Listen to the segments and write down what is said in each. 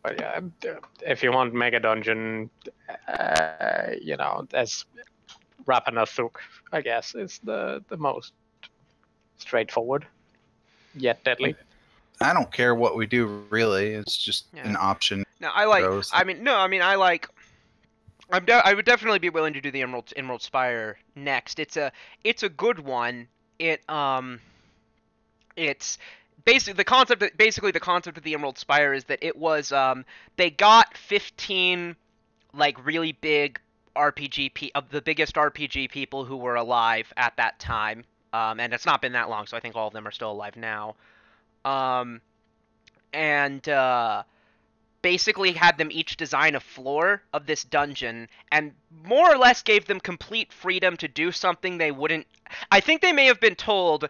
But yeah, if you want mega dungeon, you know, there's Rapanathuk, I guess, is the most straightforward yet deadly. I don't care what we do, really. It's just an option. No, I like. I mean, no, I mean, I like. I would definitely be willing to do the Emerald Spire next. It's a good one. It's basically the concept of the Emerald Spire is that it was they got 15 like really big of the biggest RPG people who were alive at that time. And it's not been that long, so I think all of them are still alive now. Basically had them each design a floor of this dungeon and more or less gave them complete freedom to do something they wouldn't. I think they may have been told,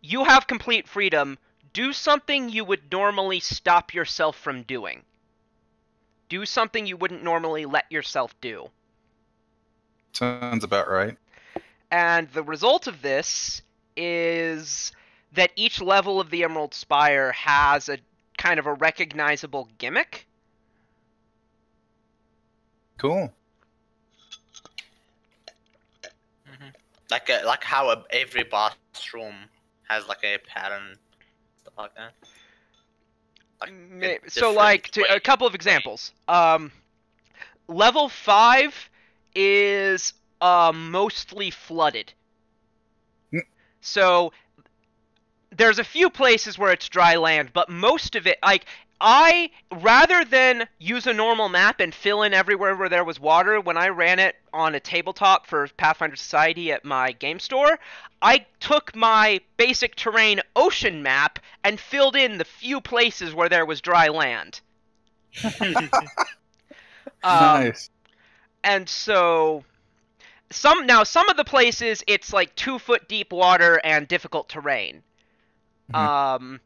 you have complete freedom, do something you would normally stop yourself from doing. Do something you wouldn't normally let yourself do. Sounds about right. And the result of this is that each level of the Emerald Spire has a kind of a recognizable gimmick. Cool. Like how every boss room has like a pattern, stuff like that. So like a couple of examples. Level 5 is mostly flooded. So there's a few places where it's dry land, but most of it, like, rather than use a normal map and fill in everywhere where there was water, when I ran it on a tabletop for Pathfinder Society at my game store, I took my basic terrain ocean map and filled in the few places where there was dry land. Nice. And so some of the places it's like 2-foot deep water and difficult terrain. Some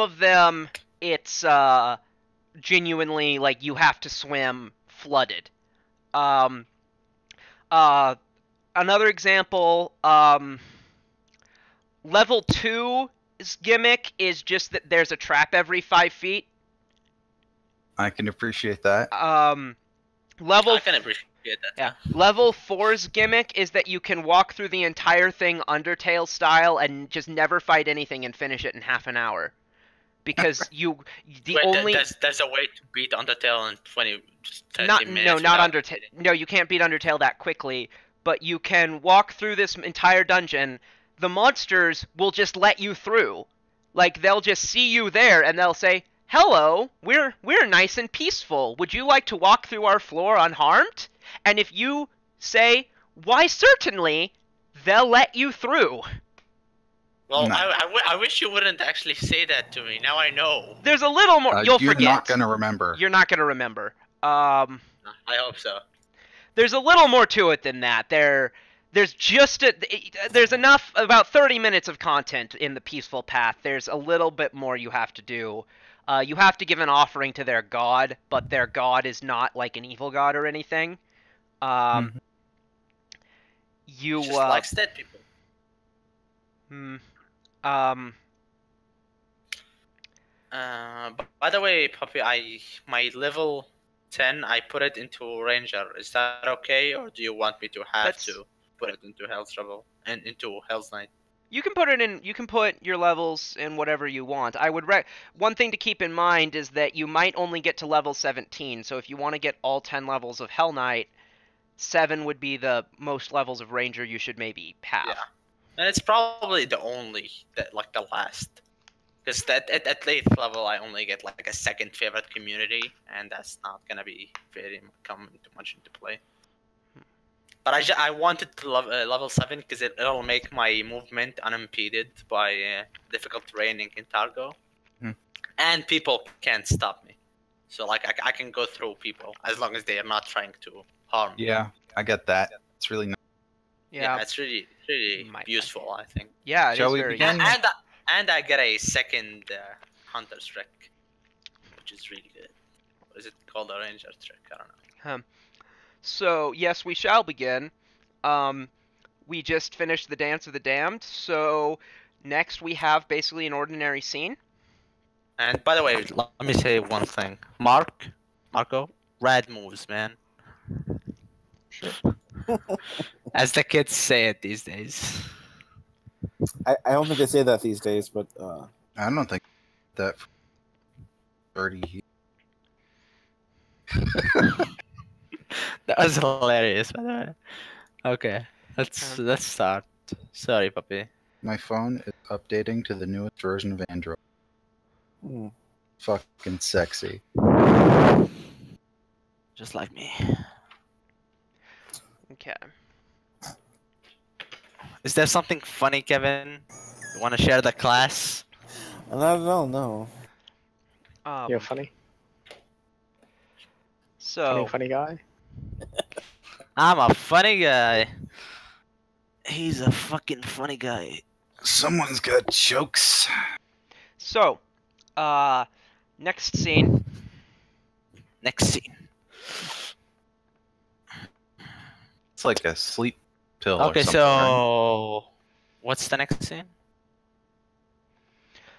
of them it's genuinely like you have to swim flooded. Another example, level 2's gimmick is just that there's a trap every 5 feet. I can appreciate that. I can appreciate that. Yeah. Level 4's gimmick is that you can walk through the entire thing Undertale style and just never fight anything and finish it in half an hour. Because there's a way to beat Undertale in 30 minutes. No, not Undertale. No, you can't beat Undertale that quickly, but you can walk through this entire dungeon. The monsters will just let you through. Like, they'll just see you there and they'll say, "Hello, we're nice and peaceful. Would you like to walk through our floor unharmed?" And if you say, "Why, certainly," they'll let you through. Well, no. I wish you wouldn't actually say that to me. Now I know. There's a little more. You'll forget. You're not going to remember. You're not going to remember. I hope so. There's a little more to it than that. There's enough, about 30 minutes of content in the Peaceful Path. There's a little bit more you have to do. You have to give an offering to their god, but their god is not like an evil god or anything. You just likes dead people. By the way, Puppy, my level 10, I put it into Ranger. Is that okay, or do you want me to to put it into Hell's Rebel and into Hell's Knight? You can put it in. You can put your levels in whatever you want. I would one thing to keep in mind is that you might only get to level 17. So if you want to get all 10 levels of Hell Knight, 7 would be the most levels of Ranger you should maybe have. Yeah, and it's probably the last. Because at 8th level, I only get like a second favorite community, and that's not gonna be come too much into play. But I wanted to level 7 because it'll make my movement unimpeded by difficult terrain in Targo, and people can't stop me. So like I can go through people as long as they are not trying to harm me. Yeah, I get that. It's really nice. Yeah, it's really useful, I think. Yeah, shall we begin? And I get a second Hunter's Trick, which is really good. What is it called? A Ranger's Trick? I don't know. So, yes, we shall begin. We just finished the Dance of the Damned, so next we have basically an ordinary scene. And by the way, let me say one thing. Marco, rad moves, man. As the kids say it these days. I don't think they say that these days, but I don't think that for 30 That was hilarious, by the way. Okay, let's start. Sorry, puppy. My phone is updating to the newest version of Android. Fucking sexy. Just like me. Okay. Is there something funny, Kevin? You want to share the class? not at all. No. You're funny. So Funny guy. I'm a funny guy. He's a fucking funny guy. Someone's got jokes. So, next scene. Next scene. It's like a sleep pill. Okay, or something, right? so what's the next scene?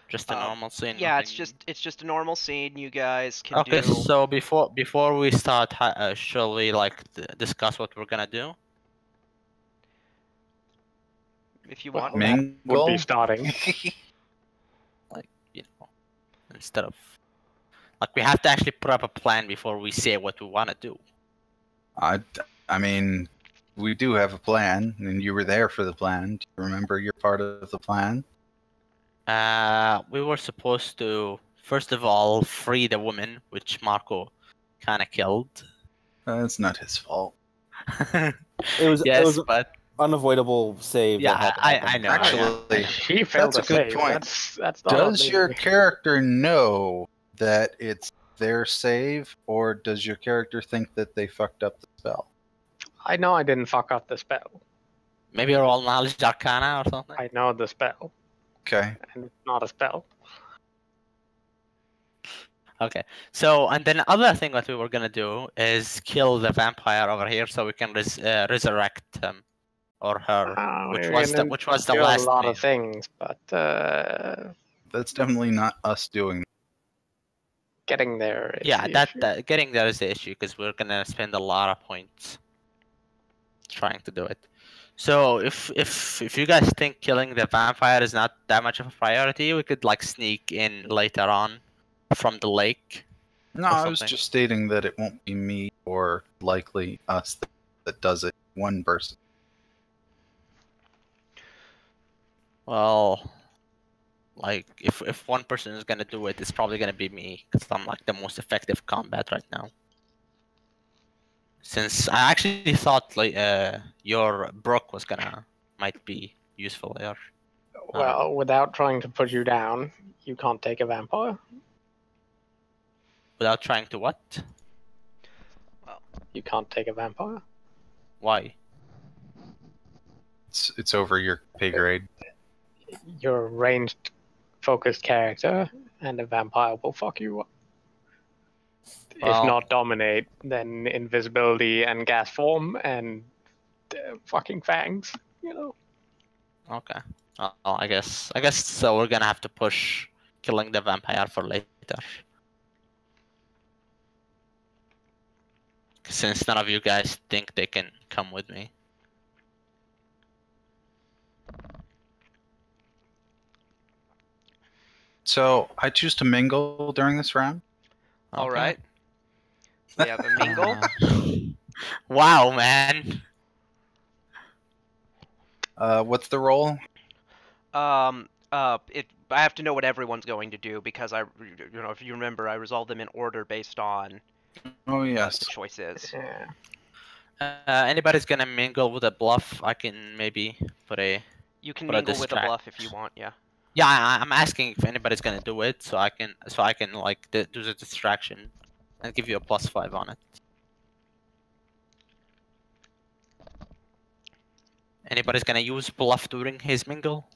Just a normal scene. Yeah, nothing- it's just a normal scene. You guys can Okay, do. so before we start, shall we like discuss what we're gonna do? If you want. Well, that would Mingle? be starting. Like, you know, instead of like we have to actually put up a plan before we say what we want to do. I mean, we do have a plan, and you were there for the plan. Do you remember your part of the plan? We were supposed to first of all free the woman, which Marco kind of killed. That's not his fault. It was but unavoidable save. yeah, that had to I happen. know. Actually, He failed that's to a good save. point. That's not does on me. your character know that it's their save, or does your character think that they fucked up the spell? I know I didn't fuck up the spell. Maybe roll knowledge arcana or something. I know the spell, Okay. and it's not a spell. Okay. So and then other thing that we were gonna do is kill the vampire over here so we can resurrect him or her, which We're was the gonna do last a lot main. of things, but That's definitely not us doing. getting there. Is Yeah, the issue. that getting there is the issue because we're gonna spend a lot of points trying to do it. So if you guys think killing the vampire is not that much of a priority, we could like sneak in later on from the lake. No, or I was something. just stating that it won't be me or likely us that does it. One person. Well, like if one person is gonna do it, it's probably gonna be me because I'm like the most effective combat right now. Since I actually thought like your Brook was might be useful here. Well, without trying to put you down, you can't take a vampire. Without trying to what? You can't take a vampire. Why? It's over your pay grade. You're a ranged, focused character, and a vampire will fuck you up. Well- If not dominate, then invisibility and gas form and fucking fangs. You know. Okay. Well, I guess so. We're gonna have to push killing the vampire for later. Since none of you guys think they can come with me. So I choose to mingle during this round. All Okay. right. We have a mingle. Wow, man. What's the roll? I have to know what everyone's going to do because if you remember, I resolved them in order based on Oh what yes. the choice is. Yeah. Anybody's gonna mingle with a bluff? I can maybe put a. You can But a mingle with a distract. bluff if you want. Yeah. Yeah, I'm asking if anybody's gonna do it, so I can like do the distraction, and give you a +5 on it. Anybody's gonna use bluff during his mingle,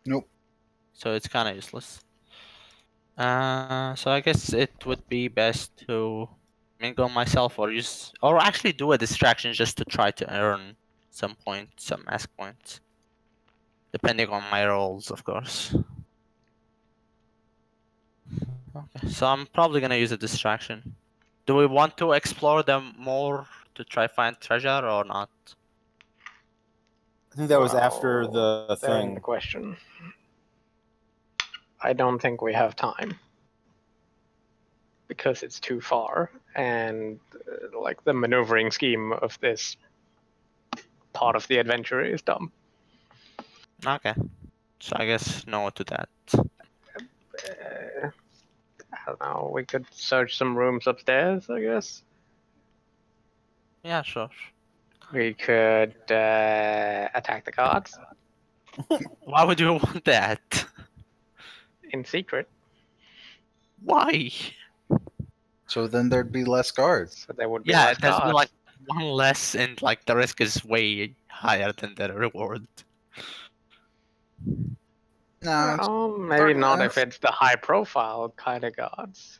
Nope. so it's kind of useless. So I guess it would be best to mingle myself or actually do a distraction just to try to earn some points, some mask points. Depending on my rolls, of course. Okay, so I'm probably gonna use a distraction. Do we want to explore them more to try find treasure or not? I think that was after Well, the therein the thing. question. I don't think we have time because it's too far, and like the maneuvering scheme of this part of the adventure is dumb. Okay, so I guess no to that. I don't know. We could search some rooms upstairs, I guess. Yeah, sure. We could attack the guards Why would you want that? in secret, Why? So then there'd be less guards. so there would be Yeah, less there's guards. like one less, and like the risk is way higher than the reward. No, Well, maybe sort of not less. if it's the high-profile kind of guards.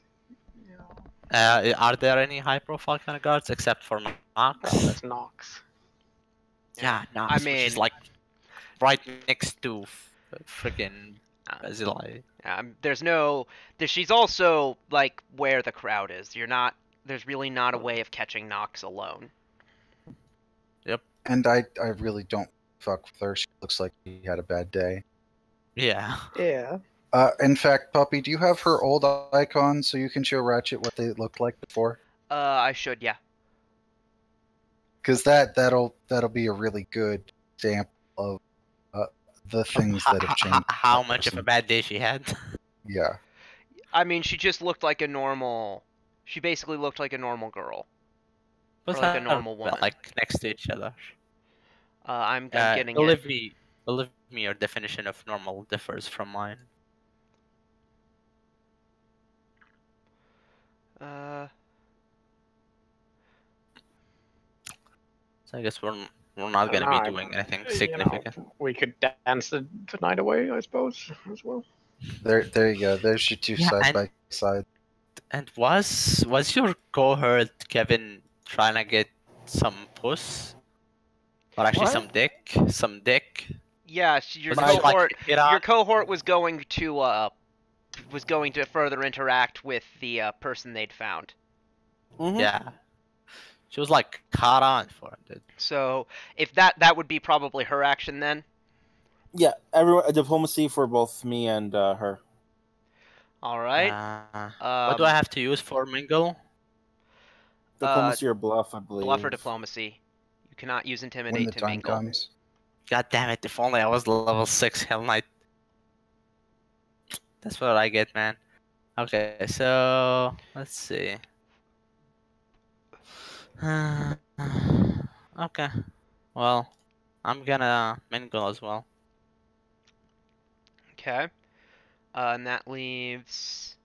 You know, Are there any high-profile kind of guards except for well, Nox? there's Nox. Yeah, Nox, I which mean- is like right next to freaking Basilei. She's also like where the crowd is. There's really not a way of catching Nox alone. And I really don't fuck with her. She looks like she had a bad day. Yeah. Yeah. In fact, Puppy, do you have her old icon so you can show Ratchet what they looked like before? I should, yeah. Because that'll be a really good example of the things that have changed. How much of a bad day she had? Yeah. I mean, she just looked like a normal. She basically looked like a normal girl. Or like a normal woman. Like next to each other. I'm getting it. Believe me, your definition of normal differs from mine. Uh, So I guess we're not gonna be doing anything significant. We could dance the night away, I suppose, as well. There you go. There's your two Yeah, side by side. And was your cohort Kevin trying to get some puss? Or actually What? some dick? Some dick? yeah, your Was it like cohort. hit on? Your cohort was going to further interact with the person they'd found. Mhm. Yeah. She was like caught on for it. Dude. So if that would be probably her action then. Yeah, everyone. Diplomacy for both me and her. All right. What do I have to use for mingle? Diplomacy or bluff, I believe. Bluff or diplomacy. You cannot use When intimidate the to time mingle. comes. God damn it! If only I was level 6 Hell Knight. That's what I get, man. Okay, so let's see. Okay. Well, I'm gonna mingle as well. Okay. And that leaves.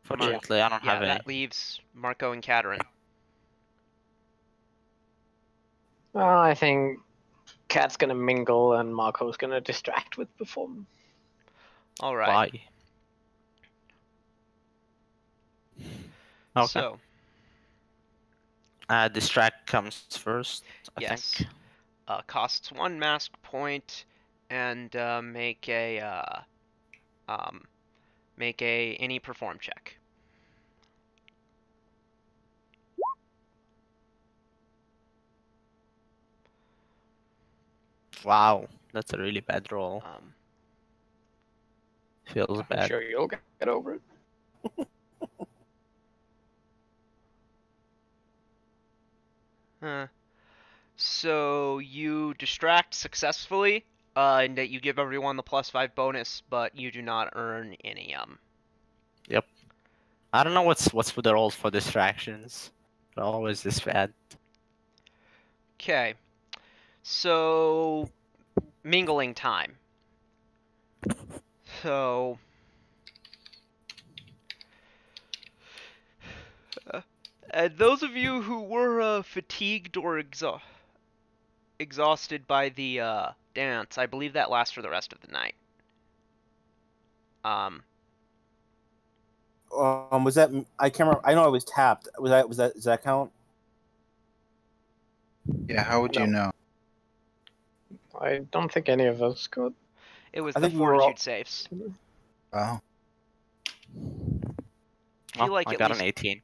Fortunately, I don't Yeah, have any. that leaves Marco and Katerin. Well, I think Kat's gonna mingle and Marco's gonna distract with perform. All right. Bye. Okay. So Distract comes first, I yes, think. costs 1 mask point, and make a any perform check. Wow, that's a really bad roll. Feels I'm bad. sure you'll get over it. So you distract successfully, and that you give everyone the +5 bonus, but you do not earn any Yep. I don't know what's with the rolls for distractions. They're always this bad. Okay. So mingling time. So those of you who were fatigued or exhausted by the dance, I believe that lasts for the rest of the night. Was that? I can't remember. I know I was tapped. Does that count? Yeah, how would you know? I don't think any of us could. It was I the think we were all- fortitude saves. Oh, Feel like I at got least an 18.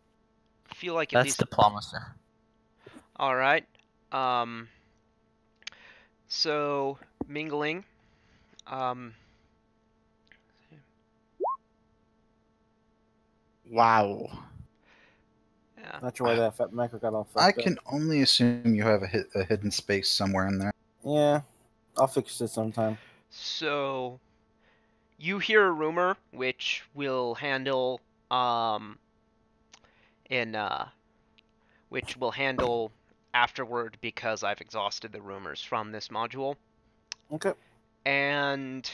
feel like at That's least diplomacy. all right. So mingling. Wow. Yeah. Not sure why that fat macro got all fucked I up. can only assume you have a hidden space somewhere in there. Yeah, I'll fix it sometime. So you hear a rumor which we'll handle which we'll handle afterward because I've exhausted the rumors from this module. Okay. And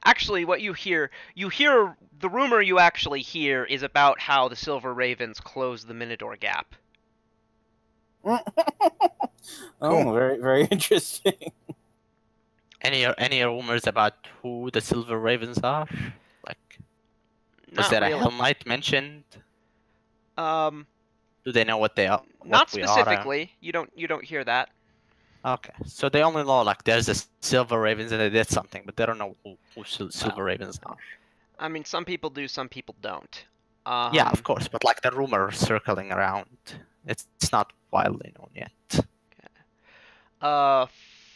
actually what you hear the rumor you actually hear is about how the Silver Ravens closed the Minador Gap. Oh, Cool. very, very interesting. Any rumors about who the Silver Ravens are? Like, was Not there a really. Hell Knight mentioned? Do they know what they are? Not What we are? specifically. You don't hear that. Okay, so they only know like there's a Silver Ravens and they did something, but they don't know who Silver Ravens are. I mean, some people do, some people don't. Yeah, of course, but like the rumor circling around, it's not widely known yet.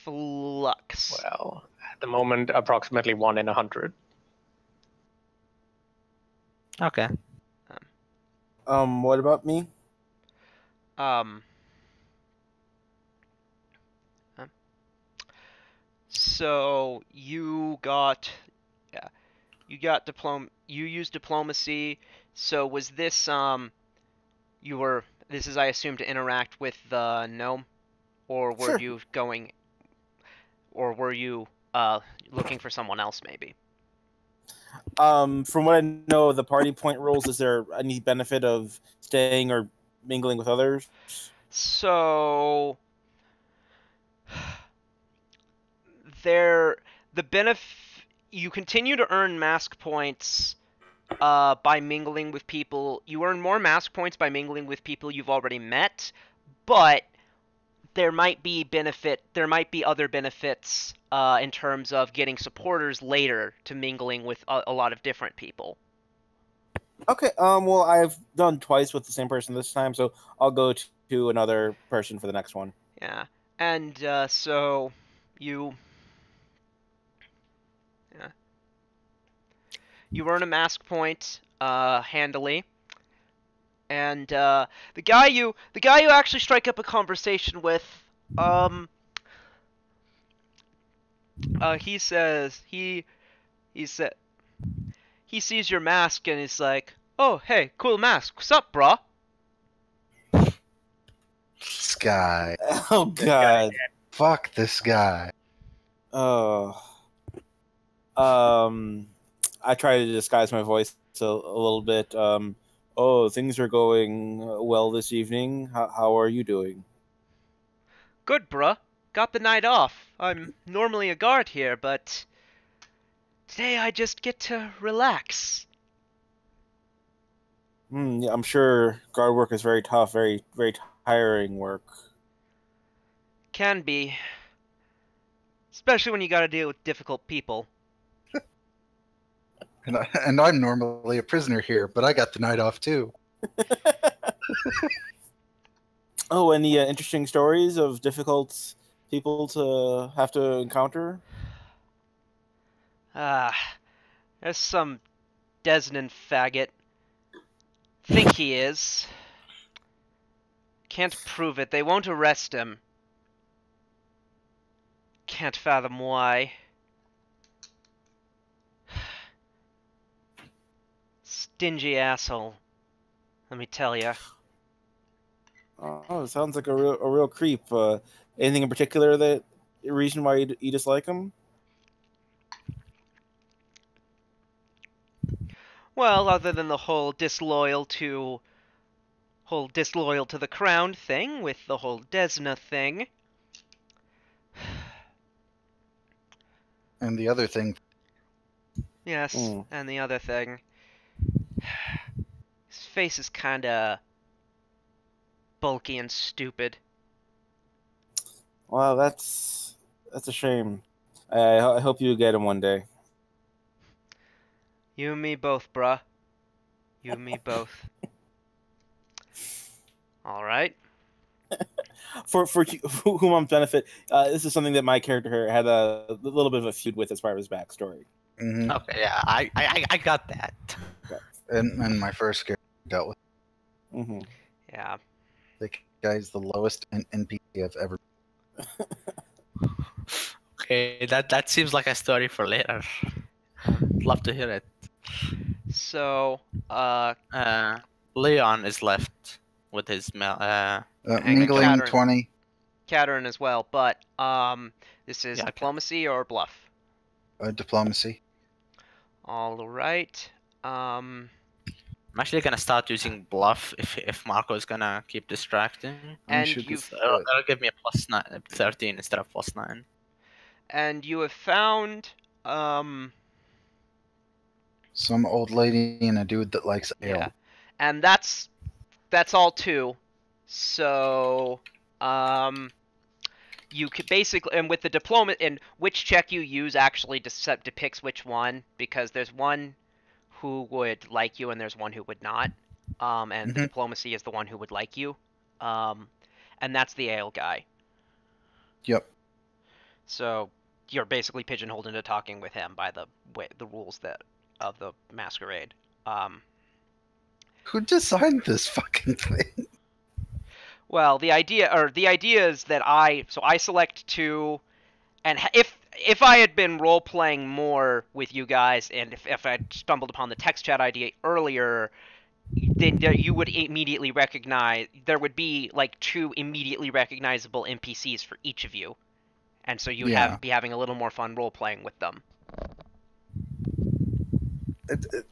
Flux. Well, at the moment, approximately 1 in 100. Okay. What about me? So you used diplomacy. So was this this is I assume to interact with the gnome, or were Sure. you going, or were you looking for someone else maybe? From what I know of the party point rules, is there any benefit of staying or mingling with others? So you continue to earn mask points by mingling with people. You earn more mask points by mingling with people you've already met, but there might be other benefits in terms of getting supporters later to mingling with a lot of different people. Okay. Well, I've done twice with the same person this time, so I'll go to another person for the next one. Yeah, and so you earn a mask point handily, and the guy you actually strike up a conversation with, he says he sees your mask and is like, "Oh, hey, cool mask. What's up, brah?" This guy. Oh God. Fuck this guy. Oh. I try to disguise my voice a little bit. Oh, things are going well this evening. How are you doing? Good, bruh. Got the night off. I'm normally a guard here, but today I just get to relax. Yeah, I'm sure guard work is very tough, very, very tiring work. Can be. Especially when you gotta deal with difficult people. And I'm normally a prisoner here, but I got the night off too. Oh, any interesting stories of difficult people to have to encounter? There's some Desnan faggot. Think he is. Can't prove it. They won't arrest him. Can't fathom why. Stingy asshole. Let me tell ya. Oh, it sounds like a real creep. Anything in particular that reason why you dislike him? Well, other than the whole disloyal to the crown thing with the whole Desna thing. And the other thing, Yes, and the other thing. His face is kinda bulky and stupid. Well, that's a shame. I hope you get him one day. You and me both, bruh. You and me both. All right. For Humam's benefit, this is something that my character had a little bit of a feud with as part of his backstory. Mm-hmm. Okay, yeah, I got that. And my first character dealt with. Mm-hmm. Yeah. The guy's the lowest NPC I've ever. Okay, that seems like a story for later. Love to hear it. So, Leon is left with his Hang on, Mingling Cattern. 20. Cattern as well, but this is Yeah, okay. diplomacy or bluff. Diplomacy. All right. I'm actually gonna start using bluff if Marco is gonna keep distracting. And should you've That'll give me a plus 9, 13 instead of plus 9. and you have found Some old lady and a dude that likes ale. yeah, and that's all too. So you could basically, and with the diploma, and which check you use actually depicts which one, because there's one who would like you and there's one who would not. And the diplomacy is the one who would like you. And that's the ale guy. Yep. So you're basically pigeonholed into talking with him by the rules of the masquerade. Who designed this fucking thing? Well, the idea is that I select 2, and if I had been role playing more with you guys, and if I had stumbled upon the text chat idea earlier, then you would immediately recognize there would be like 2 immediately recognizable NPCs for each of you, and so you'd be having a little more fun role playing with them.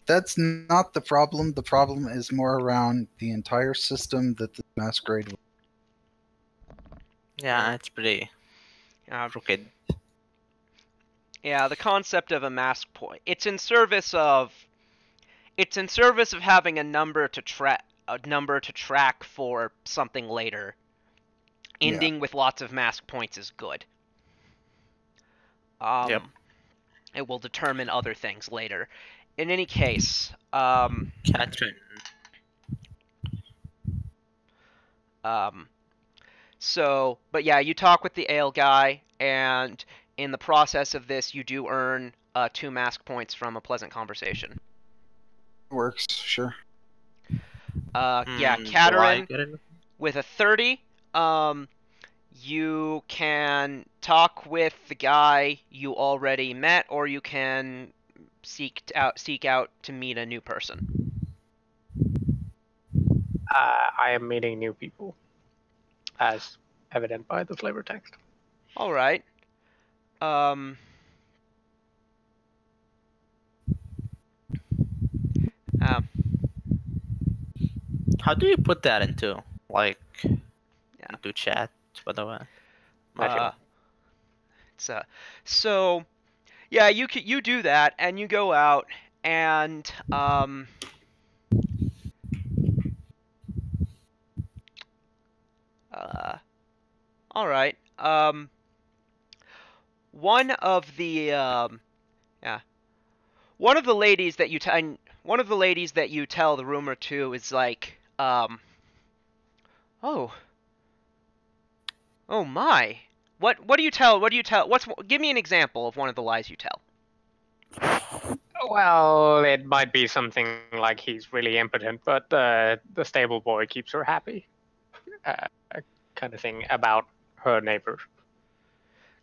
That's not the problem. The problem is more around the entire system that the masquerade. Yeah, it's pretty crooked. Yeah, the concept of a mask point. It's in service of having a number to track for something later. Ending with lots of mask points is good. Yep. It will determine other things later. In any case, Catherine. So, but yeah, you talk with the ale guy, and in the process of this, you do earn 2 mask points from a pleasant conversation. Works, sure. Yeah, Cattern, with a 30, you can talk with the guy you already met, or you can seek out to meet a new person. I am meeting new people, as evident by the flavor text. All right. How do you put that into into chat? By the way, so yeah, you do that, and you go out, and all right. One of the ladies that you tell the rumor to is like, oh my. What do you tell? Give me an example of one of the lies you tell. Well, it might be something like he's really impotent, but the stable boy keeps her happy. Kind of thing about her neighbor.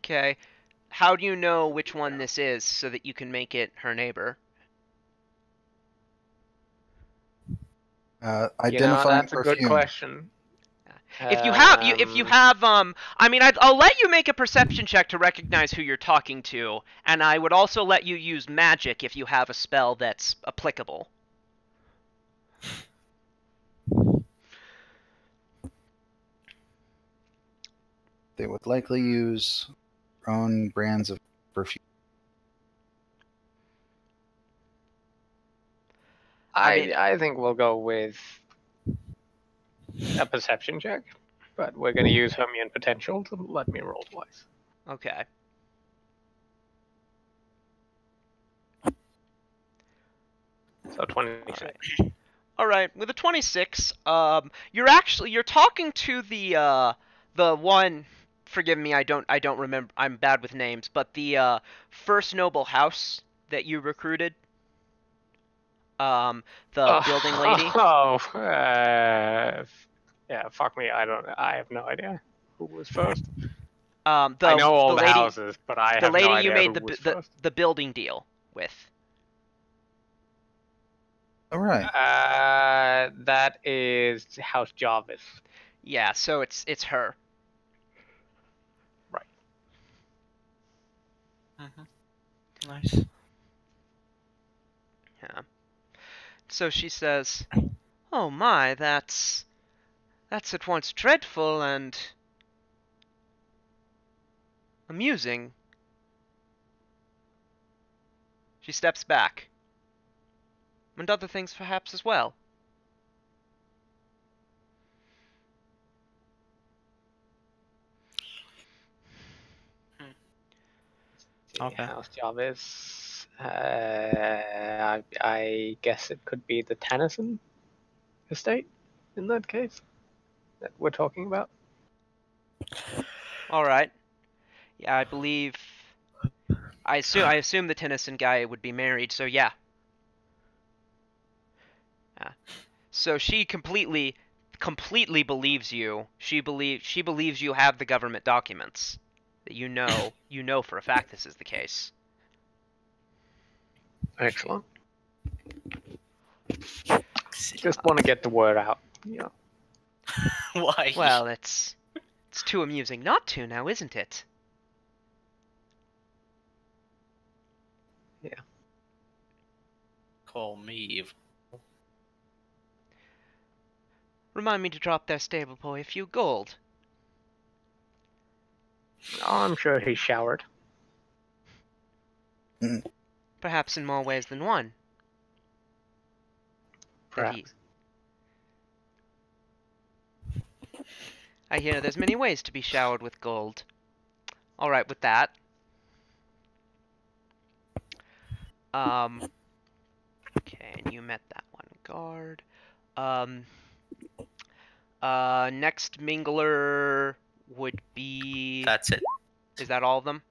Okay. How do you know which one this is so that you can make it her neighbor? Identifying that's a perfume. good question. If you have, I mean, I'll let you make a perception check to recognize who you're talking to, and I would also let you use magic if you have a spell that's applicable. They would likely use their own brands of perfume. I think we'll go with a perception check. but we're gonna use her immune potential to let me roll twice. Okay. So 26. All right. With a 26, you're talking to the one. Forgive me, I don't remember. I'm bad with names, but the first noble house that you recruited. The building lady. Yeah. Fuck me. I have no idea who was first. I I know all the lady, houses, but I the have lady no you idea made who was first. the building deal with. All right. That is House Jarvis. Yeah, so it's her. Right. Nice. Yeah. So she says, "Oh my, that's at once dreadful and amusing." She steps back. And other things perhaps as well. Okay. House Jarvis. I guess it could be the Tennyson estate in that case that we're talking about. All right. Yeah, I believe. I assume the Tennyson guy would be married. So yeah. Yeah. So she completely believes you. She believes you have the government documents. That you know for a fact this is the case. Excellent. Just want to get the word out. Yeah. Why? Well, it's too amusing not to now, isn't it? Yeah. Call me evil. Remind me to drop their stable boy a few gold. Oh, I'm sure he showered. Perhaps in more ways than one. Perhaps. I hear there's many ways to be showered with gold. All right, with that. Okay, and you met that one guard. Next mingler would be. That's it. Is that all of them?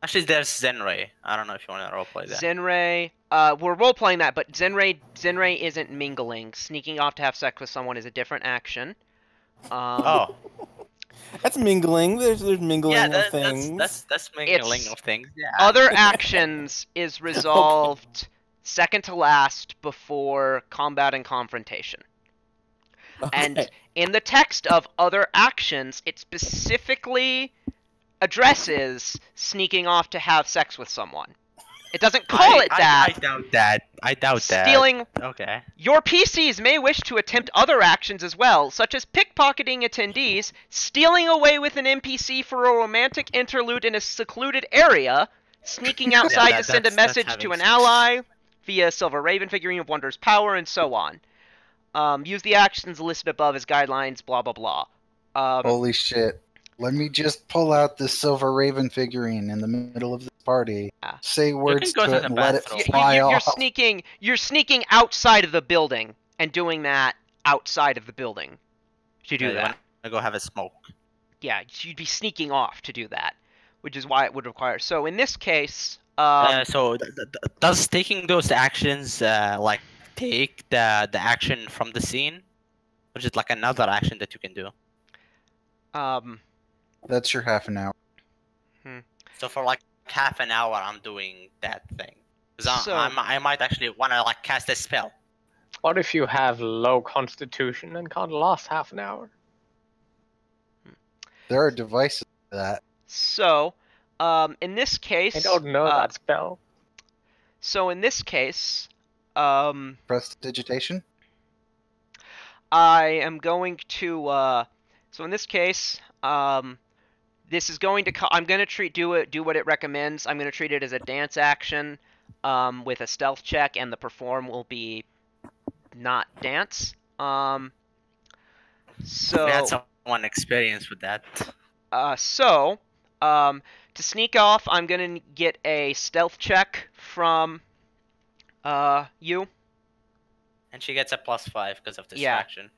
Actually, there's Zenray. I don't know if you want to roleplay that. Zenray. We're roleplaying that, but Zenray isn't mingling. Sneaking off to have sex with someone is a different action. Oh. That's mingling. There's mingling Yeah, of things. that's mingling of things. Yeah. Other actions is resolved second to last before combat and confrontation. And Okay. in the text of other actions, it specifically addresses sneaking off to have sex with someone. It doesn't call it that. I doubt that. I doubt that. Stealing. Okay. Your PCs may wish to attempt other actions as well, such as pickpocketing attendees, stealing away with an NPC for a romantic interlude in a secluded area, sneaking outside to send a message to an ally via Silver Raven figurine of Wondrous Power, and so on. Use the actions listed above as guidelines, blah blah blah. Holy shit. Let me just pull out this Silver Raven figurine in the middle of this party. Yeah. Say words go to to it the and let it bathroom. fly You're off. sneaking outside of the building and doing that outside of the building to do that. I go have a smoke. Yeah, you'd be sneaking off to do that, which is why it would require. So in this case, So does taking those actions like take the action from the scene, which is like another action that you can do? That's your half an hour. So for like half an hour, I'm doing that thing. 'Cause So- I might actually want to like cast a spell. What if you have low constitution and can't last half an hour? There are devices for that. So, in this case, I don't know that spell. So in this case, Prestidigitation? I am going to. So in this case, this is going to. I'm going to do what it recommends. I'm going to treat it as a dance action, with a stealth check, and the perform will be not dance. So We had some one experience with that. To sneak off, I'm gonna get a stealth check from you. And she gets a +5 because of Yeah. distraction.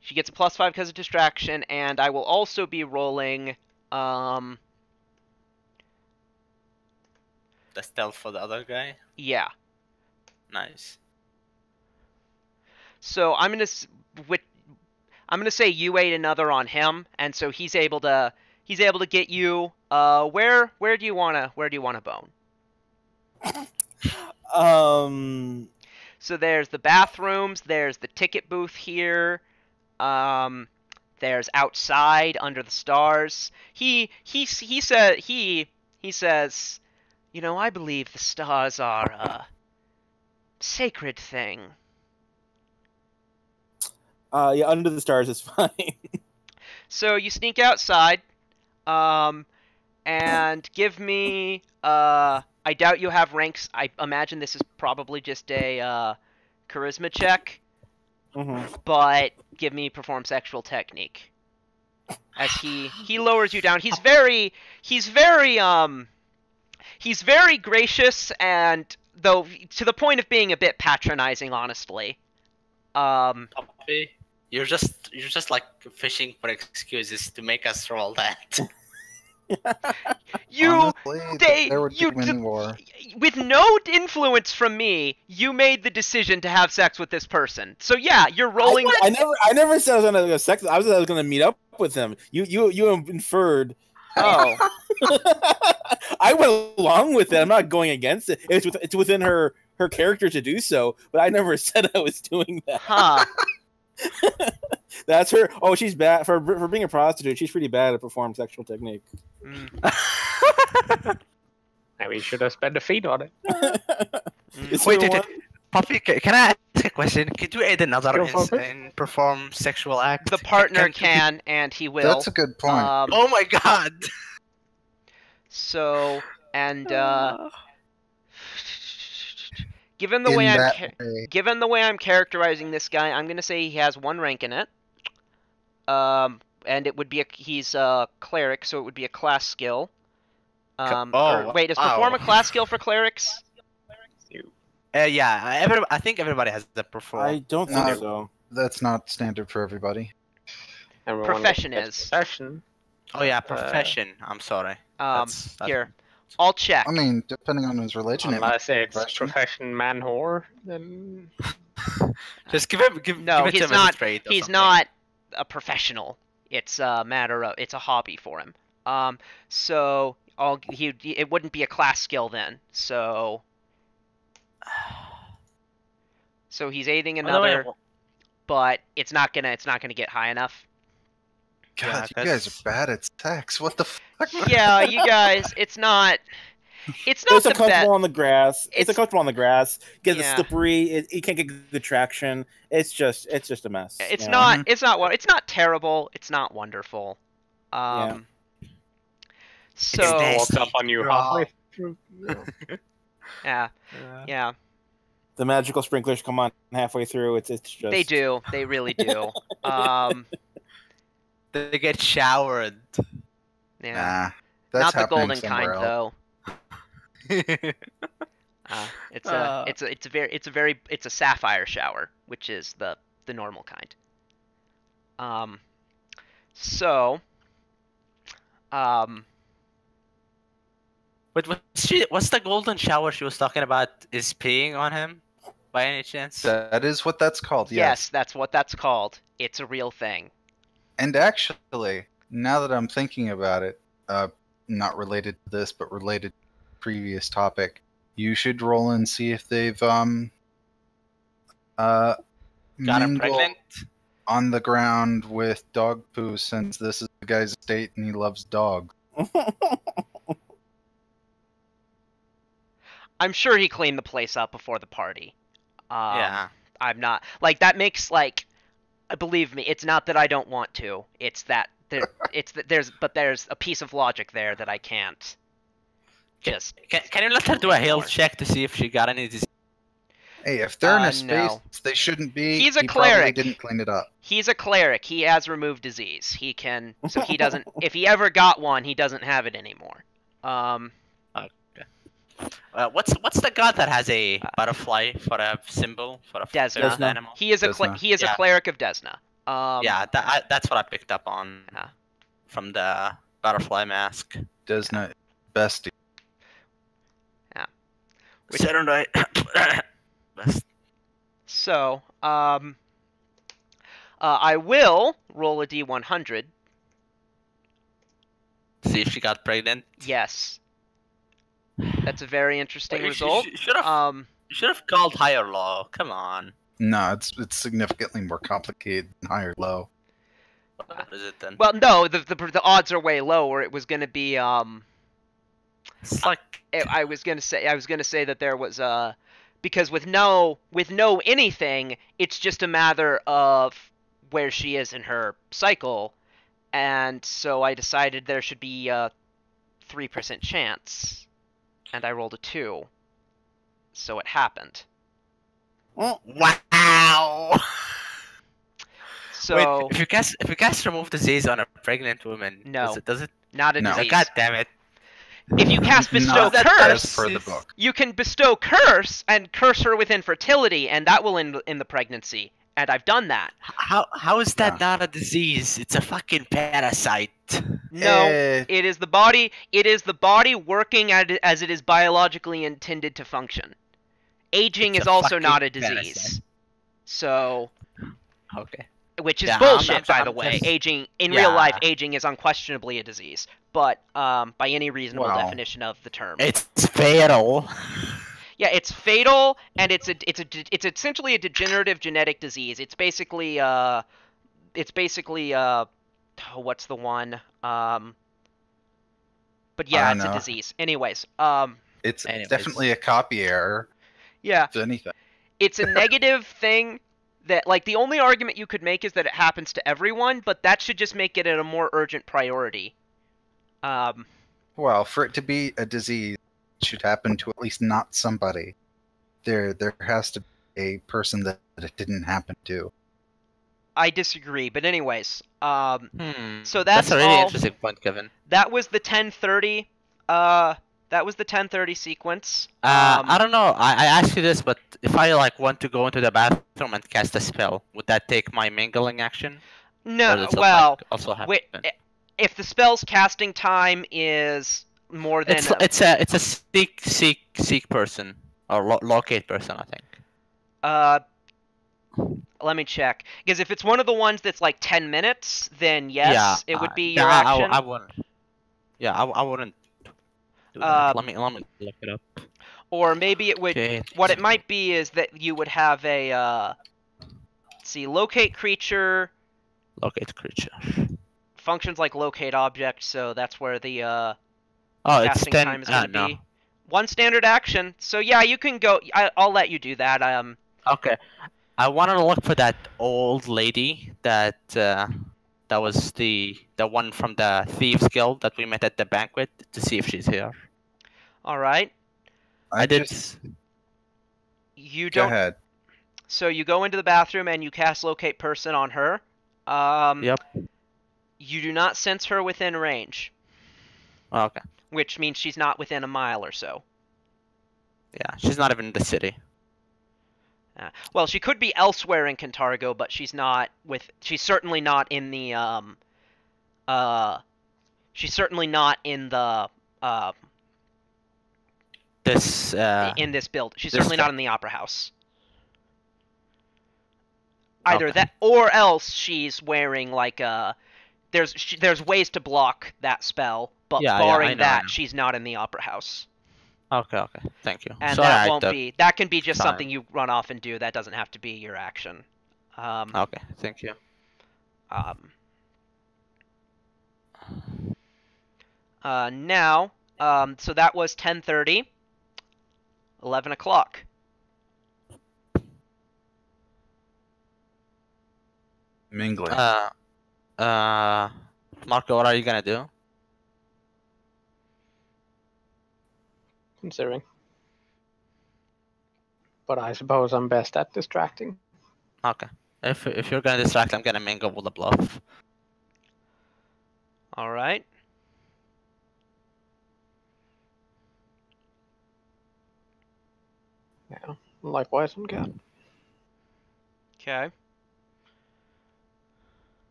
She gets a +5 because of distraction, and I will also be rolling The stealth for the other guy. yeah. Nice. So I'm gonna say you ate another on him, and so he's able to get you. Where do you wanna bone? So there's the bathrooms. There's the ticket booth here. There's outside under the stars. He says, you know, I believe the stars are a sacred thing. Yeah, under the stars is fine. So you sneak outside, and give me. I doubt you have ranks. I imagine this is probably just a charisma check. But give me perform sexual technique. As he lowers you down. He's very gracious, and though to the point of being a bit patronizing, honestly. Puppy, you're just like fishing for excuses to make us roll that. With no influence from me, you made the decision to have sex with this person. So yeah, you're rolling. I never said I was gonna have sex. I was gonna meet up with him. You inferred. Oh. I went along with it. I'm not going against it. It's within her character to do so, but I never said I was doing that. Huh. That's her. Oh, she's bad for being a prostitute. She's pretty bad at performing sexual technique. Maybe you should have spent a feed on it. Wait, Puppy, can I ask a question? Could you aid another and perform sexual act? The partner can, and he will. That's a good point. Oh my god! So, and given the way I'm characterizing this guy, I'm gonna say he has 1 rank in it. And it would be he's a cleric, so it would be a class skill. Wait, is perform a class skill for clerics? Yeah, I think everybody has the perform. I don't think so. That's not standard for everybody. Profession is. Profession. Oh yeah, profession. I'm sorry. Here, I'll check. I mean, depending on his religion. Unless it's profession man whore, then just give him. No, give it he's to him not. as a trade or He's something. not a professional. It's a matter of. It's a hobby for him. So it wouldn't be a class skill then. So he's aiding another, but it's not gonna get high enough. God, you guys are bad at sex. What the fuck? Yeah, you guys. It's not It's the uncomfortable best. on the grass. It's It's- uncomfortable on the grass. Gets Yeah. slippery. You can't get good traction. It's just a mess. It's you know? it's not terrible. It's not wonderful. Yeah. So nasty. walks up on you halfway through. yeah. The magical sprinklers come on halfway through. It's just They do. They really do. They get showered. Yeah. Nah, that's Not the happening golden kind somewhere else. though. It's a sapphire shower, which is the normal kind. But what's the golden shower she was talking about? Is peeing on him, by any chance? That is what that's called. Yes, that's what that's called. It's a real thing. And actually, now that I'm thinking about it, not related to this, but related to the previous topic, you should roll and see if they've Got her mingled pregnant? on the ground with dog poo, since this is the guy's estate and he loves dogs. I'm sure he cleaned the place up before the party. Yeah. I'm not like that makes like believe me, it's not that I don't want to. It's that there's a piece of logic there that I can't just Can you let her do a health check to see if she got any disease? Hey, if they're in a space No. they shouldn't be, He's a he probably cleric. didn't clean it up. He's a cleric. He has removed disease. He can, so he doesn't. If he ever got one, he doesn't have it anymore. What's the god that has a butterfly for a symbol for a Desna. favorite animal? He is a Desna. cleric of Desna. Yeah, that's what I picked up on from the butterfly mask. Desna, bestie. Which- Saturday. Best. So, I will roll a d100. See if she got pregnant. Yes. That's a very interesting Wait, result. You should have called higher law. Come on. No, it's significantly more complicated than high or low. What is it then? Well, no, the odds are way lower. It was going to be It's like I was gonna say that there was because with no anything, it's just a matter of where she is in her cycle, and so I decided there should be a 3% chance, and I rolled a 2, so it happened. wow. So Wait, if you cast remove disease on a pregnant woman, No. does it? not a No. disease. God damn it! If you cast bestow Not curse, as per the book. you can bestow curse and curse her with infertility, and that will end in the pregnancy. And I've done that. How is that Yeah. not a disease? It's a fucking parasite. No, Eh. it is the body. It is the body working as it is biologically intended to function. Aging It's is a also not a fucking disease. parasite. So, Okay. which is Yeah, bullshit, by I'm the way. just- Aging in real Yeah. life, aging is unquestionably a disease, but by any reasonable Wow. definition of the term. It's fatal. Yeah, it's fatal, and it's essentially a degenerative genetic disease. It's basically what's the one? But yeah, I it's a know. disease. Anyways, It's Anyways. definitely a copy error, yeah, if anything. it's a negative thing that, like, the only argument you could make is that it happens to everyone, but that should just make it a more urgent priority. Well, for it to be a disease, it should happen to at least not somebody. There has to be a person that it didn't happen to. I disagree, but anyways, so That's that's a really all. interesting point, Kevin. That was the 10:30. That was the 10:30 sequence. I don't know. I asked you this, but if I want to go into the bathroom and cast a spell, would that take my mingling action? Or No, does it, well, also happen? wait, if the spell's casting time is more than It's a seek person or locate person, I think. let me check, because if it's one of the ones that's like 10 minutes, then yes, Yeah, it would be yeah, your action. I wouldn't. Yeah, I wouldn't do that. Let me look it up. Or maybe it would. Okay. What it might be is that you would have a let's see, locate creature Locate creature. functions like locate object, so that's where the Oh, it's casting 10. time is going to No. be. One standard action. So yeah, you can go. I'll let you do that. Okay. I wanted to look for that old lady that was the one from the Thieves Guild that we met at the banquet to see if she's here. All right. I did. You Go don't. ahead. So you go into the bathroom and you cast locate person on her. Yep. You do not sense her within range, Oh, okay. which means she's not within a mile or so. Yeah, she's not even in the city. Well, she could be elsewhere in Cantargo, but she's not with. She's certainly not in the. She's certainly not in the. This. In this build, she's this certainly guy. not in the opera house. Either Okay. that, or else she's wearing like a. There's ways to block that spell, but Yeah, I barring know, I that, know. she's not in the opera house. Okay. Thank you. And Sorry, that I won't took be. That can be just time. something you run off and do. That doesn't have to be your action. Okay, thank you. Now, so that was 10:30. 11 o'clock. Mingling. Marco, what are you gonna do? Considering. but I suppose I'm best at distracting. Okay. If you're gonna distract, I'm gonna mingle with the bluff. All right. Yeah. Likewise on cat. Okay.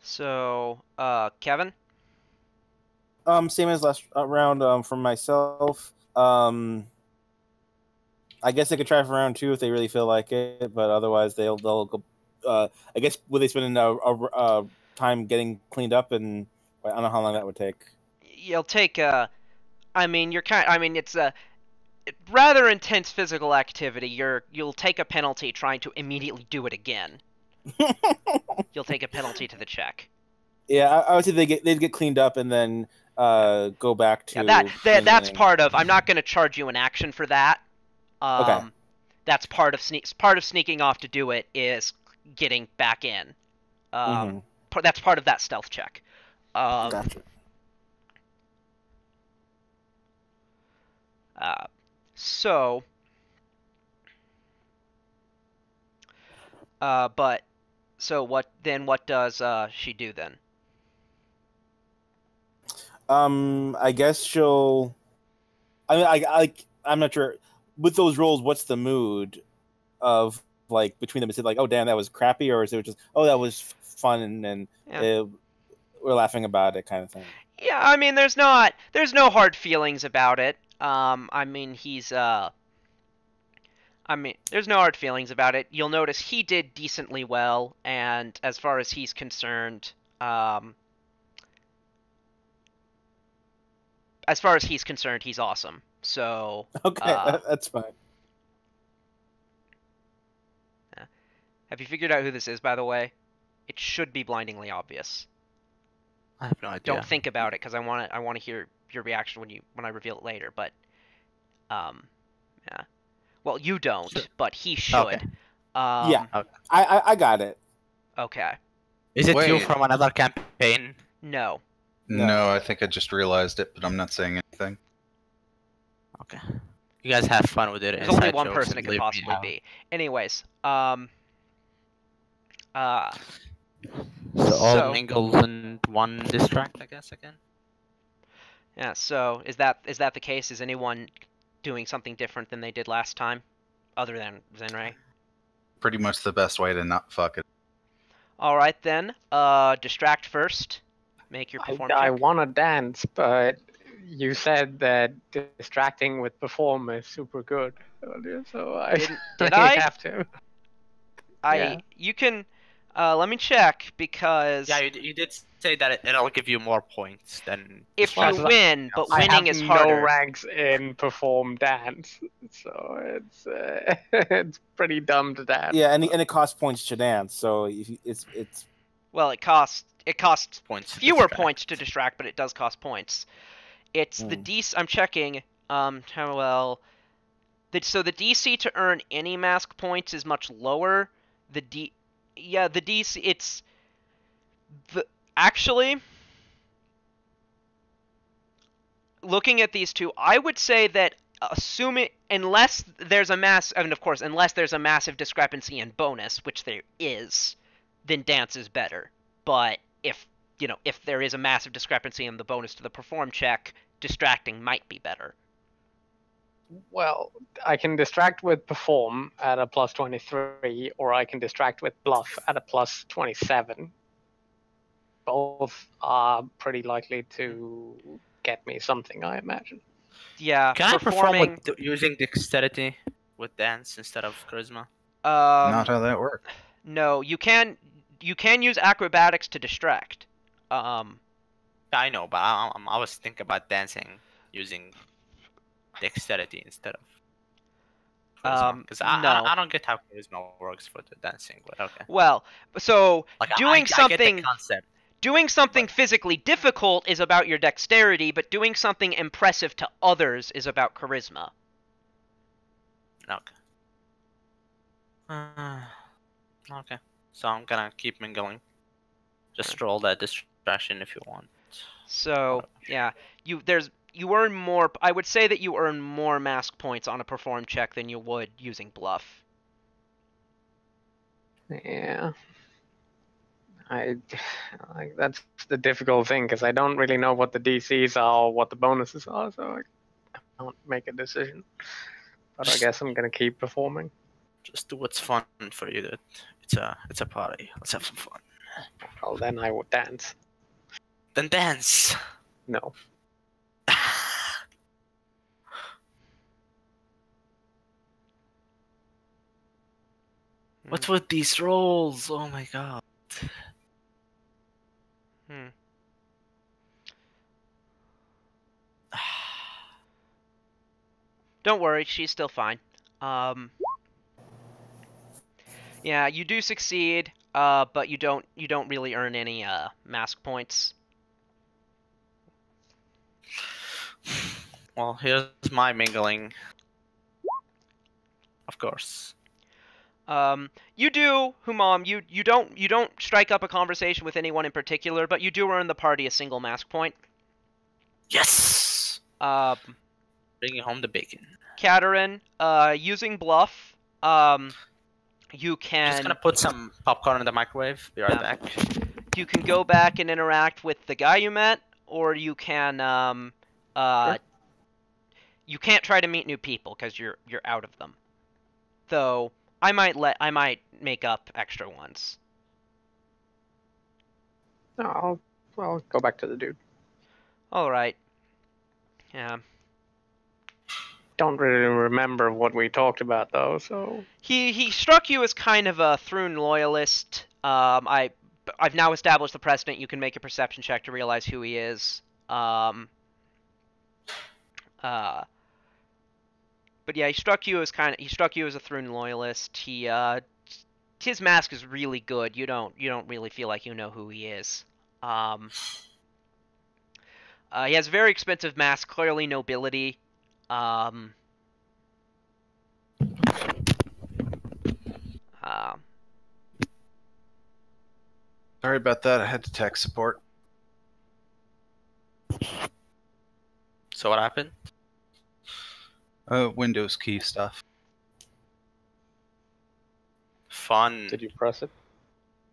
So, Kevin? Same as last round. For myself, I guess they could try for round 2 if they really feel like it, but otherwise they'll go. I guess will they spend a time getting cleaned up, and I don't know how long that would take. You'll take I mean, it's a rather intense physical activity. You'll take a penalty trying to immediately do it again. You'll take a penalty to the check. Yeah, I would say they'd get cleaned up and then go back to. Yeah, that's mingling. part of. I'm not going to charge you an action for that. Okay. That's part of sneaking off to do it is getting back in. That's part of that stealth check. Gotcha. So, but so what does she do then? I guess she'll. I mean, I'm not sure. With those rolls, what's the mood of like between them? Is it like, oh damn, that was crappy, or is it just, oh, that was fun and Yeah. We're laughing about it kind of thing? Yeah, I mean, there's no hard feelings about it. I mean, there's no hard feelings about it. You'll notice he did decently well, and as far as he's concerned, he's awesome. So Okay, that's fine. have you figured out who this is, by the way? It should be blindingly obvious. I have no idea. Don't think about it, because I want to hear your reaction when I reveal it later. But, yeah. Well, you don't, Sure. but he should. Okay. Yeah. Okay. I got it. Okay. Is it you Wait. from another campaign? No. No, I think I just realized it, but I'm not saying anything. Okay. You guys have fun with it. There's only one person it could possibly be. Anyways, So So- all mingles and one distract, I guess, again? yeah. So is that the case? Is anyone doing something different than they did last time, other than Zenray? Pretty much the best way to not fuck it. All right then. Distract first. Make your perform I check. want to dance, but you said that distracting with perform is super good earlier, so I Did I? have to. Yeah. You can. Let me check, because Yeah, you did say that it'll give you more points than. if Well, you win, but I winning have is harder. no ranks in perform dance, so it's it's pretty dumb to dance. Yeah, and it costs points to dance, so it's Well, it costs Points. to fewer distract. points to distract, but it does cost points. It's the DC. I'm checking. How well. So the DC to earn any mask points is much lower. The DC. It's actually. Looking at these two, I would say that unless there's a massive discrepancy in bonus, which there is, then dance is better. But if there is a massive discrepancy in the bonus to the perform check, distracting might be better. Well, I can distract with perform at a plus 23, or I can distract with bluff at a plus 27. Both are pretty likely to get me something, I imagine. Yeah, Can I perform performing. with using dexterity with dance instead of charisma? Not how that works. No, you can use acrobatics to distract. Yeah, I know, but I was thinking about dancing using dexterity instead of charisma. Because no. I don't get how charisma works for the dancing, but okay. Well, so Like, doing I get something. the concept. Doing something physically difficult is about your dexterity, but doing something impressive to others is about charisma. Okay. Okay. So I'm gonna keep mingling. Just roll that distraction if you want. So yeah, you earn more. I would say that you earn more mask points on a perform check than you would using bluff. Yeah. Like that's the difficult thing because I don't really know what the DCs are or what the bonuses are, so I can't make a decision. But I guess I'm gonna keep performing. Just do what's fun for you. That it's a party. Let's have some fun. Well, then I would dance. Then dance. No. What's with these rolls? Oh my god. Don't worry, she's still fine. Yeah, you do succeed, but you don't really earn any mask points. Well, here's my mingling. Of course. You do, Humam. You don't strike up a conversation with anyone in particular, but you do earn the party a single mask point. Yes. Bringing home the bacon. Katerin, using bluff, you can. Just gonna put some popcorn in the microwave. Be right back. You can go back and interact with the guy you met, or you can Sure. You can't try to meet new people because you're out of them. Though I might make up extra ones. No, I'll go back to the dude. All right. Yeah. Don't really remember what we talked about though, so He struck you as kind of a Thrun loyalist. I've now established the precedent. You can make a perception check to realize who he is. But yeah, he struck you as a Thrun loyalist. His mask is really good. You don't really feel like you know who he is. He has a very expensive mask, clearly nobility. Sorry about that. I had to tech support. So what happened? Windows key stuff. Fun. did you press it?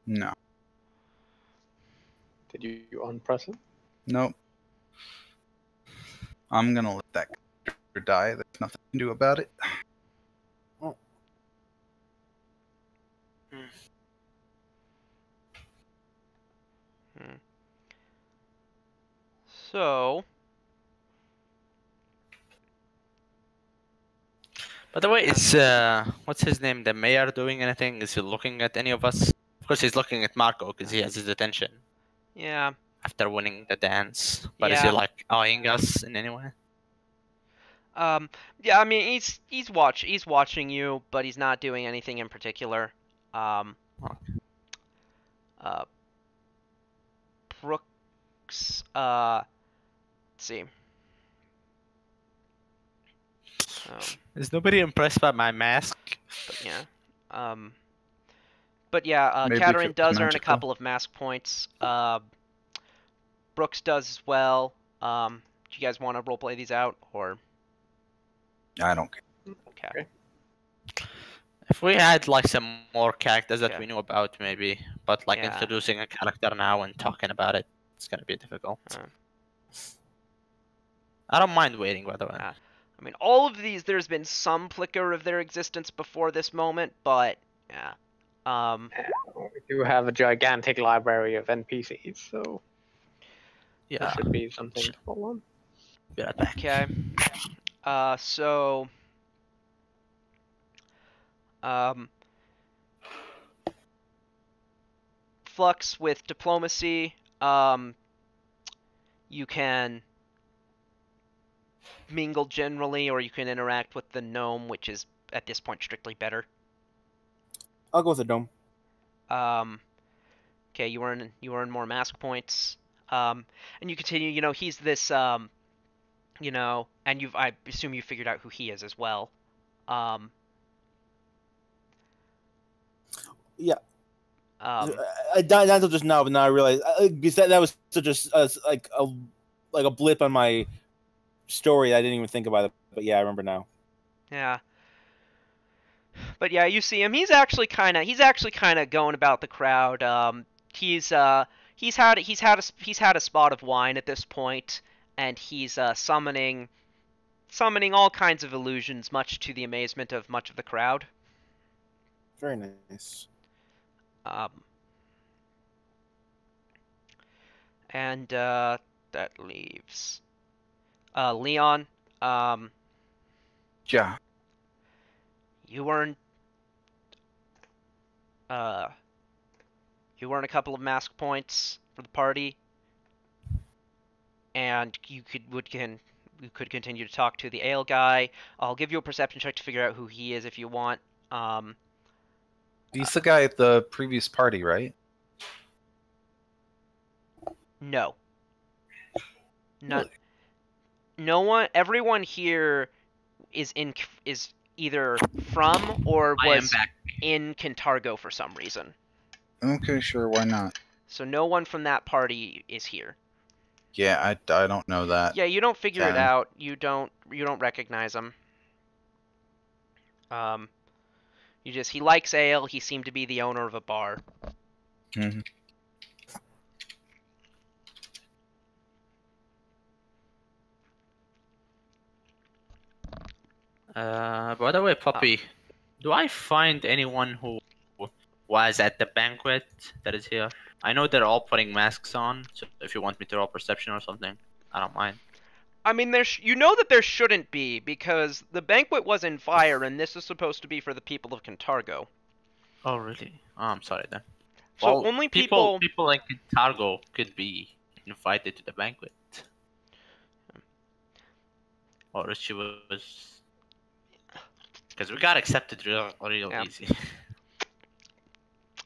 No. Did you unpress it? Nope. I'm gonna let that character die. There's nothing you can do about it. So, By the way, is what's his name? The mayor doing anything? Is he looking at any of us? Of course, he's looking at Marco because he has his attention yeah. after winning the dance. But is he Yeah. like eyeing us in any way? Yeah, I mean, he's watching you, but he's not doing anything in particular. Brooks, let's see. Is nobody impressed by my mask? But yeah. Maybe if Katerin it's does earn a magical. couple of mask points. Brooks does as well. Do you guys want to roleplay these out, or I don't care. okay? If we had like some more characters that Yeah. we knew about, maybe, but like Yeah. introducing a character now and talking about it, it's gonna be difficult. I don't mind waiting, by the way. I mean, all of these, there's been some flicker of their existence before this moment, but yeah. We do have a gigantic library of NPCs, so Yeah, there should be something to pull on. be right back. Okay. So. Flux with diplomacy. You can mingle generally, or you can interact with the gnome, which is at this point strictly better. I'll go with the dome. Okay, you earn more mask points. And you continue. You know, he's this. You know, and I assume you figured out who he is as well. Yeah. Not until just now, but now I realize because that was such a blip on my story. I didn't even think about it, but yeah, I remember now. Yeah. But yeah, you see him. He's actually kind of going about the crowd. He's had a spot of wine at this point, and he's summoning all kinds of illusions, much to the amazement of much of the crowd. Very nice. And that leaves Leon. Yeah. You earn a couple of mask points for the party, and you could continue to talk to the ale guy. I'll give you a perception check to figure out who he is if you want. He's the guy at the previous party, right? No. Really? No one. Everyone here is either from or was in Kintargo for some reason. Okay, sure, why not? So no one from that party is here. Yeah, I don't know that. Yeah, you don't figure it Fine. out. You don't recognize him. He likes ale. He seemed to be the owner of a bar. Mm-hmm. By the way, Poppy, do I find anyone who was at the banquet that is here? I know they're all putting masks on, so if you want me to roll perception or something, I don't mind. I mean, you know that there shouldn't be, because the banquet was in fire, and this is supposed to be for the people of Kintargo. Oh, really? Oh, I'm sorry then. So Well, only people in Kintargo could be invited to the banquet. Or she was... Because we got accepted real easy.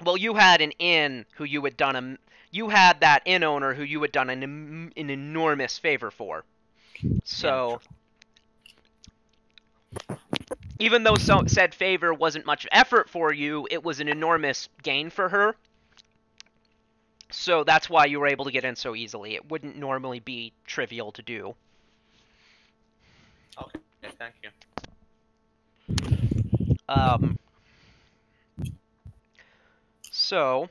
Well, you had an inn who you had done you had that inn owner who you had done an enormous favor for. So, even though said favor wasn't much effort for you, it was an enormous gain for her. So that's why you were able to get in so easily. It wouldn't normally be trivial to do. Okay, thank you. So,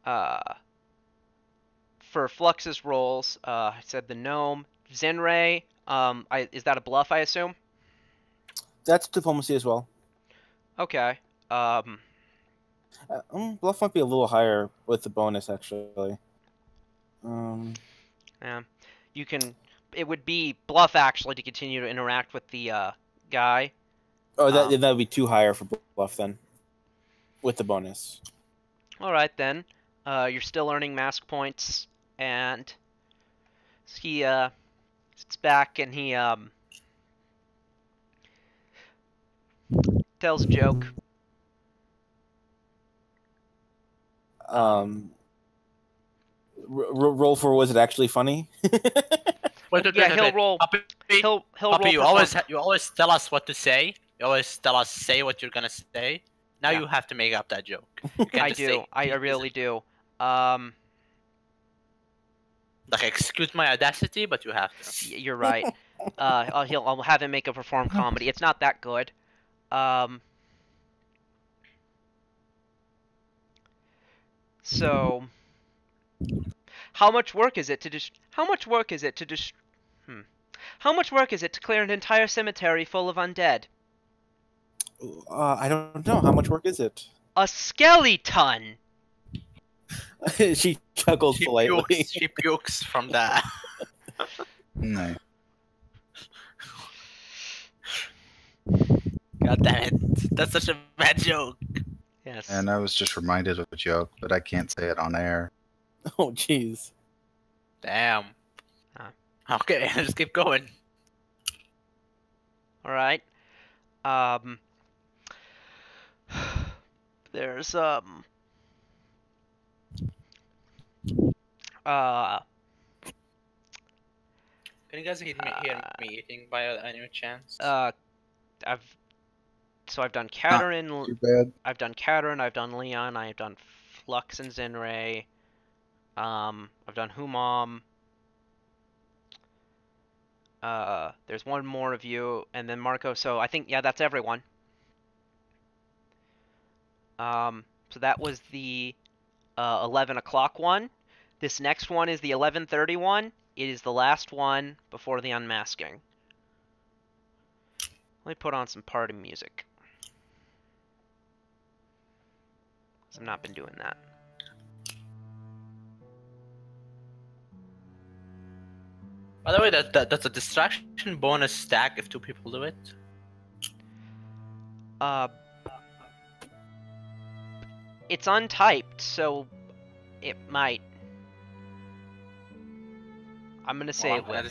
for Flux's rolls, I said the gnome. Zenray, is that a bluff, I assume? That's diplomacy as well. Okay. Bluff might be a little higher with the bonus, actually. Yeah. You can... It would be bluff, actually, to continue to interact with the guy. Oh, that would be too higher for bluff, then. With the bonus. Alright, then. You're still earning mask points, and he sits back and he tells a joke. Roll for was it actually funny? Wait, Yeah, he'll roll. Poppy, He'll Poppy, roll. you always tell us what to say. You always tell us say what you're gonna say. Now Yeah. you have to make up that joke. You can't I just do. say, I really do. Like, excuse my audacity, but you have to. You're right. I'll have him make a perform comedy. It's not that good. So, how much work is it to How much work is it to clear an entire cemetery full of undead? I don't know. How much work is it? A skeleton. She chuckles politely. She pukes from that. No. God damn it. That's such a bad joke. Yes. And I was just reminded of a joke, but I can't say it on air. Oh, jeez. Damn. Okay, let's keep going. All right. There's Can you guys hear me eating by any chance? I've so I've done Katerin, Too bad. I've done Katerin, I've done Leon, I've done Flux and Zinray. I've done Humam. There's one more of you, and then Marco. So I think, yeah, that's everyone. So that was the 11 o'clock one. This next one is the 11:30 one. It is the last one before the unmasking. Let me put on some party music. 'Cause I've not been doing that. By the way, that's a distraction bonus stack if 2 people do it. It's untyped, so it might. I'm gonna say it will.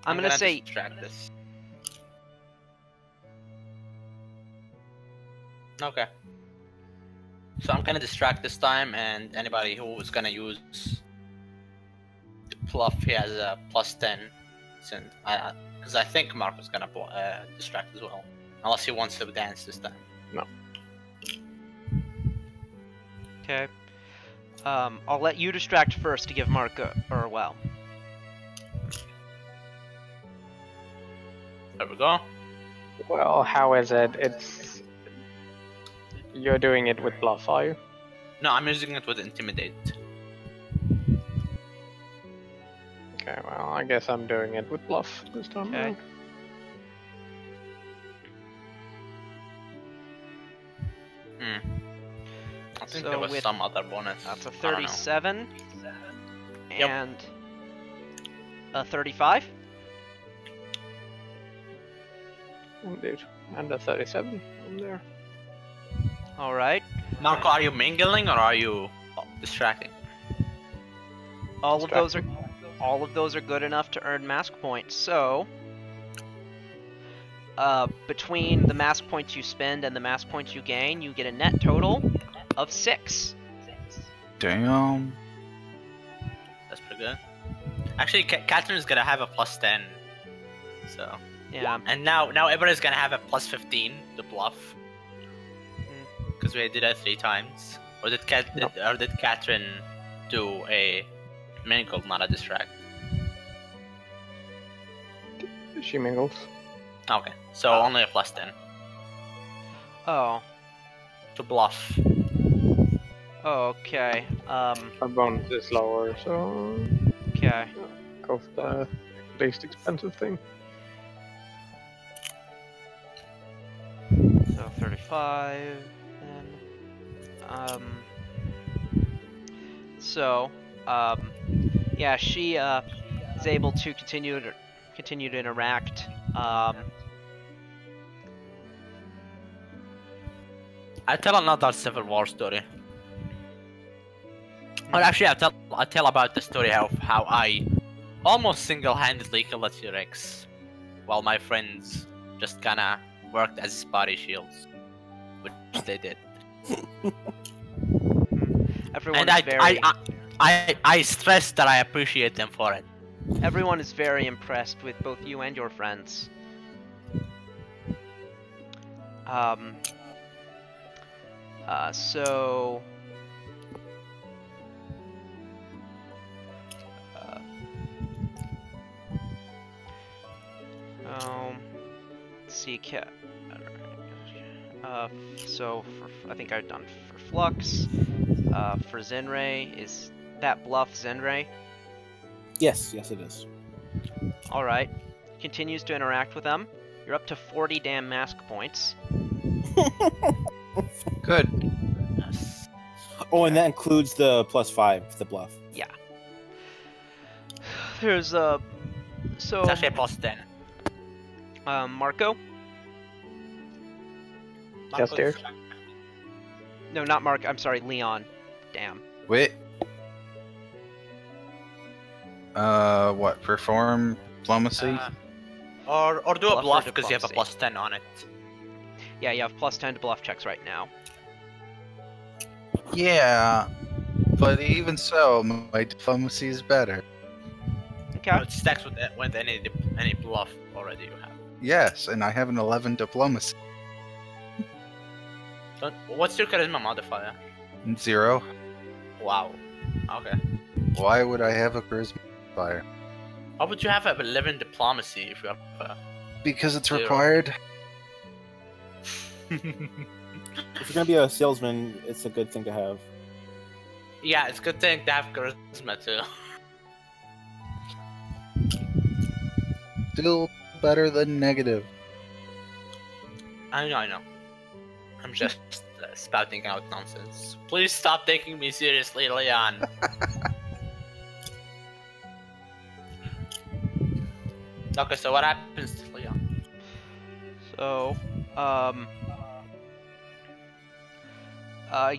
I'm gonna say. Distract this. Okay. So I'm gonna distract this time, and anybody who is gonna use Pluff, he has a +10. Because I think Marco's gonna distract as well, unless he wants to dance this time. No. Okay. I'll let you distract first to give Marco, or well. There we go. Well, how is it? It's... You're doing it with bluff, are you? No, I'm using it with intimidate. Okay, well, I guess I'm doing it with bluff this time Okay. around. I think So there was with- some other bonus. That's a I don't know. 37. Yep. And a 35. Indeed. And a 37 from there. All right. Marco, are you mingling or are you distracting? All of those are good enough to earn mask points. So, between the mask points you spend and the mask points you gain, you get a net total of 6. Damn. That's pretty good. Actually, Catherine is gonna have a +10. So. Yeah. And now everybody's gonna have a +15 to bluff. Because we did it 3 times. Or did Catherine do a mingle, not a distract? She mingles. Okay, so only a +10 Oh. to bluff. Okay. Her bonus is lower, so Okay. go for the least expensive thing. So 35. Then. Yeah, she is able to continue to interact. I tell another Civil War story. Or actually, I tell about the story of how I almost single-handedly killed a T-Rex, while my friends just kinda worked as body shields, which they did. Everyone And is I stress that I appreciate them for it. everyone is very impressed with both you and your friends. So let's see, so I think I've done for Flux. For Zenray, is that bluff Zenray? Yes, it is. Alright. Continues to interact with them. You're up to 40 damn mask points. Good. Yes. Oh, and that includes the +5, the bluff. Yeah. There's so It's actually a +10. Marco? Yes, dear. No, not Mark. I'm sorry, Leon. Damn. Wait. What? Perform diplomacy? Or do a Bluff or bluff because you have a diplomacy. +10 on it. Yeah, you have +10 to bluff checks right now. Yeah. But even so, my diplomacy is better. Okay. It stacks with any bluff already you have. Yes, and I have an 11 diplomacy. What's your charisma modifier? 0. Wow. Okay. Why would I have a charisma modifier? Why would you have a 11 diplomacy if you have a... Because it's 0? required. If you're gonna be a salesman, it's a good thing to have. Yeah, it's a good thing to have charisma too. Still better than negative. I know. I'm just spouting out nonsense. Please stop taking me seriously, Leon. Okay, so what happens to Leon? So,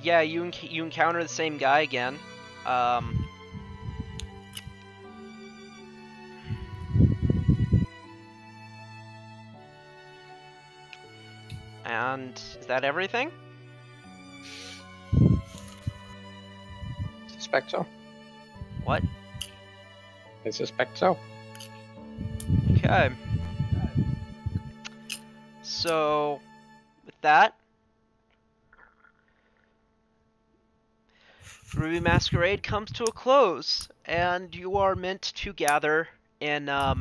yeah, you encounter the same guy again. And is that everything? Suspect so. What? I suspect so. Okay. So, with that, Ruby Masquerade comes to a close, and you are meant to gather in a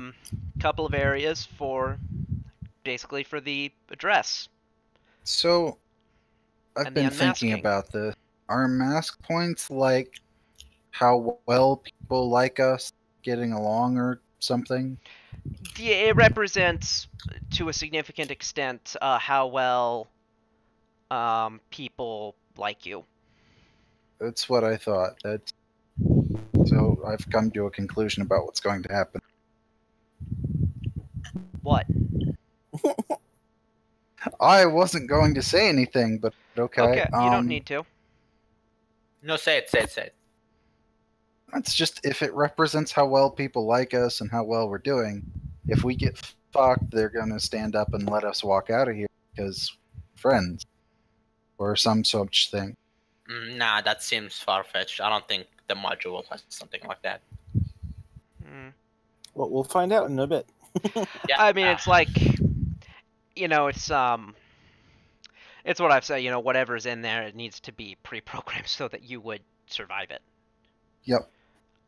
couple of areas for, basically, for the address. So, I've And the been thinking unmasking. about this. Are mask points like how well people like us getting along or something? It represents, to a significant extent, how well people like you. That's what I thought. So I've come to a conclusion about what's going to happen. What? I wasn't going to say anything, but okay. Okay, you don't need to. No, say it. It's just if it represents how well people like us and how well we're doing, if we get fucked, they're going to stand up and let us walk out of here because friends or some such thing. Nah, that seems far-fetched. I don't think the module has something like that. Well, we'll find out in a bit. Yeah. I mean, it's like, you know, it's what I've said. You know, whatever's in there, it needs to be pre-programmed so that you would survive it. Yep.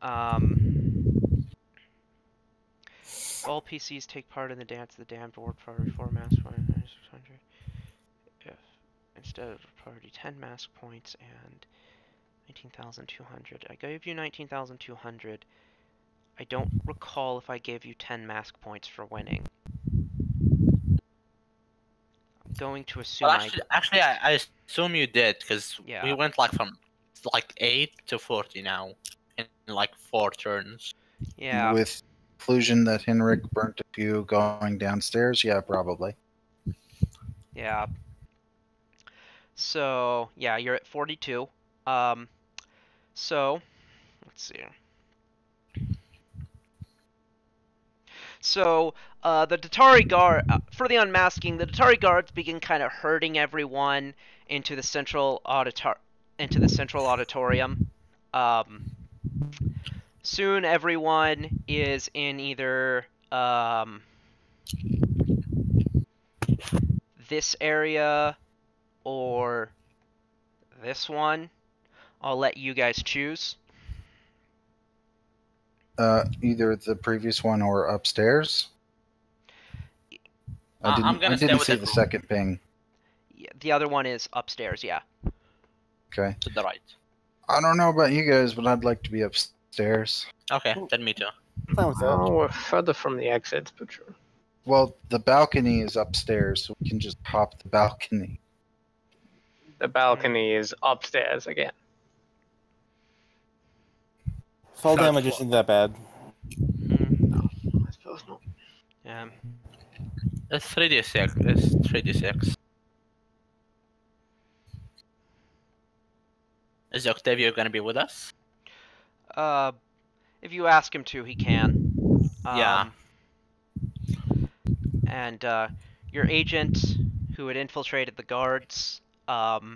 All PCs take part in the Dance of the Damned War Party 4 mask points. 600. If instead of party 10 mask points and 19,200, I gave you 19,200. I don't recall if I gave you 10 mask points for winning. I'm going to assume Well, actually, I assume you did because Yeah. we went like from 8 to 40 now in like 4 turns. Yeah. With conclusion that Henrik burnt a few going downstairs, yeah, probably. Yeah. So, yeah, you're at 42. So, let's see. So, the Datari guard, for the unmasking, the Datari guards begin kind of herding everyone into the central auditorium. Soon everyone is in either this area or this one. I'll let you guys choose. Either the previous one or upstairs. I'm gonna I stay didn't with see the the group. second ping. Yeah, the other one is upstairs, yeah. Okay. To the right. I don't know about you guys, but I'd like to be upstairs. Okay, then me too. Fine with that. Oh, we're further from the exit, but sure. Well, the balcony is upstairs, so we can just hop the balcony. The balcony is upstairs again. Fall Third damage floor. isn't that bad. No, I suppose not. Yeah. It's 3d6. It's 3d6. Is Octavio gonna be with us? If you ask him to, he can. Yeah. And your agent, who had infiltrated the guards, let's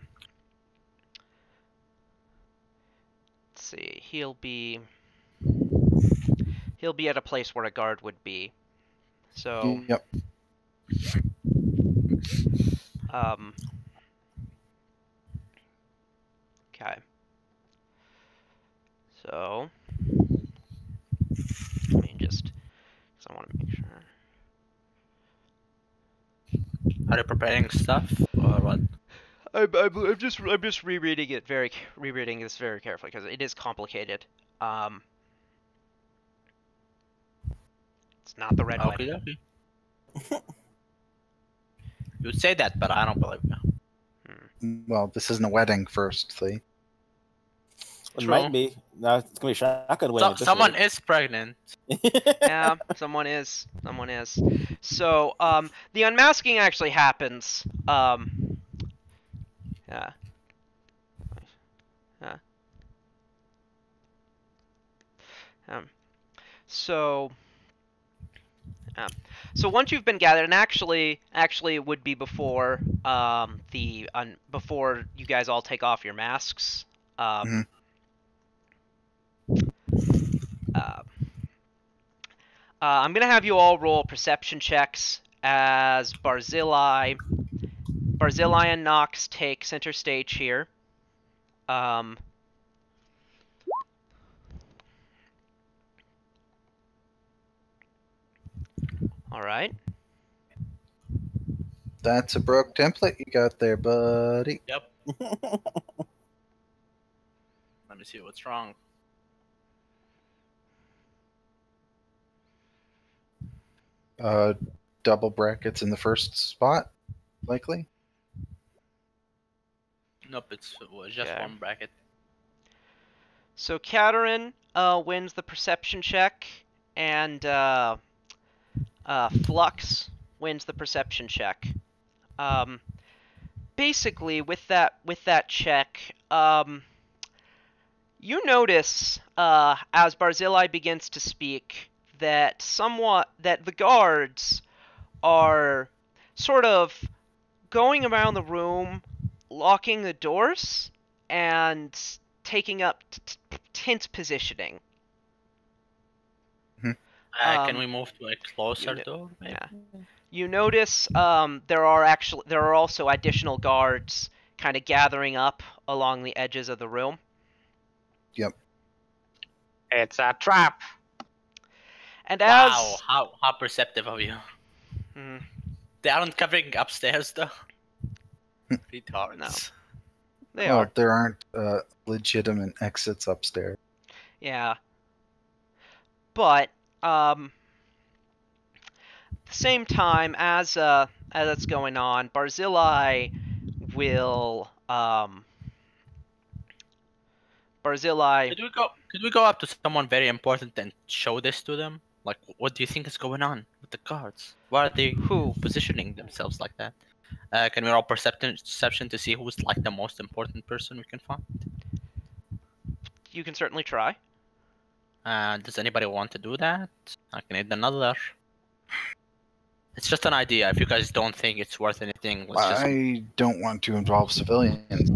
see, he'll be at a place where a guard would be. So, Yep. Okay. So, let me just, because I want to make sure. Are you preparing stuff or what? I'm just rereading this very carefully because it is complicated. It's not the red Okay, wedding. okay. You say that, but I don't believe you. Well, this isn't a wedding, firstly. It True. might be. No, it's gonna be a shotgun wedding. So, someone is pregnant. Yeah, someone is. Someone is. So, the unmasking actually happens. Yeah. Yeah. So, so once you've been gathered, and actually it would be before before you guys all take off your masks. Mhm. I'm gonna have you all roll perception checks as Barzillai and Nox take center stage here. All right. That's a broke template you got there, buddy. Yep. Let me see what's wrong. Double brackets in the first spot, likely. Nope, it was just Okay. one bracket. So Katerin wins the perception check, and Flux wins the perception check. Basically, with that check, you notice as Barzillai begins to speak that the guards are sort of going around the room, locking the doors, and taking up tense positioning. Can we move to a closer door? Maybe? Yeah. You notice there are also additional guards kind of gathering up along the edges of the room. Yep. It's a trap. And Wow, as how perceptive of you. Mhm. They aren't covering upstairs though. Retards. No. They Well, are. there aren't legitimate exits upstairs. Yeah. But at the same time as that's going on, Barzillai will Could we go up to someone very important and show this to them? Like, what do you think is going on with the guards? Why are they positioning themselves like that? Can we roll perception to see who's like the most important person we can find? You can certainly try. Does anybody want to do that? I can add another. It's just an idea. If you guys don't think it's worth anything, let's just. I don't want to involve civilians.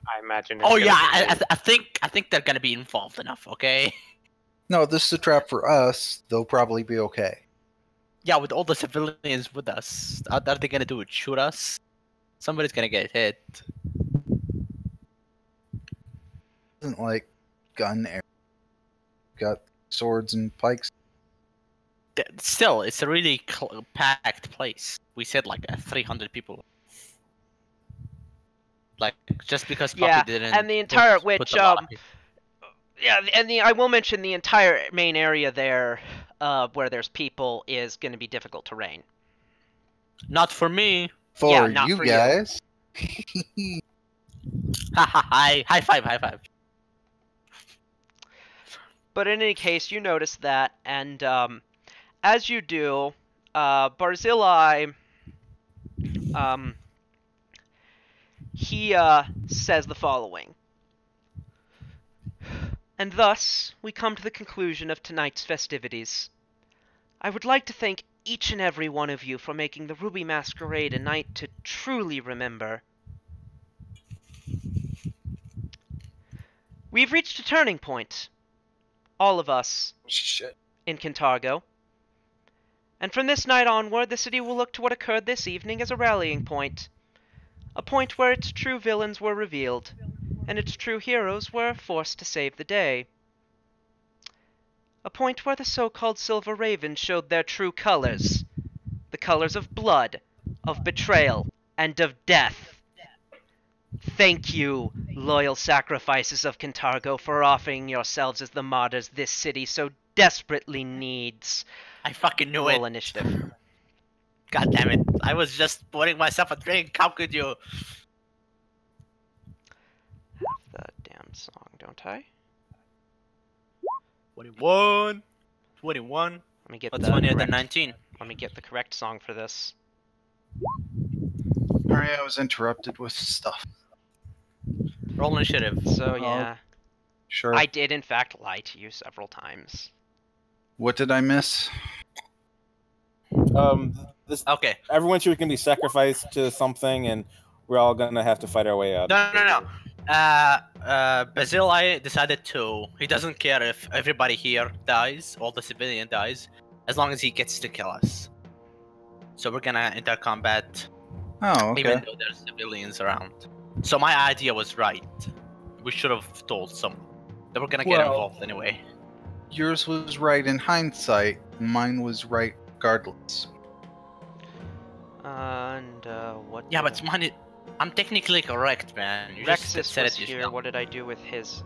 I imagine. Oh it's yeah, gonna be- I think they're gonna be involved enough. Okay. No, this is a trap for us. They'll probably be okay. Yeah, with all the civilians with us, what are they gonna do? Shoot us? Somebody's gonna get hit. Isn't like gun area. Got swords and pikes. Still, it's a really packed place. We said like 300 people. Like just because Poppy Yeah, didn't. and the entire put a lot of people. Yeah, and I will mention the entire main area there, where there's people, is going to be difficult terrain. Not for me. For Yeah, not you for you. guys. High five, high five. But in any case, you notice that, and as you do, Barzillai, he says the following. And thus, we come to the conclusion of tonight's festivities. I would like to thank each and every one of you for making the Ruby Masquerade a night to truly remember. We've reached a turning point, all of us, Shit. in Kintargo. And from this night onward, the city will look to what occurred this evening as a rallying point. A point where its true villains were revealed, and its true heroes were forced to save the day. A point where the so-called Silver Ravens showed their true colors. The colors of blood, of betrayal, and of death. Thank you, loyal sacrifices of Cantargo, for offering yourselves as the martyrs this city so desperately needs. I fucking knew Roll it. initiative. God damn it. I was just pouring myself a drink. How could you? The damn song, don't I? 21. 21. Let me get What's the funnier than correct, 19? Let me get the correct song for this. Sorry, I was interrupted with stuff. Roll initiative. So Oh. yeah, Sure. I did in fact lie to you several times. What did I miss? This Okay. everyone's here can be sacrificed to something, and we're all gonna have to fight our way out. No. Basil, I decided to. He doesn't care if everybody here dies, all the civilian dies, as long as he gets to kill us. So we're gonna enter combat, Oh, okay. even though there's civilians around. So my idea was right. We should have told someone. They were gonna get Well- involved anyway. Yours was right in hindsight. Mine was right regardless. And what? Yeah, but mine. I'm technically correct, man. You just Rexus said was it here. yourself. What did I do with his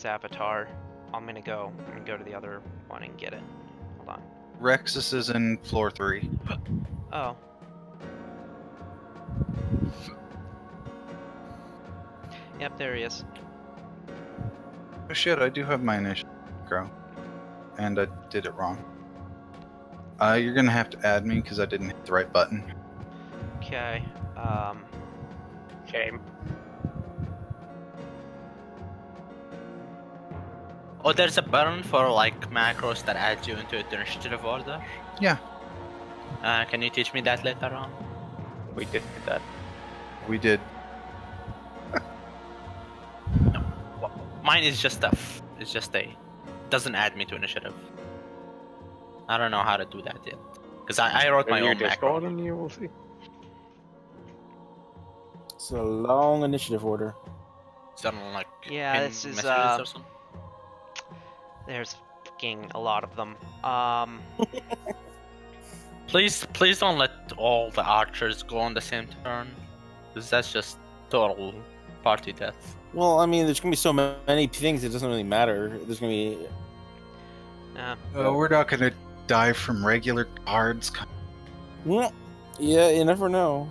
avatar? I'm gonna go to the other one and get it. Hold on. Rexus is in floor 3. Oh. Yep, there he is. Oh shit, I do have my initiative, Crow. And I did it wrong. You're gonna have to add me because I didn't hit the right button. Okay. Shame. Oh, there's a button for like macros that adds you into the initiative order. Yeah. Can you teach me that later on? We did that. We did. Mine is just doesn't add me to initiative. I don't know how to do that yet. Because I wrote my Go to your own macro. Discord and you will see. It's a long initiative order. Something like Yeah, pin this is, messages or something. There's fucking a lot of them. Please don't let all the archers go on the same turn. Because that's just total party death. Well, I mean, there's gonna be so many things. It doesn't really matter. There's gonna be. We're not gonna die from regular cards. Well, yeah, you never know.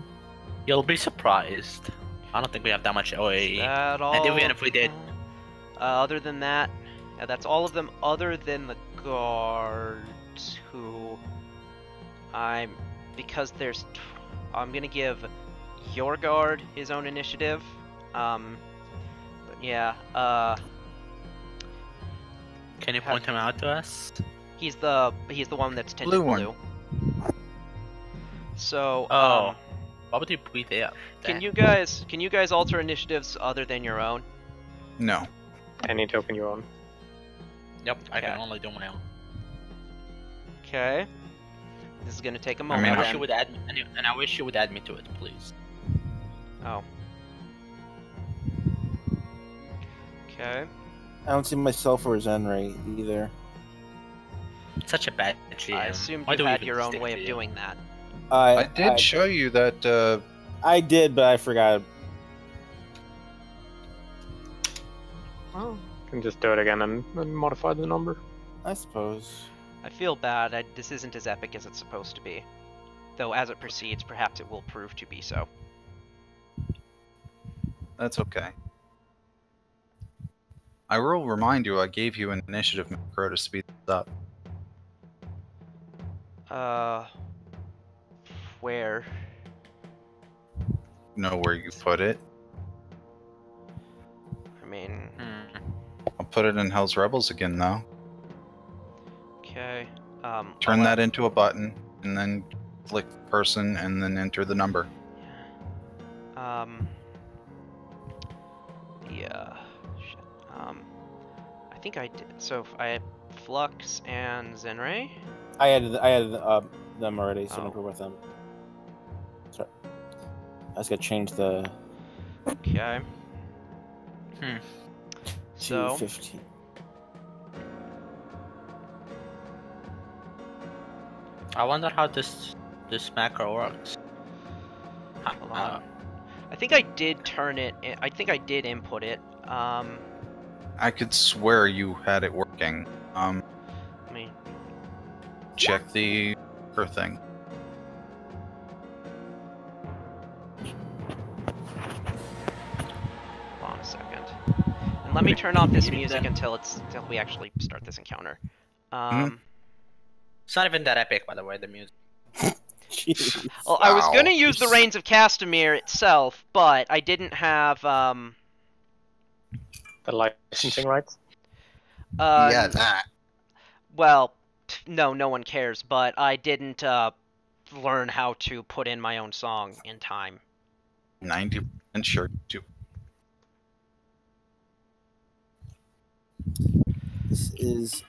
You'll be surprised. I don't think we have that much OAE. That all? And even if we did, Other than that, yeah, that's all of them other than the guards who because there's I'm gonna give your guard his own initiative. But yeah, can you point him out to us? he's the one that's tinted Blue blue. one. So Oh. Why would you be there? can you guys alter initiatives other than your own? No. Any token you own. Yep, I can Okay. only do my own. Okay. This is gonna take a I moment. mean, I wish then. you would add me, and I wish you would add me to it, please. Oh. Okay. I don't see myself or Zenray either. Such a bad GM. I assumed Why you do we had even your own stick way to of you? doing that. I did show you that. I did, but I forgot. Oh. Can just do it again and modify the number. I suppose. I feel bad. This isn't as epic as it's supposed to be. Though as it proceeds, perhaps it will prove to be so. That's okay. I will remind you I gave you an initiative macro to speed this up. Where? Know where you put it. I mean, I'll put it in Hell's Rebels again, though. okay. Turn that into a button, and then click person, and then enter the number. Yeah. Shit. I think I did. So I had Flux and Zenray. I added them already, so Oh. don't go with them. Sorry. just gotta change the Okay. So 215. I wonder how this macro works. hold on. I think I did turn it. I think I did input it. I could swear you had it working. Let me. Check the thing. Hold on a second. And let me turn off this music until we actually start this encounter. It's not even that epic, by the way, the music. Jeez. Well, I was Wow. gonna use the Reigns of Castamere itself, but I didn't have The licensing rights. Yeah, that. Well, no one cares, but I didn't learn how to put in my own song in time. 90% sure too. This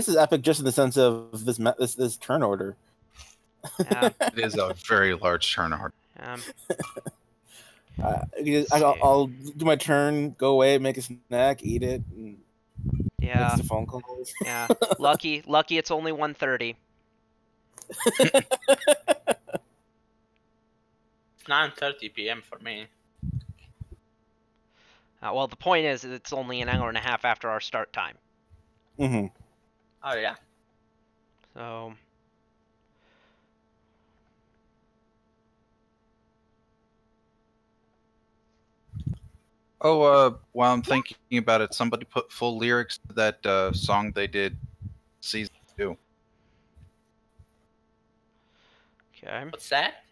is epic just in the sense of this turn order. Yeah. It is a very large turn order. I'll do my turn, go away, make a snack, eat it, and Yeah. make the phone calls. Yeah. Lucky it's only 1:30. It's 9:30 p.m. for me. Well, the point is, it's only an hour and a half after our start time. Mm-hmm. Oh yeah. So. Oh, while I'm thinking about it, somebody put full lyrics to that song they did season 2. Okay. What's that?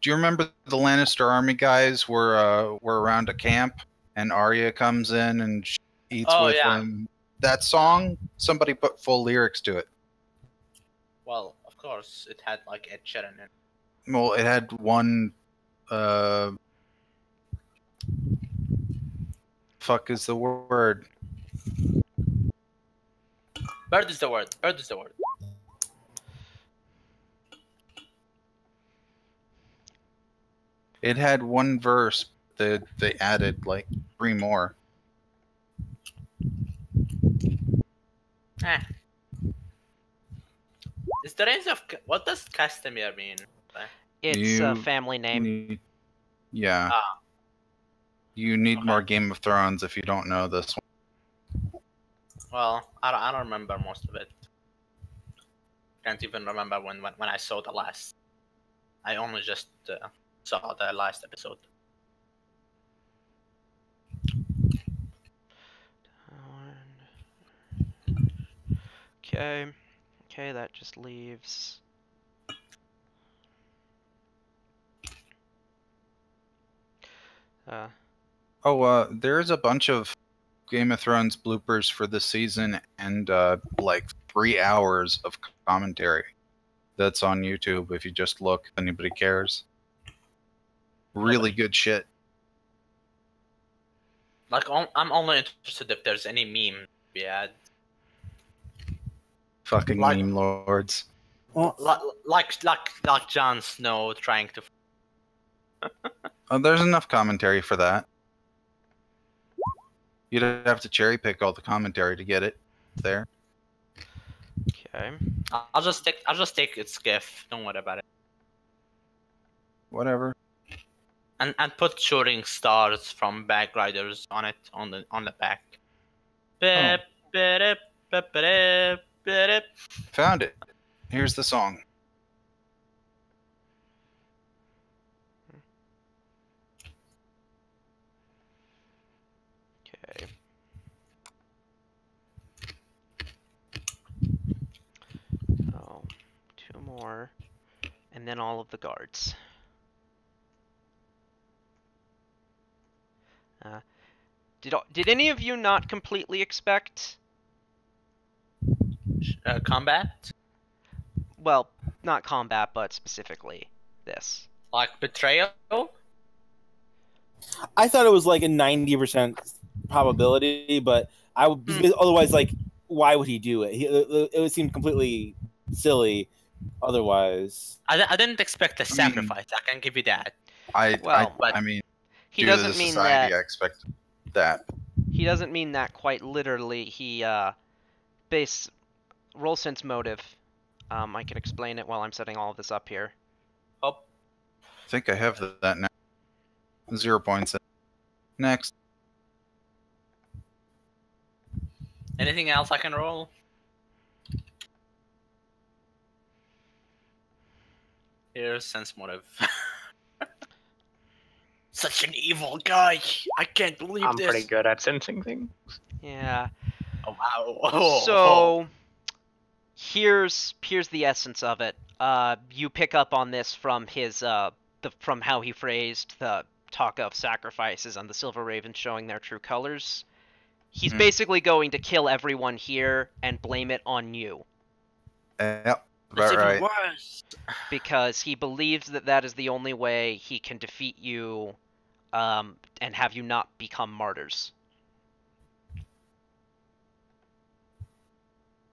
Do you remember the Lannister army guys were around a camp and Arya comes in and she eats with them? That song, somebody put full lyrics to it. Well, of course, it had like Ed Sheeran in it. Well, it had one. Fuck is the word? Bird is the word. Bird is the word. It had one verse that they added like 3 more. Is the range of what does Castamere mean? It's a family name. Yeah. You need more Game of Thrones if you don't know this one. Well, I don't remember most of it. Can't even remember when I saw the last. I only just saw the last episode. Okay. Okay, that just leaves. There's a bunch of Game of Thrones bloopers for this season and like 3 hours of commentary that's on YouTube if you just look, if anybody cares. Really good shit. Like, I'm only interested if there's any meme to be added. Fucking Like- meme lords. Well, Like Jon Snow trying to. There's enough commentary for that. You'd have to cherry pick all the commentary to get it there. Okay. I'll just take its GIF. Don't worry about it. Whatever. And put shooting stars from Back Riders on it on the back. Oh. Bip, bip, bip, bip. Found it. Here's the song. Okay. Oh, 2 more, and then all of the guards. Did any of you not completely expect? Combat? Well, not combat, but specifically this. Like betrayal? I thought it was like a 90% probability, but I would otherwise, like, why would he do it? It would seem completely silly otherwise. I didn't expect a sacrifice. I can give you that. Well, I mean, he due to the doesn't mean society, that. I expect that. He doesn't mean that quite literally. He roll sense motive. I can explain it while I'm setting all of this up here. Oh, I think I have that now. 0 points. Next. anything else I can roll? Here's sense motive. Such an evil guy. I can't believe I'm this. pretty good at sensing things. Yeah. Oh, wow. Oh, So here's the essence of it. You pick up on this from his from how he phrased the talk of sacrifices and the Silver Ravens showing their true colors. He's basically going to kill everyone here and blame it on you. Yep. It's About even right. worse. Because he believes that that is the only way he can defeat you, and have you not become martyrs.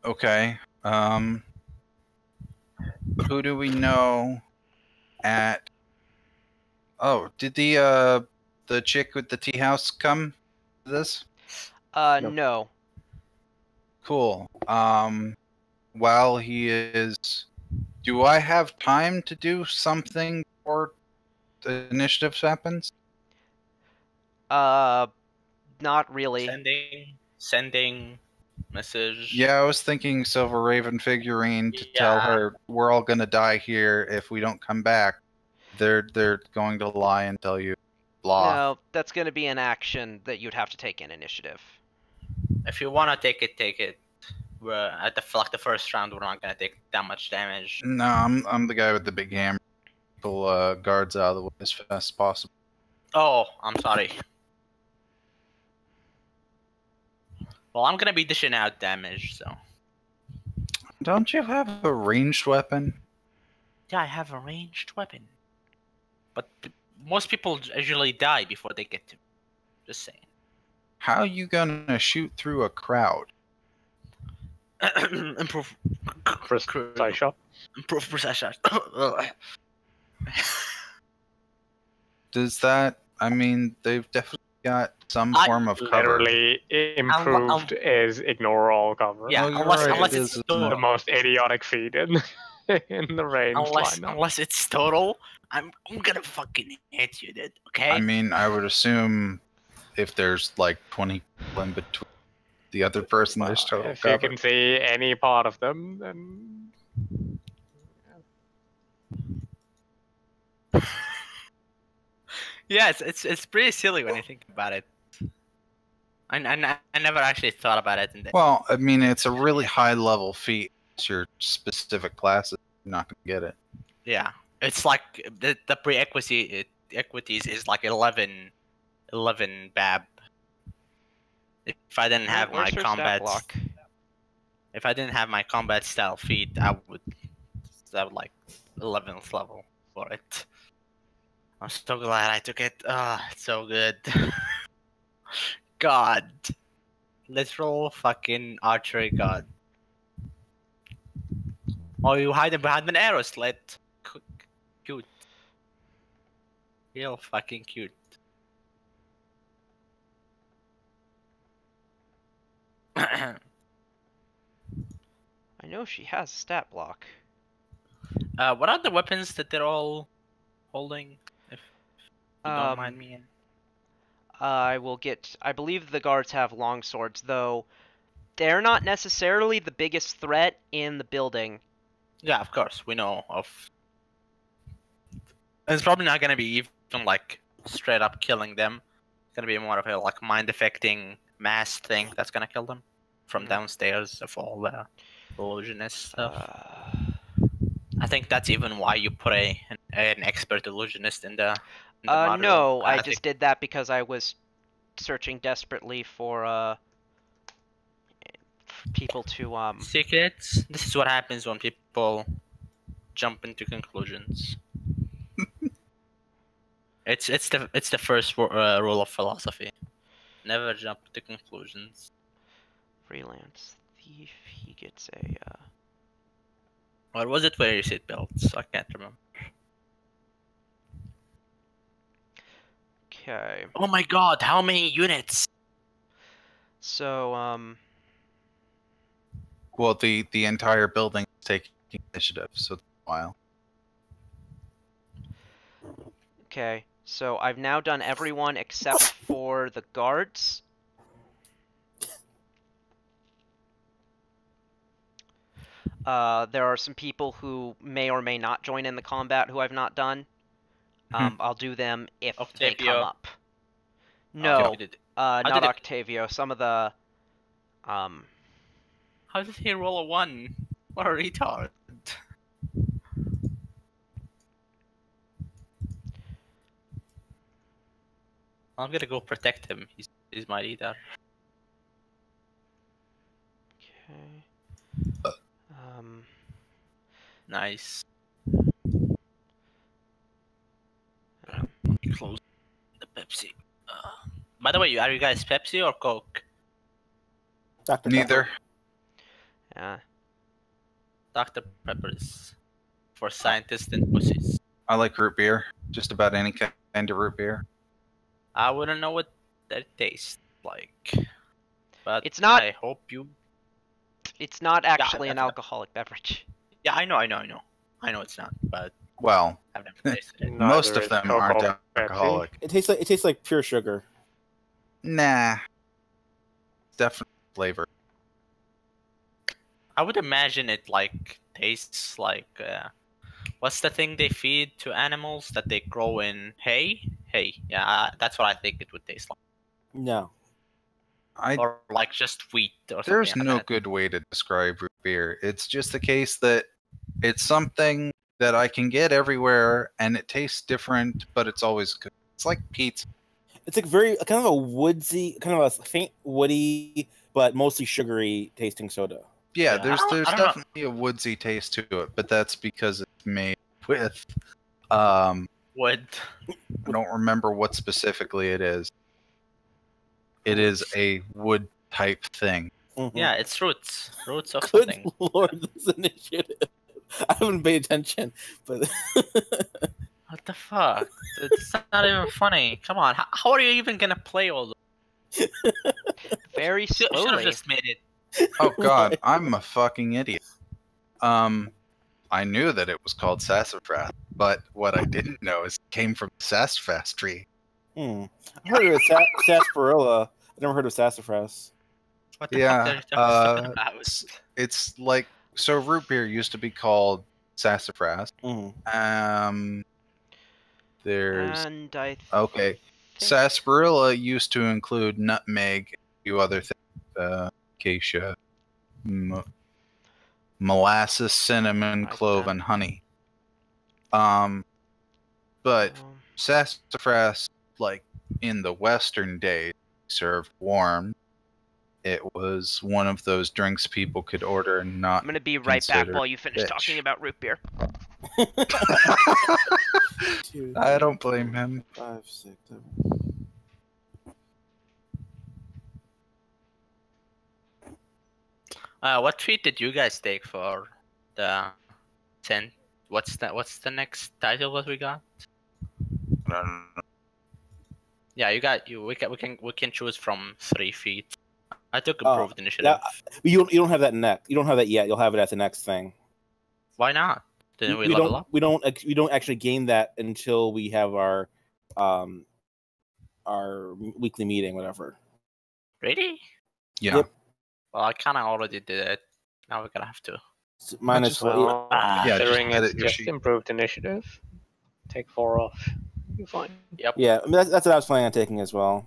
Okay. Who do we know at? Oh, did the chick with the tea house come to this? Nope. No. Cool. While he is, do I have time to do something before the initiative happens? Not really. Sending message. Yeah, I was thinking Silver Raven figurine to tell her we're all gonna die here if we don't come back. They're going to lie and tell you, blah. No, that's going to be an action that you'd have to take in initiative. If you wanna take it, take it. We're at the first round. We're not gonna take that much damage. No, I'm the guy with the big hammer. Pull guards out of the way as fast as possible. Oh, I'm sorry. Well, I'm gonna be dishing out damage, so. Don't you have a ranged weapon? Yeah, I have a ranged weapon. But most people usually die before they get to. Just saying. How are you gonna shoot through a crowd? Improve. Precise shot. Improve precision. Does that? I mean, they've definitely got some form of cover. Literally improved is ignore all cover. Yeah, Oh, you're unless, right, unless it it's is, The isn't total. it? most idiotic feat in in the range lineup. Unless it's total, I'm gonna fucking hit you, dude. Okay. I mean, I would assume if there's like 20 people in between the other person, there's total If cover. you can see any part of them, then Yeah, it's pretty silly when you think about it. I never actually thought about it in that. Well, I mean, it's a really high level feat. It's your specific classes. You're not gonna get it. Yeah, it's like the equities is like 11 BAB. If I didn't have my Where's her stat combat, block? if I didn't have my combat style feat, I would like 11th level for it. I'm so glad I took it. Ah, it's so good. God, literal fucking archery god. Oh, you hide behind an arrow slit. Cute. Real fucking cute. I know she has a stat block. What are the weapons that they're all holding? If you don't mind me. I believe the guards have long swords, though they're not necessarily the biggest threat in the building. Yeah, of course, we know of. It's probably not gonna be even like straight up killing them. It's gonna be more of a like mind affecting mass thing that's gonna kill them from downstairs of all the illusionist stuff. I think that's even why you put an expert illusionist in the module. No, I think- just did that because I was searching desperately for people to secrets. This is what happens when people jump into conclusions. It's the first rule of philosophy. Never jump to conclusions. freelance thief. He gets a Or was it wear your seatbelts? I can't remember. Okay. Oh my god, how many units? So, Well, the entire building is taking initiative, so it's a while. okay. So I've now done everyone except for the guards. There are some people who may or may not join in the combat who I've not done. I'll do them if they come Octavio. up. No, Okay, not did it- Octavio. Some of the, How did he roll a 1? What a retard. I'm gonna go protect him. He's my leader. okay. Nice. Close the Pepsi. By the way, are you guys Pepsi or Coke? Dr. Neither. Yeah. Dr. Pepper is for scientists and pussies. I like root beer. Just about any kind of root beer. I wouldn't know what that tastes like, but It's not- I hope you. It's not actually an definitely. alcoholic beverage. Yeah, I know it's not, but Well, I've never tasted it. most Neither of is them Coke aren't or Pepsi. alcoholic. It tastes like pure sugar. Nah. Definitely flavor. I would imagine it like tastes like what's the thing they feed to animals that they grow in hay? Hay. Yeah, that's what I think it would taste like. No. Or like just wheat or something. There's like no that. good way to describe root beer. It's just the case that it's something that I can get everywhere, and it tastes different, but it's always good. It's like pizza. It's like very kind of a woodsy, kind of a faint woody, but mostly sugary tasting soda. Yeah, Yeah, there's I don't know. definitely a woodsy taste to it, but that's because it's made with Wood. I don't remember what specifically it is. It is a wood type thing. Mhm. Yeah, it's roots. Roots of Good something. lord, this initiative. I haven't paid attention, but What the fuck? It's not even funny. Come on, how are you even gonna play all those? Very Should have slowly. just made it. Oh god, I'm a fucking idiot. I knew that it was called sassafras, but what I didn't know is it came from the sassafras tree. I heard of sarsaparilla. I never heard of sassafras. What the Yeah, fuck are you talking about? It's like, so root beer used to be called sassafras. Mm. There's And I okay. Sarsaparilla used to include nutmeg, and a few other things, acacia, molasses, cinnamon, Like clove, that. and honey. But sassafras, like in the Western days, served warm. It was one of those drinks people could order and not. I'm gonna be right back consider while you finish bitch. talking about root beer. 2, I don't blame him. 5, 6, 7. What treat did you guys take for the 10? What's the next title that we got? I don't know. Yeah, you got you. We can choose from 3 feet. I took improved initiative. You don't have that next. You don't have that yet. You'll have it at the next thing. Why not? Didn't we level up? We don't actually gain that until we have our weekly meeting, whatever. Really? Yeah. Yep. Well, I kind of already did it. Now we're gonna have to. Minus just- Well, Yeah, considering just it's edit your just sheet. Improved initiative. Take 4 off. You're fine. Yep. Yeah, I mean, that's what I was planning on taking as well.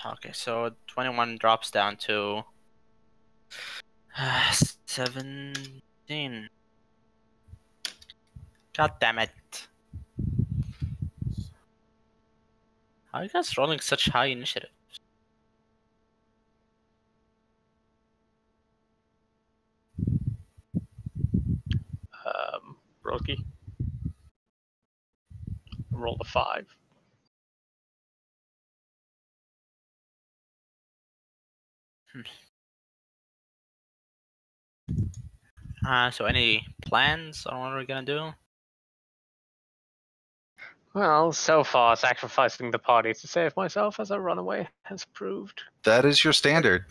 Okay, so 21 drops down to 17. God damn it! How are you guys rolling such high initiative? Brokey. Roll the 5. So any plans on what we're gonna do? Well, so far, sacrificing the party to save myself as a runaway has proved. That is your standard.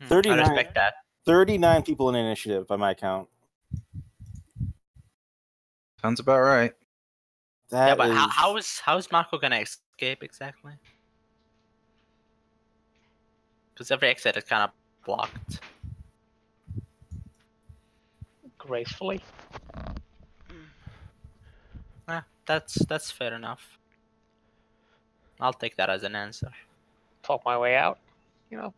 I 39. respect that. 39 people in initiative by my count. Sounds about right. That Yeah, but is... how is Marco gonna escape exactly? Because every exit is kind of blocked. Gracefully. That's fair enough. I'll take that as an answer. Talk my way out, you know.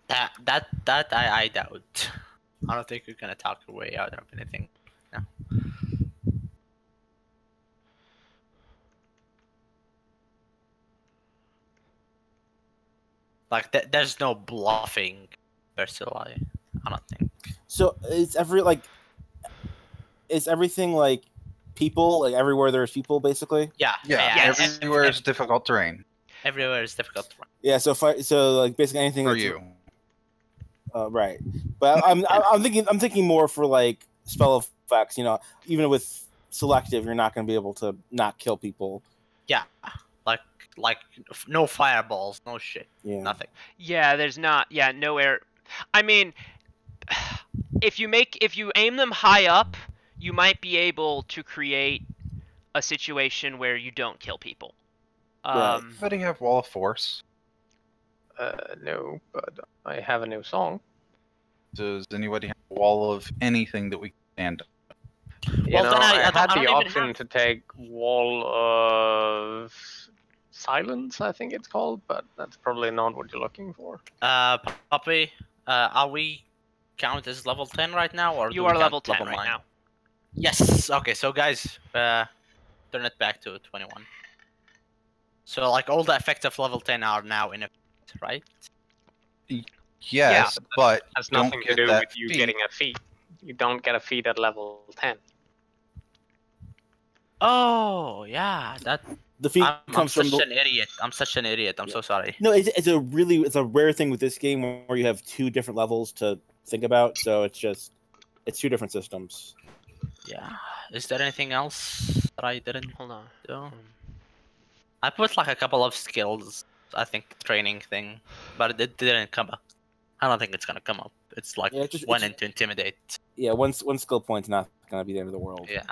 That I doubt. I don't think you're gonna talk your way out of anything. No. Like there's no bluffing, personally. I don't think. So is everything like people, like everywhere there's people, basically? Yeah. Everywhere is difficult terrain. Everywhere is difficult. Yeah. So like basically anything For that's, you. right. But I'm thinking more for like spell effects. You know, even with selective, you're not going to be able to not kill people. Yeah. Like no fireballs, no shit, Yeah. nothing. Yeah, there's not. Yeah, no air. I mean, if you aim them high up, you might be able to create a situation where you don't kill people. Right. Anybody have Wall of Force? No, but I have a new song. Does anybody have a wall of anything that we can stand up? You know, then I had don't the even option have- to take Wall of Silence, I think it's called, but that's probably not what you're looking for. Puppy, are we count as level 10 right now, or You do we are count level 10 right 9? now. Yes. Okay, so guys, turn it back to 21. So like all the effects of level 10 are now in effect, right? Yes, but Has don't nothing to get do that with you feat. getting a feat. You don't get a feat at level 10. Oh yeah, that. The feat I'm comes from such an idiot. I'm such an idiot. I'm so sorry. No, it's a rare thing with this game where you have two different levels to think about. So it's two different systems. Yeah. Is there anything else that I didn't Hold on. do? I put like a couple of skills, I think training thing, but it didn't come up. I don't think it's gonna come up. It's like one into intimidate. Yeah, one skill point's not gonna be the end of the world. Yeah.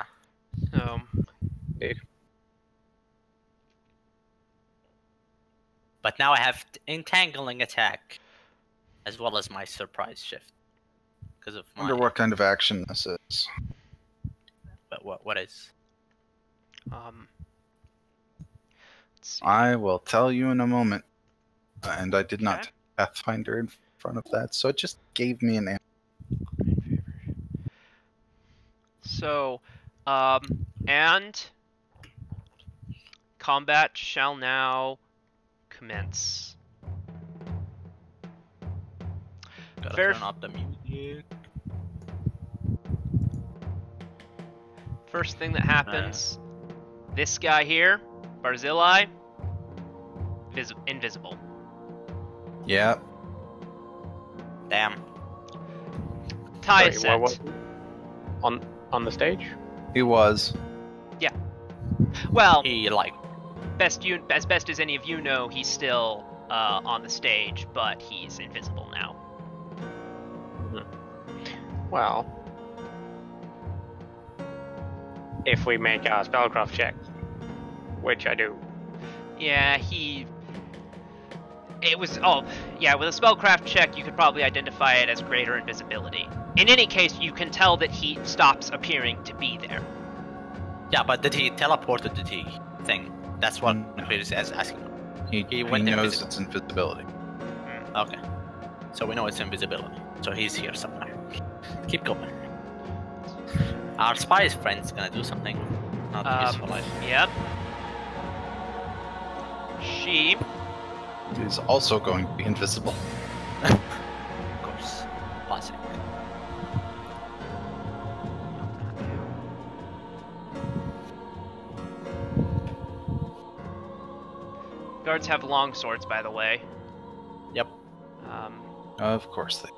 But now I have entangling attack, as well as my surprise shift, because of I wonder what kind of action this is. But what is? Let's see. I will tell you in a moment. And I did not Pathfinder in front of that, so it just gave me an answer. So, and combat shall now commence. Gotta Fair- turn off the music. First thing that happens, this guy here, Barzillai, invisible. Yeah. Damn. Tyasset. Where was he? On the stage? He was. Well, He like. as best as any of you know, he's still on the stage, but he's invisible now. Well, if we make a spellcraft check, which I do. Yeah, with a spellcraft check, you could probably identify it as greater invisibility. In any case, you can tell that he stops appearing to be there. Yeah, but did he teleport or did he thing? That's what Chris is asking. He went knows invisible. it's invisibility. Okay. So we know it's invisibility. So he's here somewhere. Keep going. Our spy friend's gonna do something not useful. Yep. She He's also going to be invisible. Of course. Classic. guards have long swords, by the way. Yep. Of course they.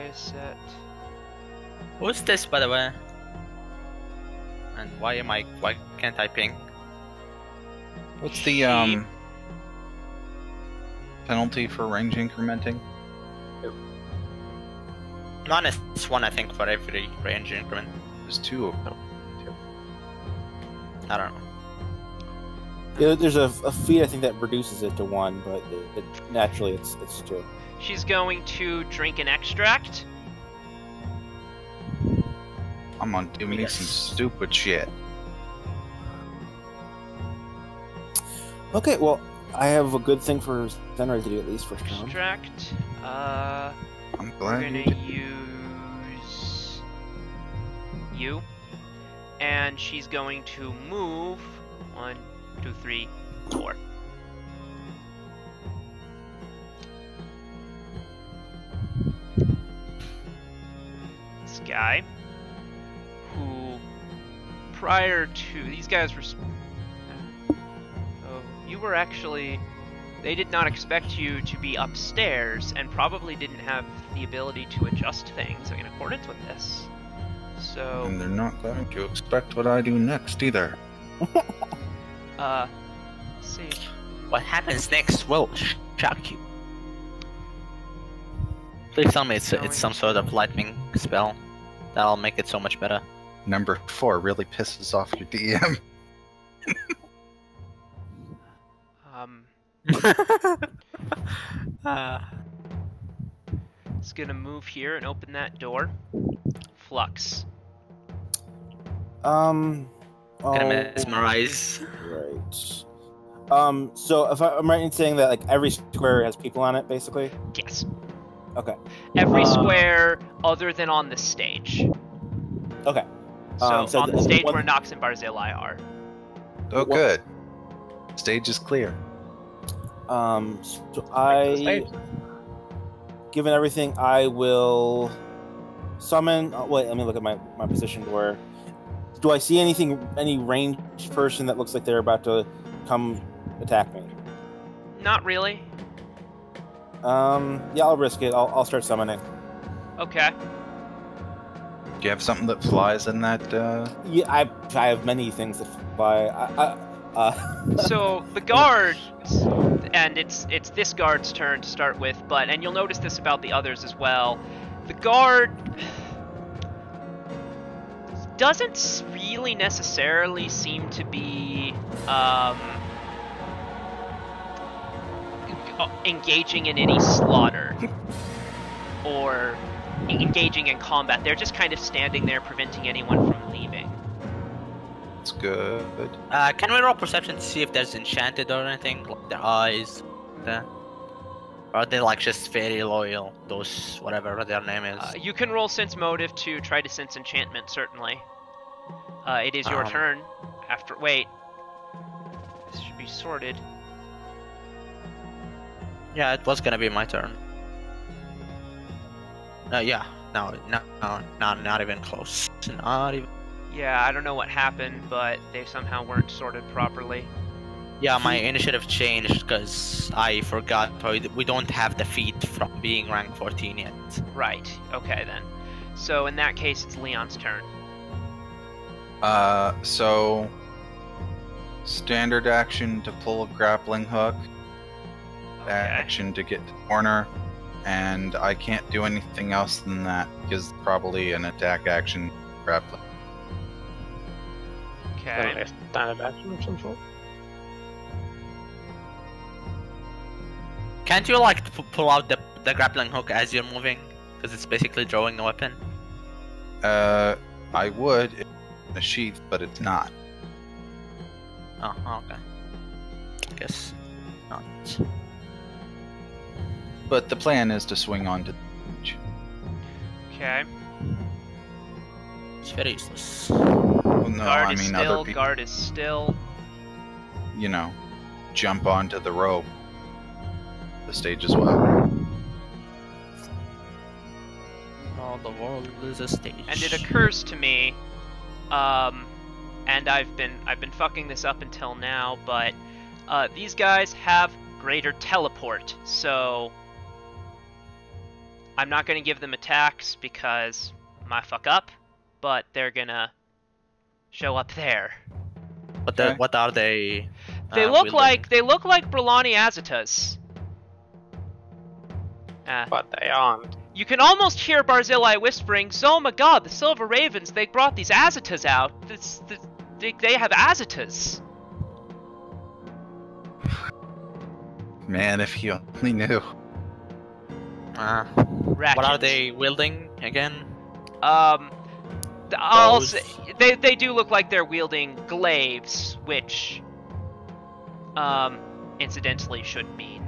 is set. Who's this, by the way? And why can't I ping? What's the penalty for range incrementing? It's one, I think, for every range increment. There's 2 of them. I don't know. Yeah, there's a feat I think that reduces it to 1, but naturally it's 2. She's going to drink an extract. I'm on doing Yes. some stupid shit. Okay, well, I have a good thing for Zenrai to do at least first round. Extract. I'm We're glad gonna you did. use you, and she's going to move 1, 2, 3, 4. This guy, who prior to these guys were, you were actually. They did not expect you to be upstairs and probably didn't have the ability to adjust things in accordance with this. So, And they're not going to expect what I do next either. let's see. What happens next will shock you. Please tell me it's some sort of lightning spell. That'll make it so much better. Number 4 really pisses off your DM. It's gonna move here and open that door. Flux. Gonna Oh, mesmerize. right. So if I'm right in saying that like every square has people on it, basically. Yes. Okay. Every square other than on the stage. Okay. So on the stage one- where Nox and Barzillai are. Oh, What- good. Stage is clear. So given everything, I will summon. Wait, let me look at my position. Where do I see any ranged person that looks like they're about to come attack me? Not really. Yeah, I'll risk it. I'll start summoning. Okay. Do you have something that flies in that? Yeah, I have many things that fly. So the guards, and it's this guard's turn to start with, and you'll notice this about the others as well. The guard doesn't really necessarily seem to be engaging in any slaughter or engaging in combat. They're just kind of standing there, preventing anyone from leaving. It's good. Can we roll perception to see if there's enchanted or anything? Like their eyes, or are they like just very loyal? Those whatever their name is. You can roll sense motive to try to sense enchantment, certainly. It is your turn. Wait. This should be sorted. Yeah, it was gonna be my turn. Yeah. No, not even close. Not even. Yeah, I don't know what happened, but they somehow weren't sorted properly. Yeah, my initiative changed because I forgot we don't have the feat from being rank 14 yet. Right. Okay then. So in that case, it's Leon's turn. So standard action to pull a grappling hook, Okay. action to get to the corner, and I can't do anything else than that because probably an attack action grappling. Okay. A standard action of some sort. Can't you like pull out the grappling hook as you're moving? Because it's basically drawing a weapon. I would in a sheath, but it's not. Oh, okay. Guess not. But the plan is to swing onto the edge. Okay. It's very useless. Well, no, Guard I is mean still. other people, Guard is still. you know, jump onto the rope. The stage as well. All the world is a stage. And it occurs to me, and I've been fucking this up until now, but these guys have greater teleport, so I'm not going to give them attacks because my fuck up, but they're gonna show up there. What are they? They look wielding? like Brolani Azatas. But they aren't. You can almost hear Barzillai whispering, "Oh my God, the Silver Ravens! They brought these Azatas out. They have Azatas." Man, if you only knew. Ratchets. What are they wielding again? I'll Bows? say they do look like they're wielding glaives, which, incidentally should mean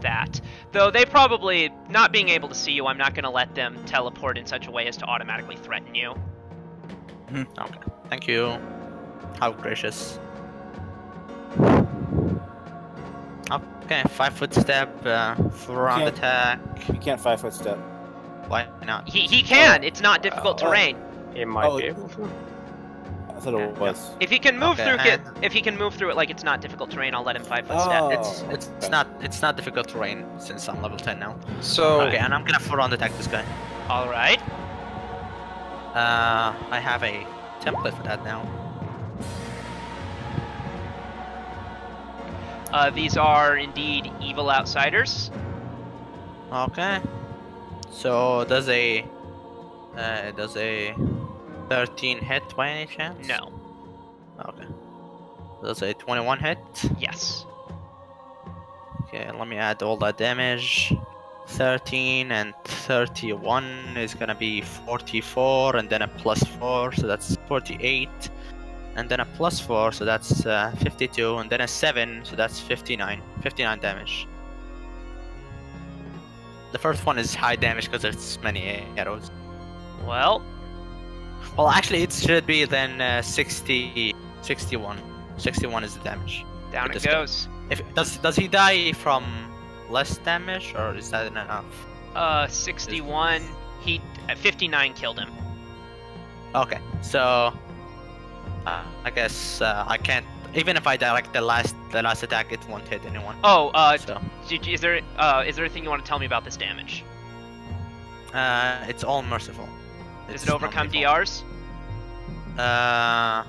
that. Though they probably, not being able to see you, I'm not going to let them teleport in such a way as to automatically threaten you. Okay, thank you. How gracious. Okay, 5-foot step, full round Can't- attack. You can't 5-foot step. Why not? He can. It's not difficult terrain. He might Oh, be able to. I thought it was. If he can move Okay, through and- if he can move through it like it's not difficult terrain, I'll let him 5-foot step. Oh. It's not difficult terrain since I'm level 10 now. So, Okay, and I'm gonna full round attack this guy. All right. I have a template for that now. These are indeed evil outsiders. Okay. So does a 13 hit by any chance? No. Okay. Does a 21 hit? Yes. Okay, let me add all that damage. 13 and 31 is gonna be 44, and then a +4, so that's 48. And then a +4, so that's 52, and then a 7, so that's 59. 59 damage. The first one is high damage because there's many arrows. Well, Well, actually, it should be then 61. 61 is the damage. down With it this guy. goes. Does he die from less damage, or is that enough? 61. 59 killed him. Okay, so I guess I can't. Even if I die like the last attack, it won't hit anyone. Oh, So is there anything you want to tell me about this damage? it's all merciful. Does It's it overcome not my DRs? fault.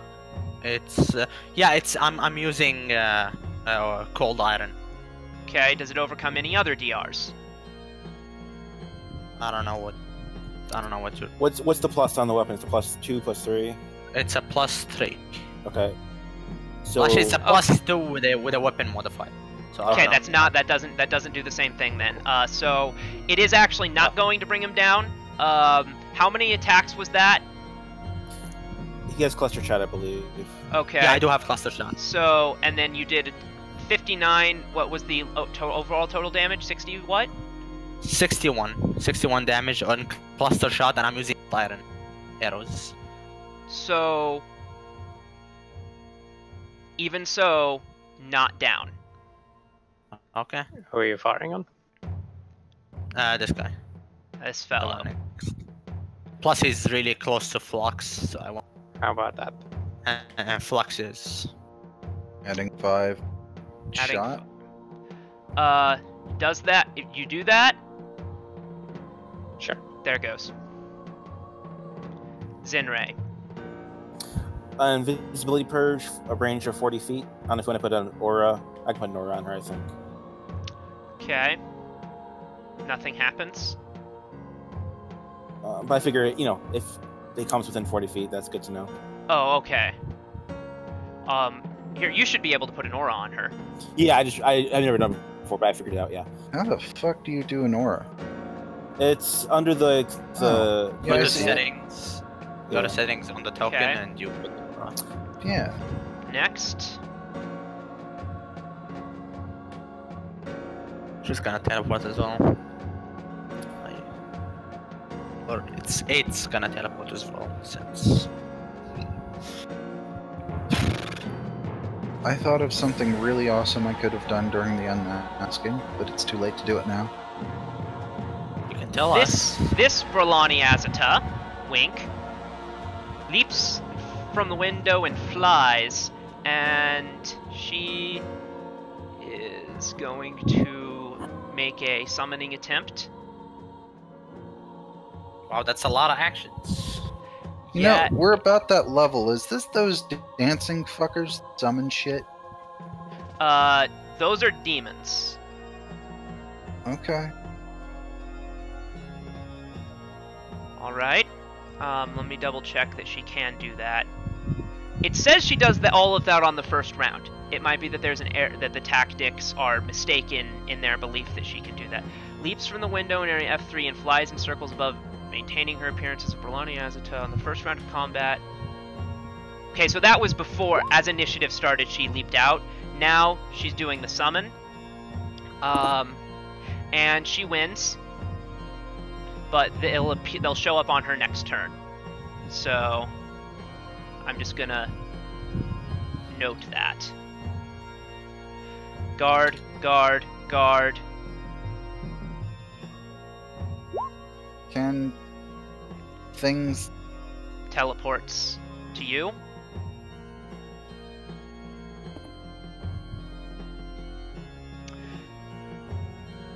It's I'm using cold iron. Okay. Does it overcome any other DRs? I don't know what to. What's the plus on the weapon? It's a +2, +3. It's a +3. Okay. So Well, actually, it's a +2 with a weapon modifier. So I don't Okay, know. that's not. That doesn't do the same thing then. So it is actually not going to bring him down. How many attacks was that? he has cluster shot, I believe. Okay. Yeah, I do have cluster shots. So, and then you did 59. What was the overall total damage? 60 what? 61 damage on cluster shot, and I'm using iron arrows. So, even so, not down. Okay. Who are you firing on? This guy. This the fellow. one next. Plus, he's really close to Flux, so I want. How about that? And Flux is. adding 5 Adding shot. Does that? If you do that, Sure. there it goes. Zenray. Invisibility purge, a range of 40 feet. I don't know if you want to put an aura. I can put an aura on her, I think. Okay. Nothing happens. But I figure, if it comes within 40 feet, that's good to know. Oh, okay. Here, you should be able to put an aura on her. Yeah, I've never done it before, but I figured it out. Yeah, How the fuck do you do an aura? it's under the Oh, yeah, Go I to see. settings. Go to settings on the token, Okay. and you put the aura. Yeah. Next. She's gonna teleport as well. Or it's gonna teleport as well, since. I thought of something really awesome I could have done during the unmasking, but it's too late to do it now. You can tell us. This Brolani Azata, wink, leaps from the window and flies, and she is going to make a summoning attempt. Wow, that's a lot of actions. Yeah. No, we're about that level. Is this those dancing fuckers summon shit? Those are demons. Okay. Alright. Let me double check that she can do that. It says she does all of that on the first round. It might be that there's an error, that the tactics are mistaken in their belief that she can do that. Leaps from the window in area F3 and flies in circles above, maintaining her appearance as a Broloni Azata on the first round of combat. Okay, so that was before, as initiative started, she leaped out. Now she's doing the summon. And she wins. But they'll show up on her next turn. So I'm just gonna note that. Guard, guard, guard. Can things... Teleports to you.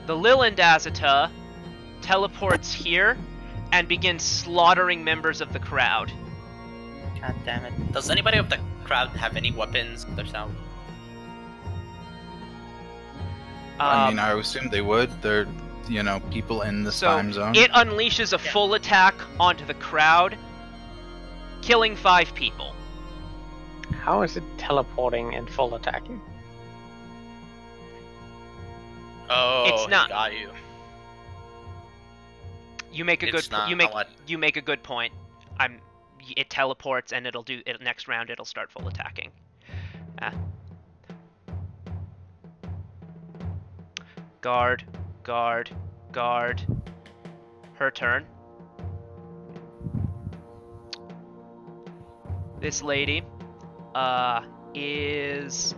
The Lilindazata teleports here and begins slaughtering members of the crowd. God damn it. Does anybody of the crowd have any weapons themselves? I mean, I assume they would. They're, you know, people in this time zone. It unleashes a full attack onto the crowd, killing 5 people. How is it teleporting and full attacking? Oh, It's not. he got you. You make a It's good not you make a good point. It teleports and it'll do it next round. It'll start full attacking. Guard, guard, guard. Her turn. This lady is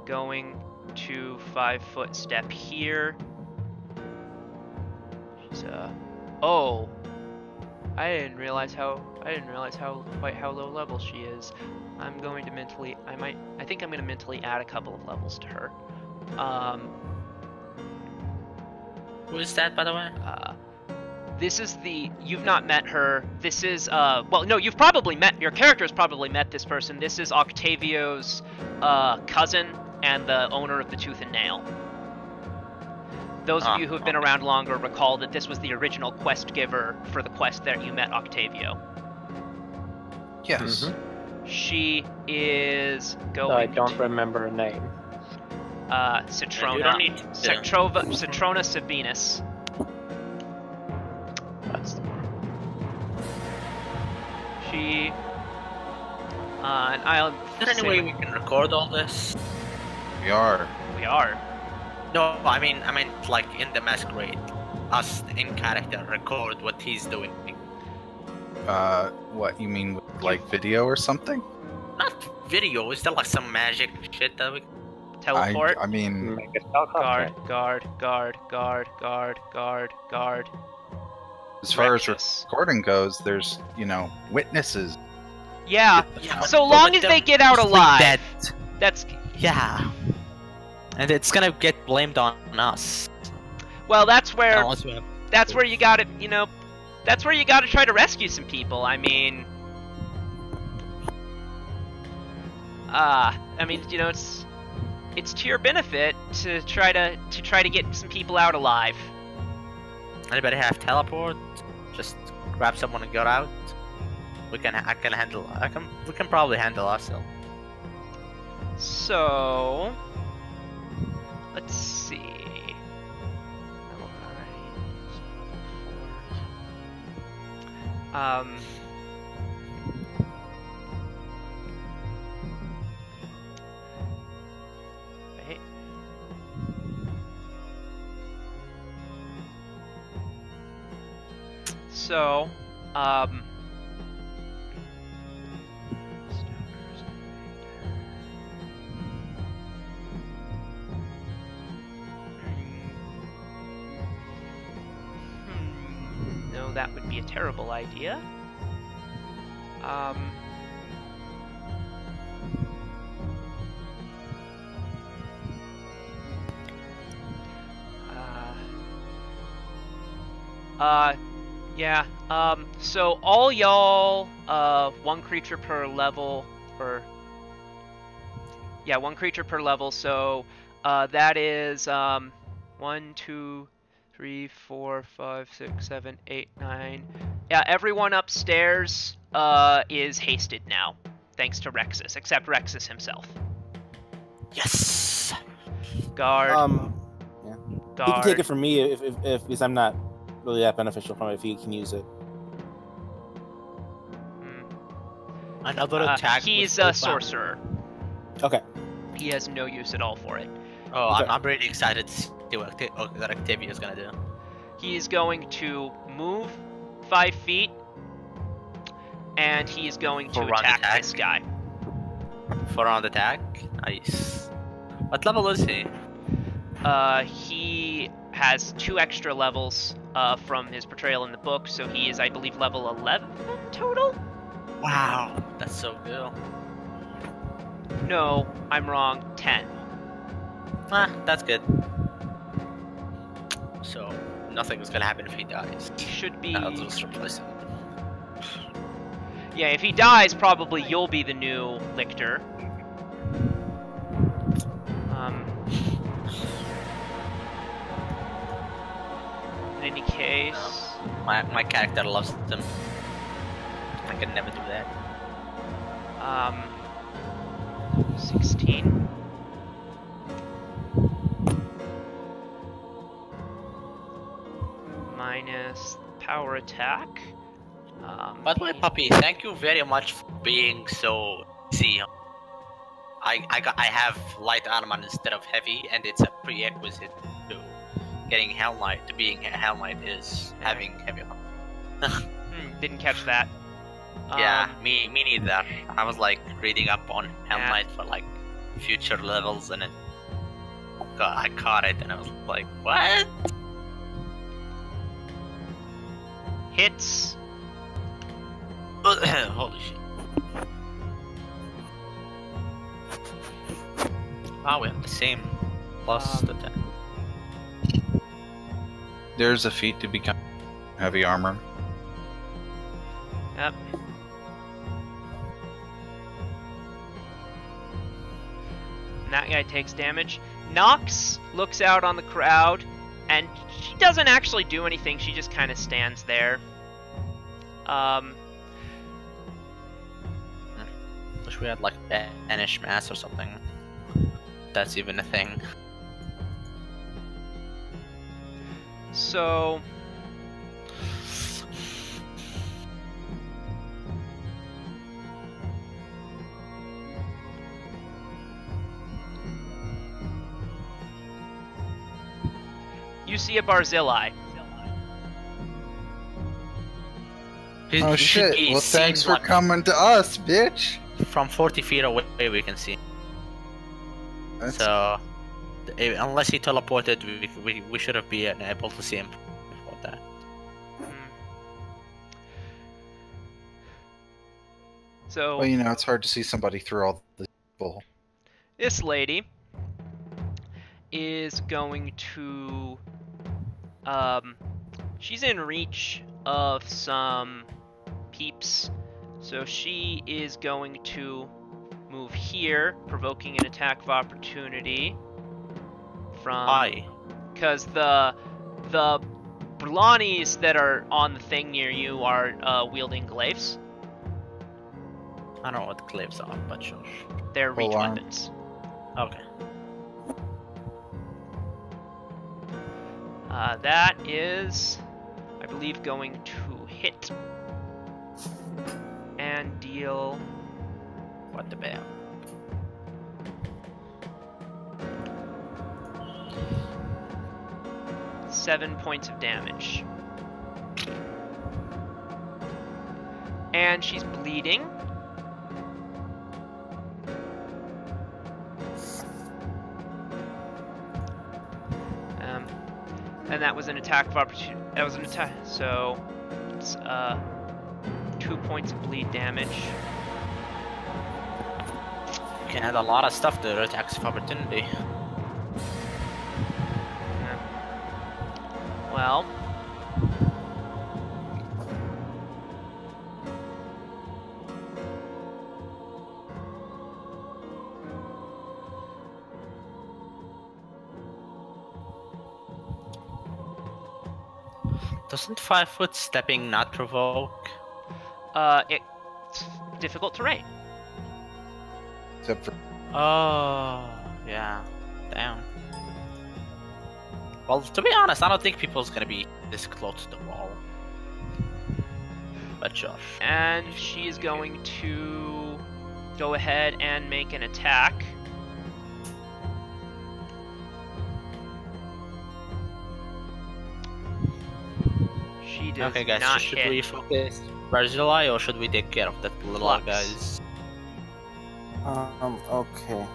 going to 5-foot step here. She's oh, I didn't realize quite how low level she is. I'm going to mentally, I think I'm going to mentally add a couple of levels to her. Who is that, by the way? This is you've not met her. This is, well, no, you've probably met, your character's probably met this person. This is Octavio's cousin and the owner of the Tooth and Nail. Those of you who have been around longer recall that this was the original quest giver for the quest that you met Octavio. Yes. Mm-hmm. She is going I don't remember her name. Citrona. Citrona Sabinus. That's the one. She... and I'll... Is there any way we can record all this? We are. We are. No, I mean, like in the masquerade, us in character record what he's doing. What, you mean with, like, video or something? Not video, is there like some magic shit that we... Teleport. I mean... Make a stealth Guard, check. guard, guard, guard, guard, guard, guard. As far as Reckless. recording goes, there's, you know, witnesses. Yeah, Yeah, so but long with as they them get out mostly alive. dead. That's... Yeah. And it's gonna get blamed on us. Well, that's where... Unless we have... That's where you gotta, you know... That's where you gotta try to rescue some people. I mean... you know, it's to your benefit to try to get some people out alive. Anybody have teleport? Just grab someone and get out. We can probably handle ourselves. So, let's see. Wait. So, no, that would be a terrible idea. Yeah. So all y'all, one creature per level, or yeah, one creature per level. So, that is 1, 2, 3, 4, 5, 6, 7, 8, 9. Yeah, everyone upstairs is hasted now, thanks to Rexus, except Rexus himself. Yes. Guard. Yeah. Guard. He can take it from me if because I'm not really that beneficial from it. If he can use it. Another attack. He's with a sorcerer. Okay. He has no use at all for it. Oh, Okay. I'm really excited to see what Octavia's gonna do. He's going to move 5 feet, and he's going to For round attack attack? this guy. For round attack. Nice. What level is he? He has 2 extra levels from his portrayal in the book, so he is, I believe, level 11 total? Wow, that's so good. No, I'm wrong. 10. That's good. So nothing is gonna happen if he dies. He should be... I'll just replace him. Yeah, if he dies, probably you'll be the new lictor. In any case... My character loves them. I can never do that. 16. Minus power attack. By the way, Puppy, thank you very much for being so easy. I have light armor instead of heavy, and it's a prerequisite to getting Hell Knight. To being a Hell Knight is having heavy armor. Didn't catch that. Yeah, me neither. I was like reading up on Hell Yeah. Knight for like future levels, and then I caught it, and I was like, what? Hits. Holy shit. Wow, we have the same plus the 10. There's a feat to become heavy armor. Yep. And that guy takes damage. Nox looks out on the crowd, and she doesn't actually do anything. She just kind of stands there. Wish we had like banish mass or something. That's even a thing. So... you see a Barzillai. Oh shit, well thanks for coming to us, bitch! From 40 feet away we can see. That's... So, unless he teleported, we should have been able to see him before that. So, Well, you know, it's hard to see somebody through all the people. this lady is going to... she's in reach of some peeps, so she is going to move here, provoking an attack of opportunity from... Hi. Because the Brlanis that are on the thing near you are wielding glaives. I don't know what glaives are, but sure. They're reach Full arm. weapons. Okay. That is, I believe, going to hit and deal... What the bell? ...7 points of damage. And she's bleeding. And that was an attack of opportunity. That was an attack. So it's 2 points of bleed damage. You can add a lot of stuff to attacks of opportunity. Well, Doesn't 5-foot stepping not provoke? It's difficult terrain. Except for Oh, yeah. Damn. Well, to be honest, I don't think people's gonna be this close to the wall. But sure. And she is going to go ahead and make an attack. She does Okay, guys, not should hit. we focus Barzillai or should we take care of that little Flux. guys? Okay.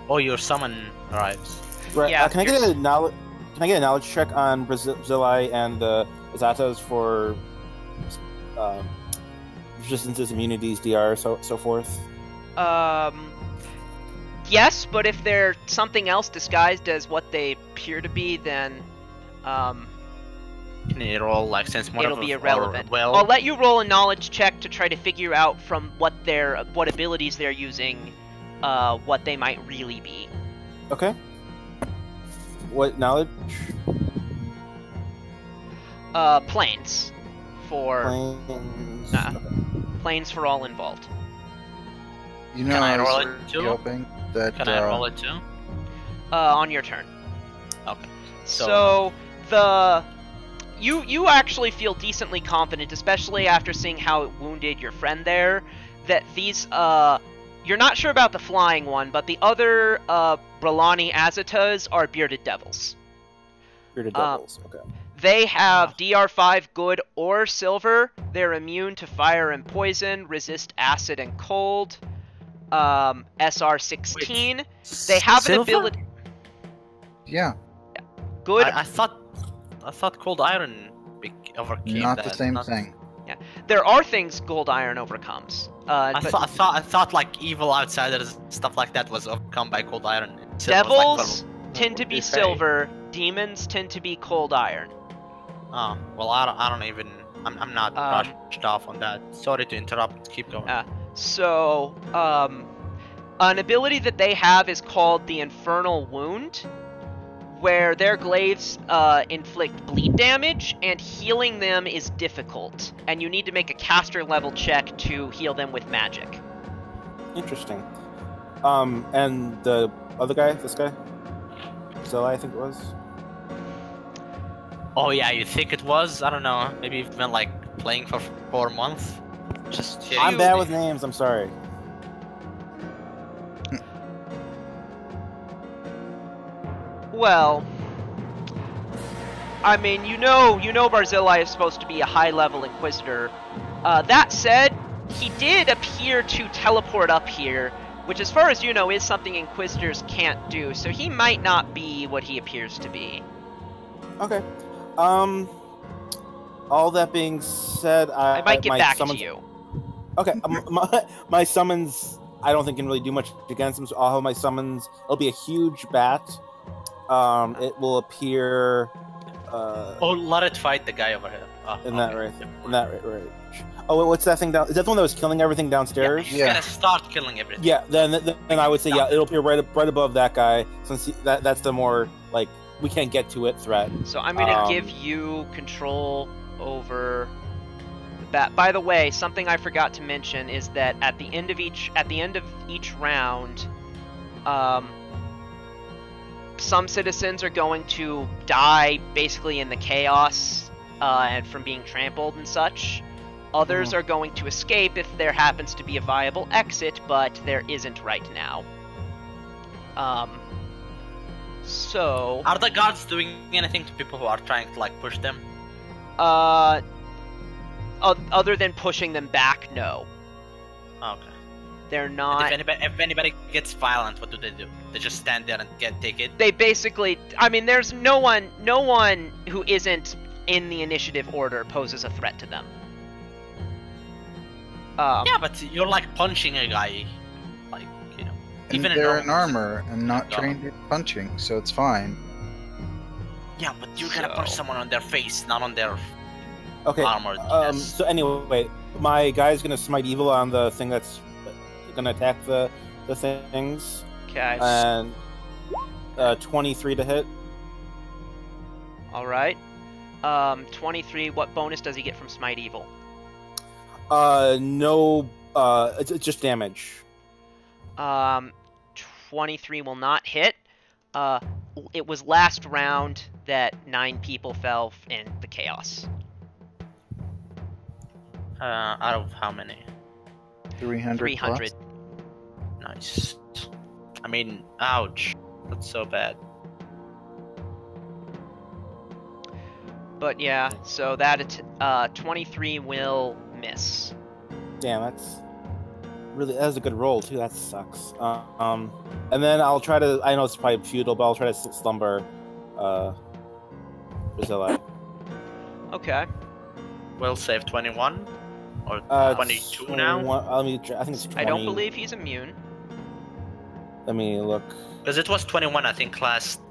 Oh, your summon arrives. Right. Yeah, Can I get a knowledge? Can I get a knowledge check on Barzillai and the Azatas for resistances, immunities, DR, so forth? Yes, but if they're something else disguised as what they appear to be, then Can you roll like sense motive? it'll be or irrelevant. Will? I'll let you roll a knowledge check to try to figure out from what abilities they're using, what they might really be. Okay. What knowledge? Planes for Planes. planes for all involved. you know, Can I I roll was it really too? hoping that Can I roll it too? On your turn. Okay. So you actually feel decently confident, especially after seeing how it wounded your friend there, that these you're not sure about the flying one, but the other Bralani Azatas are bearded devils. Bearded devils. Okay. They have DR5 good or silver. They're immune to fire and poison, resist acid and cold. SR16. They have an ability. Yeah, Good. I thought cold iron overcame not that. the same thing. There are things gold iron overcomes. I But thought like evil outsiders stuff like that was overcome by cold iron. Silver was, like, devils tend to be okay. silver. Demons tend to be cold iron. Oh well, I don't even. I'm not brushed off on that. Sorry to interrupt. Keep going. So, an ability that they have is called the Infernal Wound, where their glaives inflict bleed damage, and healing them is difficult, and you need to make a caster level check to heal them with magic. Interesting. And the other guy, this guy, Zilla, I think it was. Oh yeah, you think it was? I don't know. Maybe you've been like playing for 4 months. Just kidding. I'm bad with names. I'm sorry. Well, I mean, you know Barzillai is supposed to be a high-level Inquisitor. That said, he did appear to teleport up here, which as far as you know is something Inquisitors can't do, so he might not be what he appears to be. Okay. All that being said, I might get my back summons... to you. Okay, my summons, I don't think can really do much against them, so I'll have my summons. It'll be a huge bat. It will appear... Oh, let it fight the guy over here. Oh, in that range. In that range. Oh, what's that thing down? Is that the one that was killing everything downstairs? He's gonna start killing everything. Yeah. Then I would say it'll appear right above that guy, since that's the more like we can't get to it threat. So I'm gonna give you control over the bat. By the way, something I forgot to mention is that at the end of each round, some citizens are going to die basically in the chaos and from being trampled and such. Others are going to escape if there happens to be a viable exit, but there isn't right now. So... Are the guards doing anything to people who are trying to, like, push them? Other than pushing them back, no. Okay. They're not... If anybody gets violent, what do? They just stand there and take it? They basically... I mean, there's no one who isn't in the initiative order poses a threat to them. Yeah, but you're like punching a guy, like, you know. And even they're in armor and not No. trained in punching, so it's fine. Yeah, but you're gonna punch So- someone on their face, not on their Okay. armor. So anyway, my guy's gonna smite evil on the thing that's gonna attack the things, Okay. and 23 to hit. Alright. 23. What bonus does he get from Smite Evil? No. It's just damage. 23 will not hit. It was last round that 9 people fell in the chaos. Out of how many? 300. 300. Nice. I mean, ouch. That's so bad. But yeah, so that 23 will miss. Damn, that's a good roll too. That sucks. And then I'll try to. I know it's probably futile, but I'll try to slumber. Brazilla. Okay. Will save 21 or 22 now. Let me. I think it's 20. I don't believe he's immune. Let me look. Because it was 21, I think, last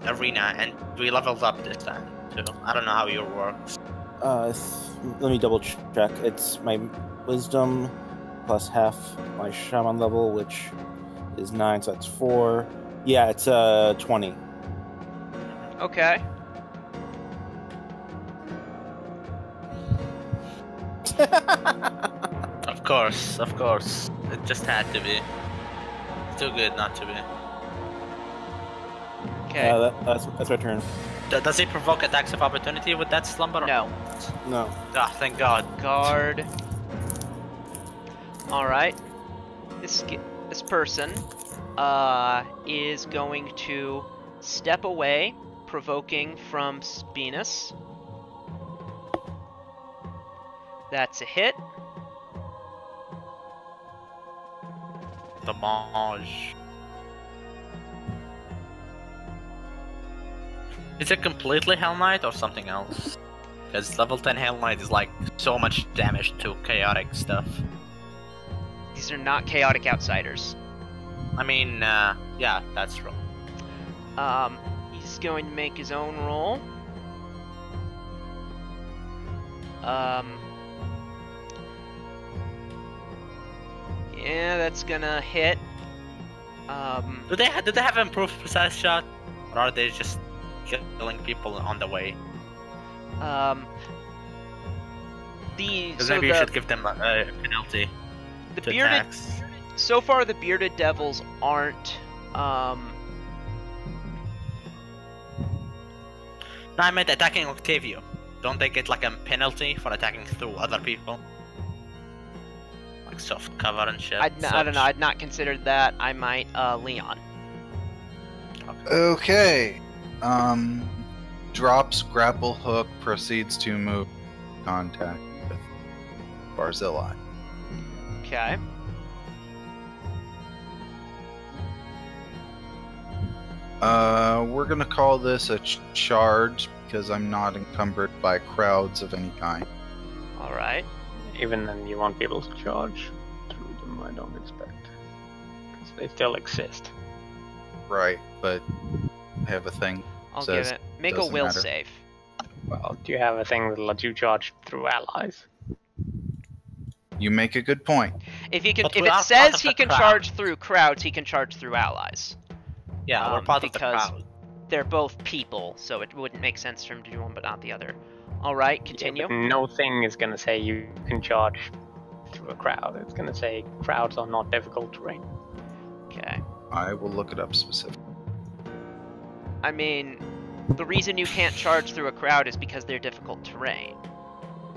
arena, and we leveled up this time too. I don't know how yours works. Let me double check. It's my wisdom plus half my shaman level, which is 9, so that's 4. Yeah, it's 20. Okay. Of course. It just had to be. It's too good not to be. Okay. That's my turn. Does it provoke attacks of opportunity with that slumber? No. No. Ah, thank God. Guard. Alright. This person is going to step away, provoking from Venus. That's a hit. Damage. Is it completely Hell Knight or something else? Because level 10 Hell Knight is like so much damage to chaotic stuff. These are not chaotic outsiders. I mean, yeah, that's true. He's going to make his own roll. Yeah, that's gonna hit. Do they have improved precise shot, or are they just killing people on the way? Because maybe you should give them a penalty. The to bearded. attacks. So far, the bearded devils aren't. No, I meant attacking Octavio. Don't they get like a penalty for attacking through other people? Like soft cover and shit. I don't know. I'd not considered that. I might. Leon. Okay. Drops grapple hook, proceeds to move contact with Barzillai. Okay. We're gonna call this a charge because I'm not encumbered by crowds of any kind. Alright. Even then, you won't be able to charge through them, I don't expect. Because they still exist. Right, but I have a thing. I'll Says give it. Make a doesn't will matter. save. Well, do you have a thing that lets you charge through allies? You make a good point. If he can, But if we it are part says of he the can crowd. charge through crowds, he can charge through allies. Yeah, we're part of the because crowd. they're both people, so it wouldn't make sense for him to do one but not the other. Alright, continue. Yeah, but no thing is gonna say you can charge through a crowd. It's gonna say crowds are not difficult terrain. Okay. I will look it up specifically. I mean, the reason you can't charge through a crowd is because they're difficult terrain.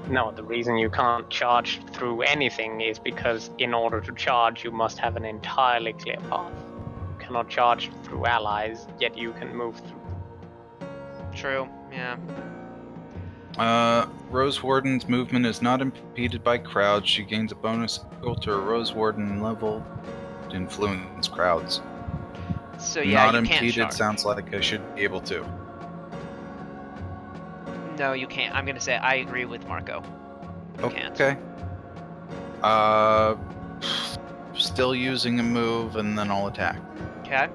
No, the reason you can't charge through anything is because in order to charge, you must have an entirely clear path. You cannot charge through allies, yet you can move through. True, yeah. Rose Warden's movement is not impeded by crowds. She gains a bonus equal to a Rose Warden level to influence crowds. So yeah, not you can't impeded charge. sounds like I should be able to. No, you can't. I'm gonna say I agree with Marco. You can't. Okay. Still using a move, and then I'll attack. Okay.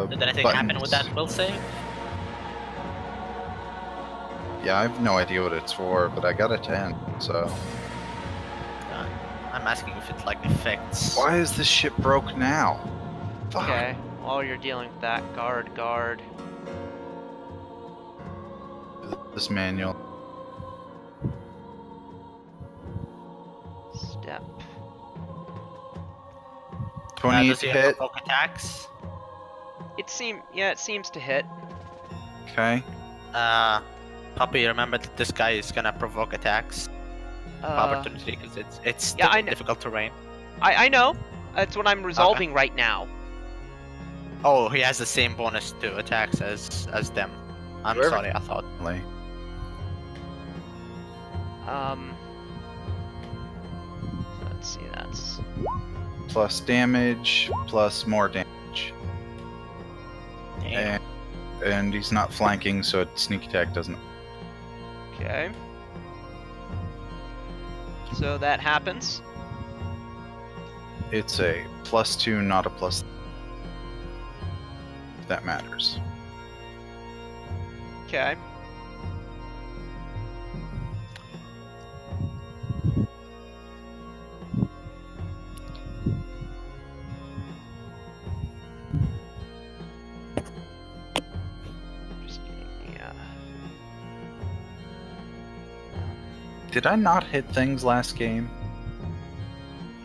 Did anything happen with that will save? Yeah, I have no idea what it's for, but I got a 10, so... I'm asking if it like affects. Why is this shit broke now? Fuck. Okay. while you're dealing with that, guard. This manual. Step. 20 does to he have hit. provoke attacks? It seems to hit. Okay. Puppy, remember that this guy is gonna provoke attacks. Opportunity, because it's Yeah, I know. difficult terrain. I know. That's what I'm resolving right now. Oh, he has the same bonus to attacks as them. I'm Whoever- sorry, I thought. Like, So let's see, that's plus damage, plus more damage. Damn. And he's not flanking, so sneak attack doesn't. okay. So that happens. It's a +2, not a +3. If that matters. Okay. Just getting the, Did I not hit things last game?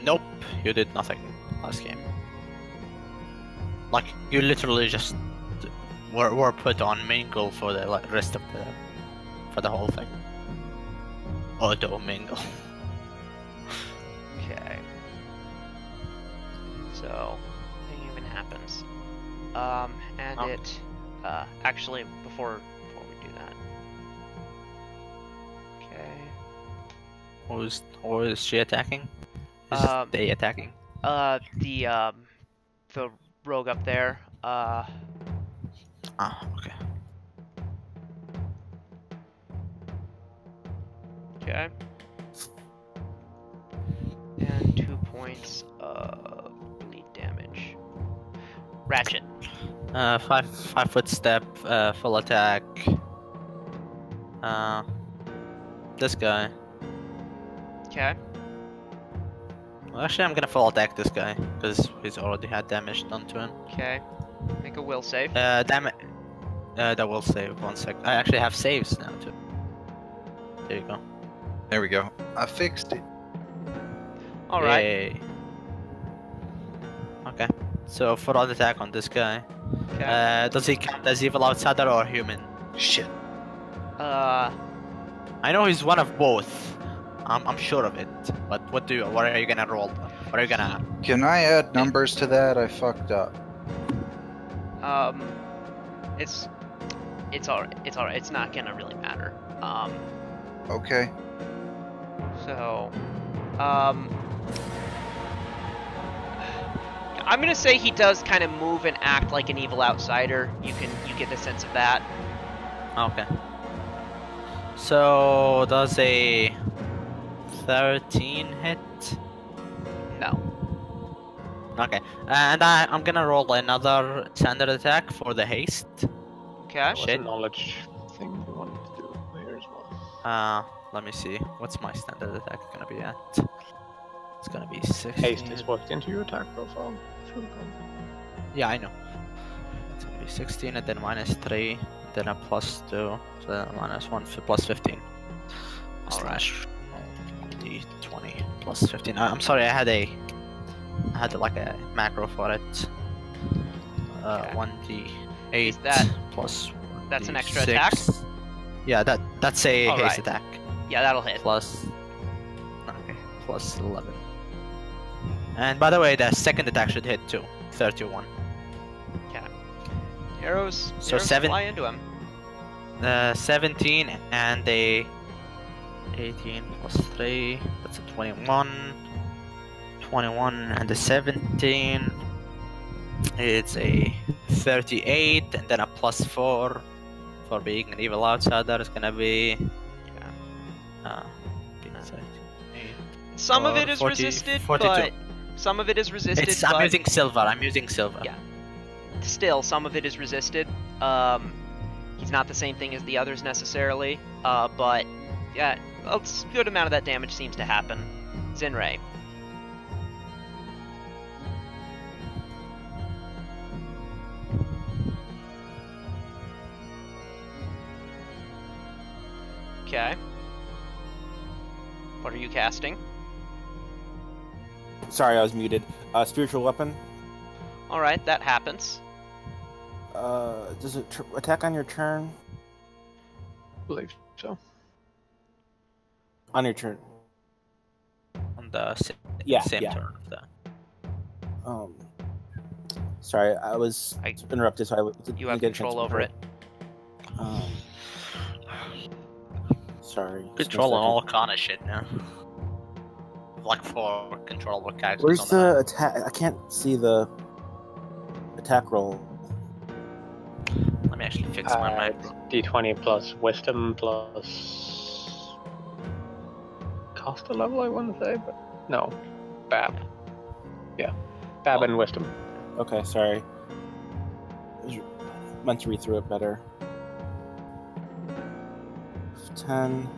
Nope, you did nothing last game. Like, you literally just were put on mingle for the rest of for the whole thing. Auto mingle. okay. So, nothing even happens. And Oh. it, actually, before we do that. Okay. Or is she attacking? Is they attacking? The rogue up there, Ah, okay. okay. And 2 points of bleed damage. Ratchet. 5 foot step, full attack. This guy. Okay. Well, actually, I'm gonna full attack this guy because he's already had damage done to him. Okay. Make a will save. Damn it. That will save 1 sec. I actually have saves now too. There you go. There we go. I fixed it. All right. Yay. Okay. So full on attack on this guy. Okay. Does he count as evil outsider or human? Shit. I know he's one of both. I'm sure of it. But what are you gonna roll? What are you gonna? Can I add numbers to that? I fucked up. It's alright. It's not gonna really matter. Okay. So, I'm gonna say he does kind of move and act like an evil outsider. You get the sense of that. Okay. So does a 13 hit? No. Okay. And I'm gonna roll another standard attack for the haste. Okay. What's the Shit. knowledge thing you wanted to do here as well? Let me see. What's my standard attack gonna be at? It's gonna be 16. Haste is worked into your attack profile. Yeah, I know. It's gonna be 16 and then -3, then a +2, so then -1 plus 15. Slash 20 plus 15. I'm sorry, I had like a macro for it. Okay. 1d8 Is that- plus that's an extra 1d6. attack? Yeah, that's a All haste right. attack. Yeah, that'll hit. Plus, okay, plus 11. And by the way, the second attack should hit too. 31. Arrows. So arrows 7 fly into him. 17 and a 18 plus 3. That's a 21. 21 and a 17. It's a 38 and then a +4 for being an evil outsider. It's gonna be. Yeah. 38. Some of or it is 40 resisted, 42. but some of it is resisted. I'm but using silver. I'm using silver. Yeah. Still, some of it is resisted. He's not the same thing as the others necessarily, but yeah, a good amount of that damage seems to happen. Zinray. Okay. What are you casting? Sorry, I was muted. Spiritual weapon. All right, that happens. Does it attack on your turn? I believe so. On your turn. On the same Yeah. turn of that. Sorry, I was interrupted, so I didn't You have get a chance control to over it. Sorry. Control on all kind of shit now. Like 4 controllable characters. Where's on the attack? I can't see the attack roll. Let me actually fix my map. D20 plus wisdom plus caster level, I want to say, but no. Bab. Yeah. Bab and wisdom. Okay, sorry. I was meant to read through it better. 10.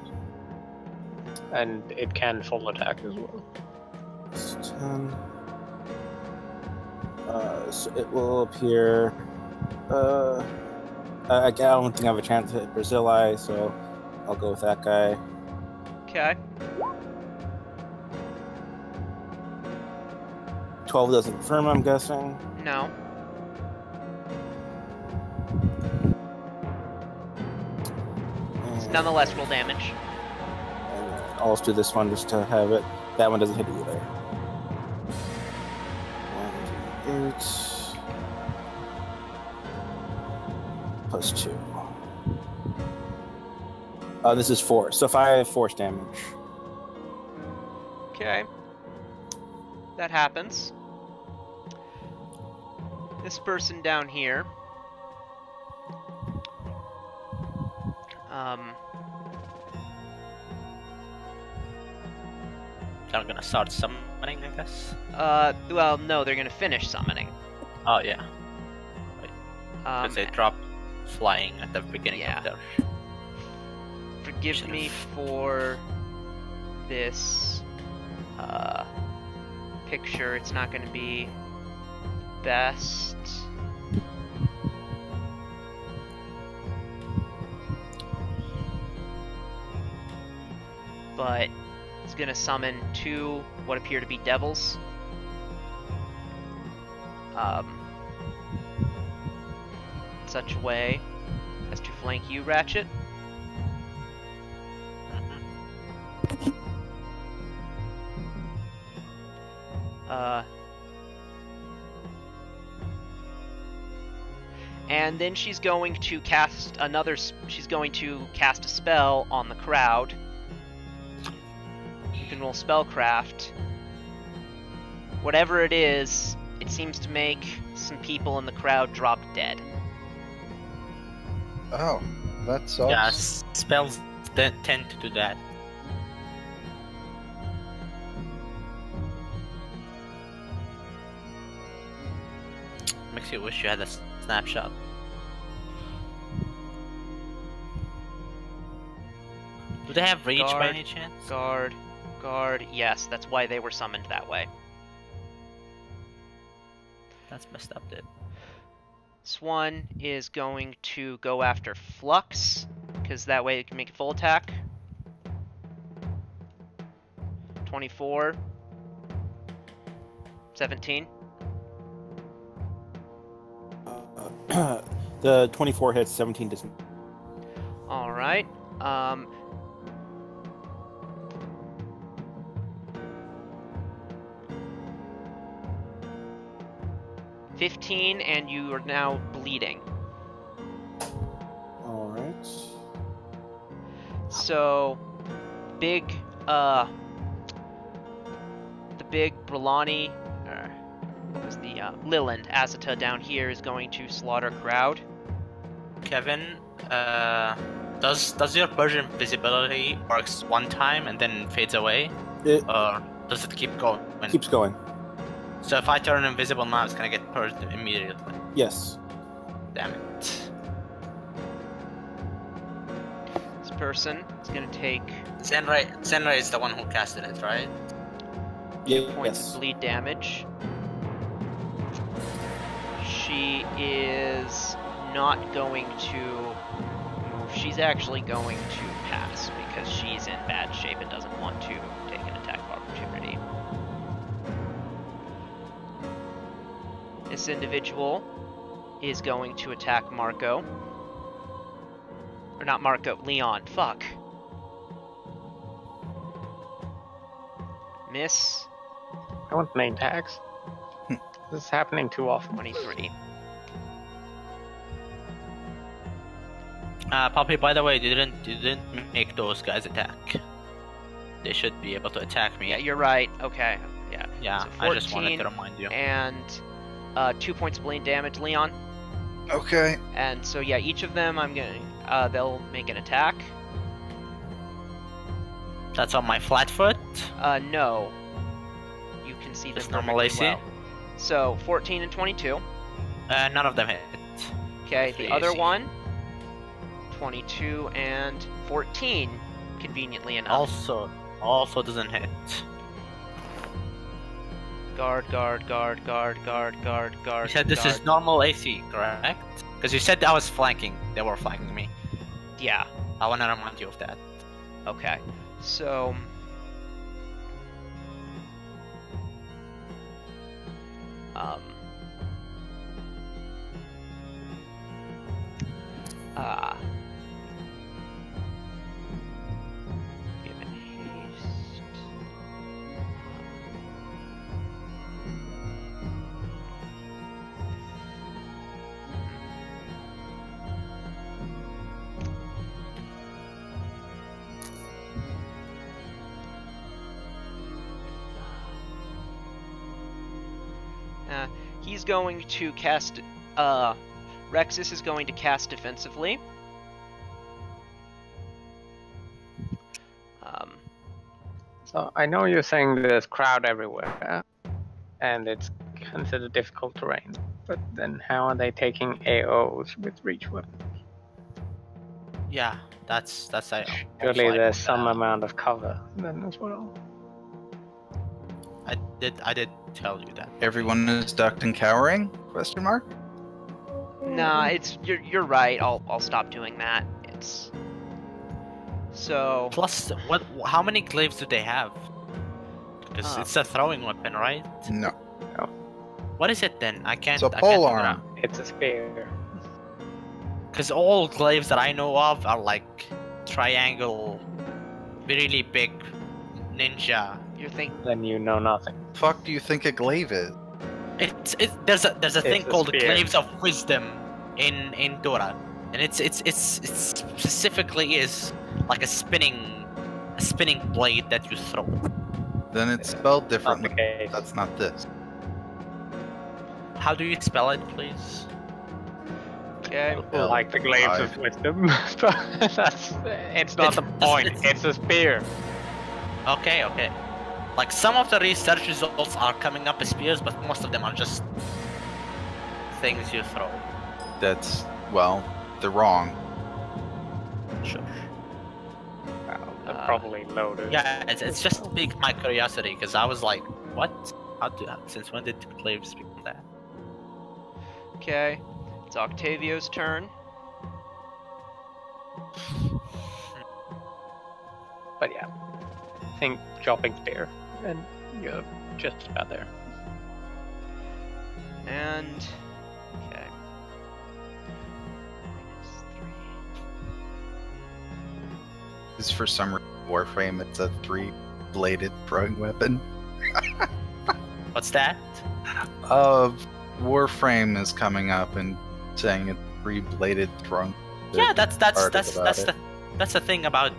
And it can full attack as well. It's 10. So it will appear. I don't think I have a chance to hit Brazili, so I'll go with that guy. Okay. 12 doesn't confirm, I'm guessing. No. And, Nonetheless, roll damage. and I'll also do this one just to have it. That one doesn't hit either. 1d8 plus 2. This is 4. So 5 force damage. Okay. That happens. This person down here. They're gonna start summoning, I guess. Well, no, they're gonna finish summoning. Oh yeah. Because they drop flying at the beginning yeah. of their. Forgive me for this picture. It's not going to be best. But it's going to summon 2 what appear to be devils. Such a way as to flank you, Ratchet. And then she's going to cast she's going to cast a spell on the crowd. You can roll spellcraft. Whatever it is, it seems to make some people in the crowd drop dead. Oh, that sucks. Yeah, spells tend to do that. Makes you wish you had a snapshot. Do they have reach by any chance? Guard. Yes, that's why they were summoned that way. That's messed up, dude. This one is going to go after Flux, because that way it can make a full attack. 24. 17. The 24 hits, 17 doesn't. Alright. 15, and you are now bleeding. Alright. So, the big Brelani, what was the, Liland Azata down here is going to slaughter crowd. Kevin, does your Persian visibility works one time and then fades away? Or does it keep going? Keeps going. So if I turn invisible now, it's gonna get purged immediately. Yes. Damn it. This person is going to take Zenrai is the one who casted it, right? 2 points of bleed damage. She is not going to move. She's actually going to pass because she's in bad shape and doesn't want to take an attack of opportunity. This individual is going to attack Marco. Or not Marco, Leon. Fuck. Miss. I want name tags. This is happening too often. 23. Poppy, by the way, you didn't make those guys attack. They should be able to attack me. Yeah, you're right. Okay. Yeah. Yeah, So I just wanted 14 to remind you. And 2 points of bleeding damage, Leon. Okay. And so yeah, each of them they'll make an attack. That's on my flat foot. No. You can see them Just normal perfectly AC? well. So 14 and 22. None of them hit. Okay, Three the other AC. one 22 and 14, conveniently enough. Also doesn't hit. Guard. You said this guard. is normal AC, correct? Because you said I was flanking. They were flanking me. Yeah. I want to remind you of that. Okay. So. Given haste. He's going to cast. Rexus is going to cast defensively. So I know you're saying there's crowd everywhere, and it's considered difficult terrain. But then how are they taking AOs with reach weapons? Yeah, that's I. Surely there's some amount of cover then as well. I did tell you that. Everyone is ducked and cowering? Question mark? Nah, it's you're right. I'll stop doing that. It's so. Plus, what? How many glaives do they have? Because it's a throwing weapon, right? No. What is it then? I can't. It's a pole arm. It's a spear. Because all glaives that I know of are like triangle, really big ninja. You're thinking. Then you know nothing. Fuck do you think a glaive is? There's a thing a called spear. glaives of wisdom in Dora, and it's specifically is like a spinning blade that you throw. Then it's spelled Not the differently. case. That's not this. How do you spell it, please? Okay. Like the glaives of wisdom. It's not the point. It's a spear. Okay. Like some of the research results are coming up as spears, but most of them are just things you throw. That's, well, they're wrong. Sure. Well, they're probably loaded. Yeah, it's just piqued my curiosity because I was like, what? Since when did glaives become that? Okay. It's Octavio's turn. But yeah, think chopping spear, and you're just about there. And okay. This for some reason, Warframe, it's a 3-bladed throwing weapon. What's that? Warframe is coming up and saying it's 3-bladed throwing. Yeah, that's article about it. the thing about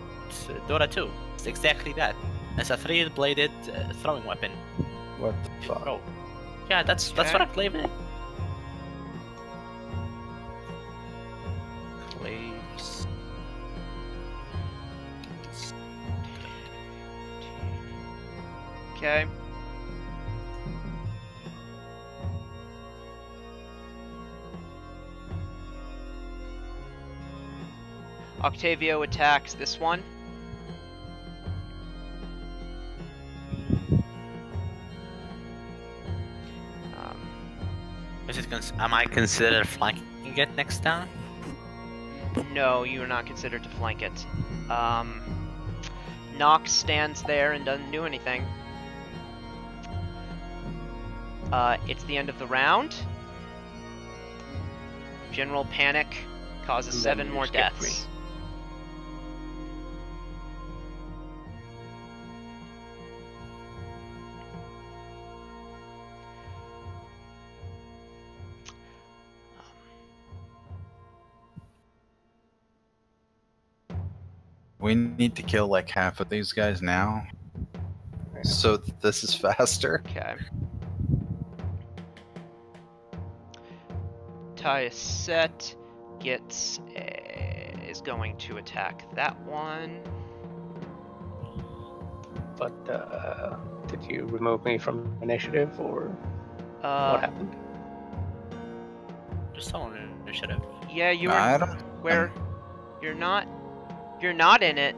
Dota 2. It's exactly that. It's a 3-bladed throwing weapon. What the fuck? Throw. Yeah, that's what a glaive is. Glaives. Okay. Octavio attacks this one. Is it am I considered flanking it next turn? No, you are not considered to flank it. Nox stands there and doesn't do anything. It's the end of the round. General panic causes 7 more deaths. We need to kill like half of these guys now, so that this is faster. Okay. Tyaset is going to attack that one. But did you remove me from initiative, or what happened? Just on initiative. Yeah, you Nah, were I don't. where you're not in it,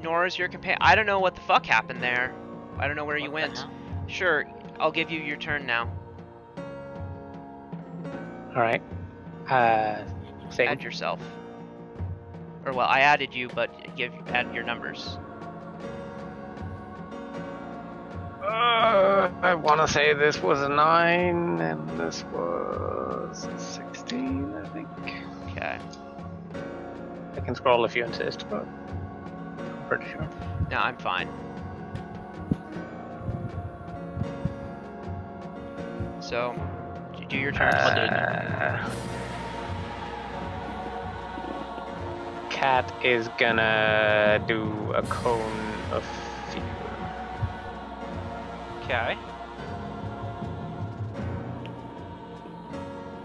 nor is your companion. I don't know what the fuck happened there. I don't know where you What the went. hell? Sure, I'll give you your turn now. All right. Same. Add yourself. Or well, I added you, but add your numbers. I want to say this was a 9 and this was a 16, I think. Okay. I can scroll if you insist, but I'm pretty sure. No, I'm fine. So, do your turn. Cat is gonna do a cone of fear. Okay.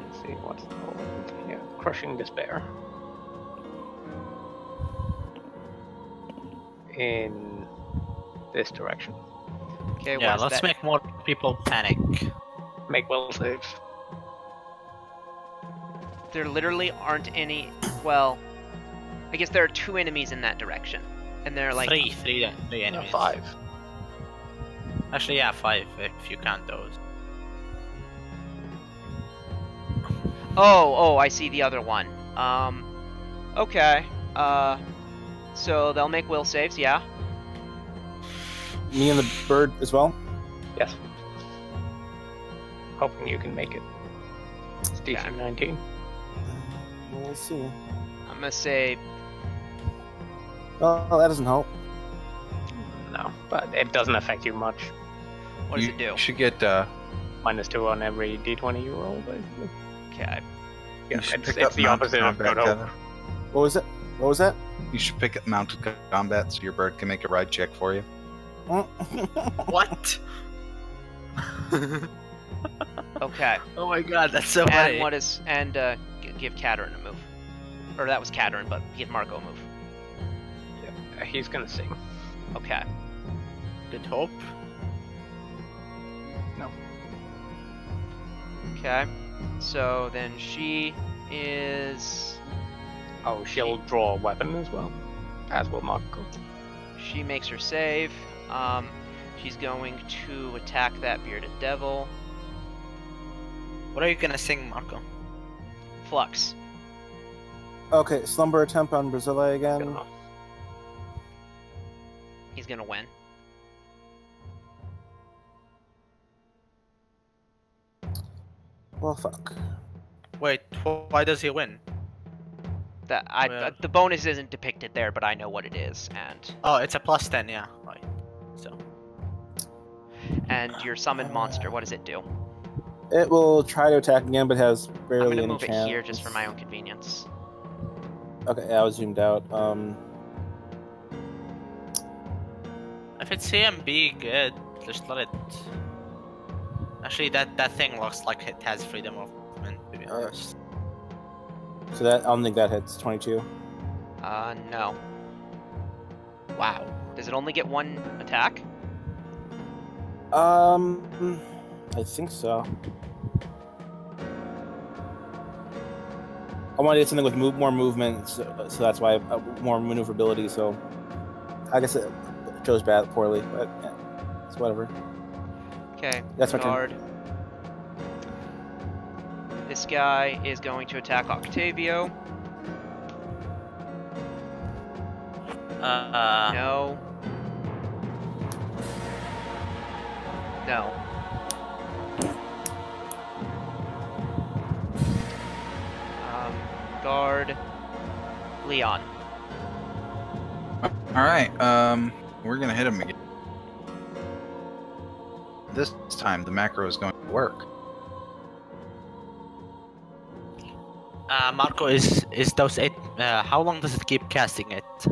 Let's see what's the called. Yeah, crushing despair. In this direction. Okay. Yeah, what's let's that? make more people panic. Make will saves. There literally aren't any. Well, I guess there are 2 enemies in that direction, and they're like Three enemies. 5. Actually, yeah, 5 if you count those. Oh, I see the other one. Okay. So they'll make will saves, yeah. Me and the bird as well. Yes. Hoping you can make it. It's DC Okay. 19. We'll see. I'm gonna say Oh, that doesn't help. No, but it doesn't affect you much. what does You it do? should get. -2 on every d20 you roll, basically. Okay. Yeah, You should it's pick up the mounted opposite of combat, good hope. Kevin. What was it? What was that? You should pick up mounted combat so your bird can make a ride check for you. What? Okay. Oh my god, that's so And funny. what is give Katerin a move. Or that was Katerin, but give Marco a move. He's gonna sing. Okay. Good hope. No. Okay. So then she is. Oh, she'll draw a weapon as well, as will Marco. She makes her save. She's going to attack that bearded devil. What are you gonna sing, Marco? Flux. Okay, slumber attempt on Brazile again. He's gonna win. Well, fuck. Wait, why does he win? Well- The bonus isn't depicted there, but I know what it is, Oh, it's a +10, yeah. Right. So. and your summoned monster. What does it do? It will try to attack again, but has I'm barely gonna any move chance. it here just for my own convenience. Okay, yeah, I was zoomed out. If it's CMB, good. Just let it. Actually, that thing looks like it has freedom of movement. To be honest. So that I don't think that hits 22. No. Wow. Does it only get 1 attack? I think so. I wanted to get something with more movement, so that's why more maneuverability. So I guess it chose poorly, but yeah, it's whatever. Okay. That's my turn. guard. This guy is going to attack Octavio. No. No. Guard. Leon. Alright, we're gonna hit him again. This time the macro is going to work. Marco, is those 8? How long does it keep casting it? So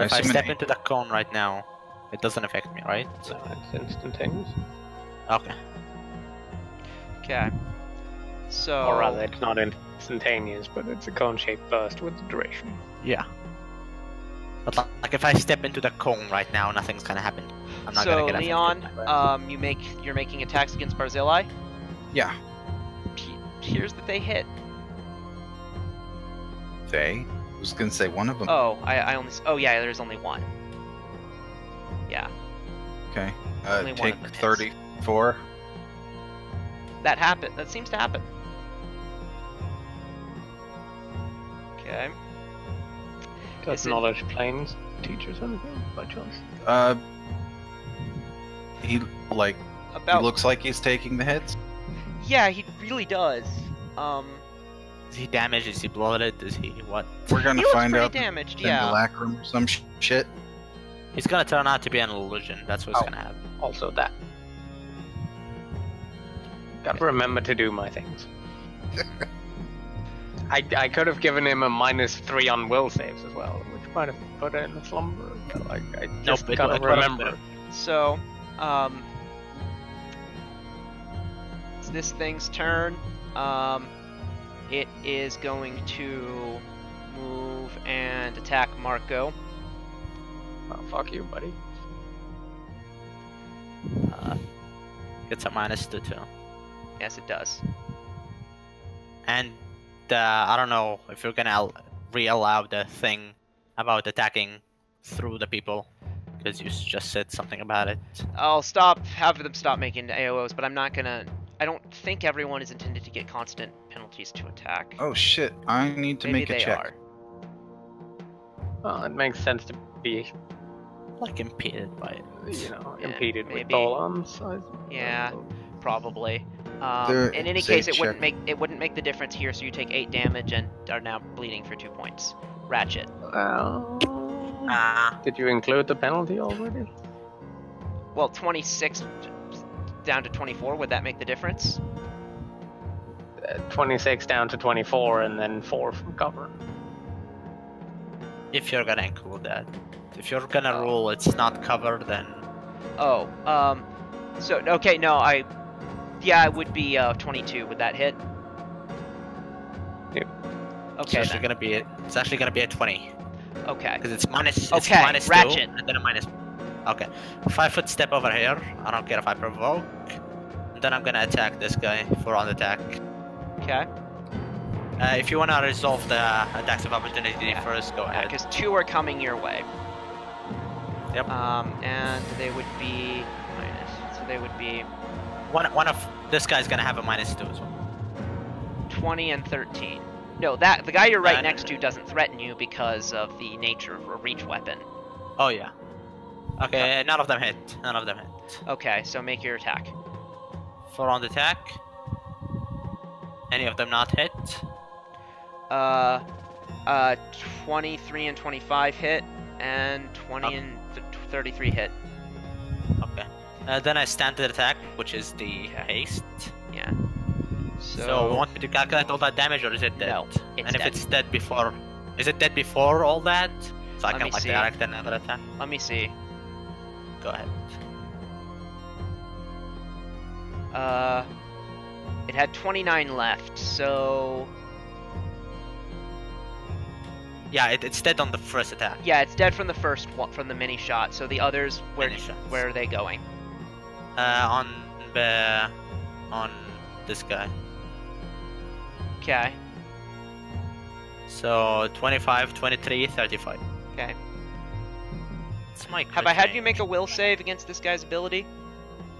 if I step into the cone right now, it doesn't affect me, right? So it's instantaneous. Okay. Okay. So. Or rather, it's not instantaneous, but it's a cone-shaped burst with duration. Yeah. But like if I step into the cone right now, nothing's gonna happen. I'm not gonna get Leon, affected. you're making attacks against Barzillai. Yeah. Here's that they hit. They? I was gonna say one of them. Oh, I only. Oh yeah, there's only one. Yeah. Okay. Only one Take of them hits. 34. That happened. That seems to happen. Okay. Does knowledge planes teachers anything by chance? He like About. he looks like he's taking the hits. Yeah, he really does. Is he damaged? Is he bloated? Is he what? We're gonna He looks find pretty out damaged. in Yeah. the lacrum or some shit. He's gonna turn out to be an illusion. That's what's gonna happen. Also that. Gotta remember to do my things. I could have given him a -3 on will saves as well, which might have put it in a slumber. But I just Nope, gotta it remember. So, it's this thing's turn. It is going to move and attack Marco. Oh, fuck you, buddy. Gets a -2 too. Yes, it does. And I don't know if you're gonna re-allow the thing about attacking through the people, because you just said something about it. I'll have them stop making AOs, but I'm not gonna. I don't think everyone is intended to get constant penalties to attack. Oh shit! I need to Maybe make a they check. are. Well, it makes sense to be, Like impeded by it. Yeah, impeded with maybe. Dolans. Yeah, probably. There- In any say case, it wouldn't check. make the difference here. So you take 8 damage and are now bleeding for 2 points. Ratchet. Did you include the penalty already? Well, 26 down to 24. Would that make the difference? 26 down to 24, and then 4 from cover. If you're gonna include that. If you're gonna rule it's not covered, then Oh, so okay, no, yeah, it would be 22. Would that hit? Yep. Okay, it's then. actually gonna be a 20. Okay. Because it's minus. Okay, it's -2, ratchet. and then a minus. Okay, 5-foot step over here. I don't care if I provoke. And then I'm gonna attack this guy for on attack. Okay. If you wanna resolve the attacks of opportunity Yeah. first, go ahead. Because 2 are coming your way. Yep. And they would be minus. So they would be One of this guy's gonna have a -2 as well. 20 and 13. No, the guy you're right No, next to doesn't threaten you because of the nature of a reach weapon. Oh yeah. Okay, none of them hit. None of them hit. Okay, so make your attack. 4 on the attack. Any of them not hit? 23 and 25 hit, and 20 and 33 hit. Okay. Then I standard attack, which is the haste. Yeah. So we want me to calculate all that damage, or is it dead? No, it's and if dead. it's dead before, is it dead before all that? So I Let can me like see. direct another attack. Let me see. Go ahead. It had 29 left, so Yeah, it's dead on the first attack. yeah, it's dead from the first one, from the mini shot. So the others, Mini shots. where are they going? On this guy. Okay. So 25, 23, 35. Okay. It's my Have I had you make a will save against this guy's ability?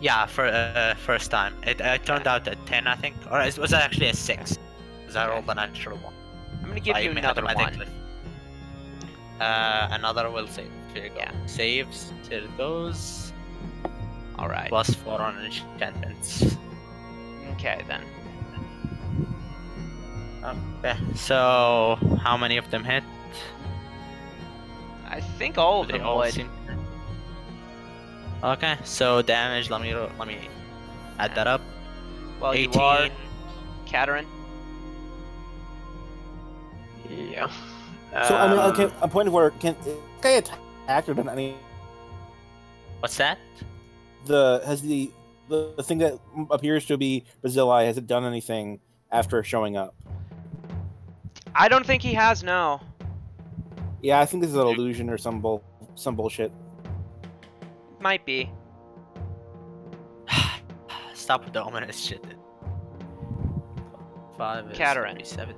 Yeah, for first time. It turned out a 10, I think, or it was actually a 6. Because I rolled a natural one. I'm gonna give I you may another one. automatically- Another will save. Here you go. Yeah. Saves. Here it goes. All right. +4 on enchantments. Okay then. Okay. So how many of them hit? I think all of They them all would. seem. Okay. So damage. Let me add that up. Well, 18. you are Katerin. Yeah. So I mean, okay, a point of order. Can this guy attack or done any? What's that? Has the thing that appears to be Barzillai, has it done anything after showing up? I don't think he has, no. Yeah, I think this is an illusion or some bullshit. Might be. Stop with the ominous shit. 5 is Katerin. 7.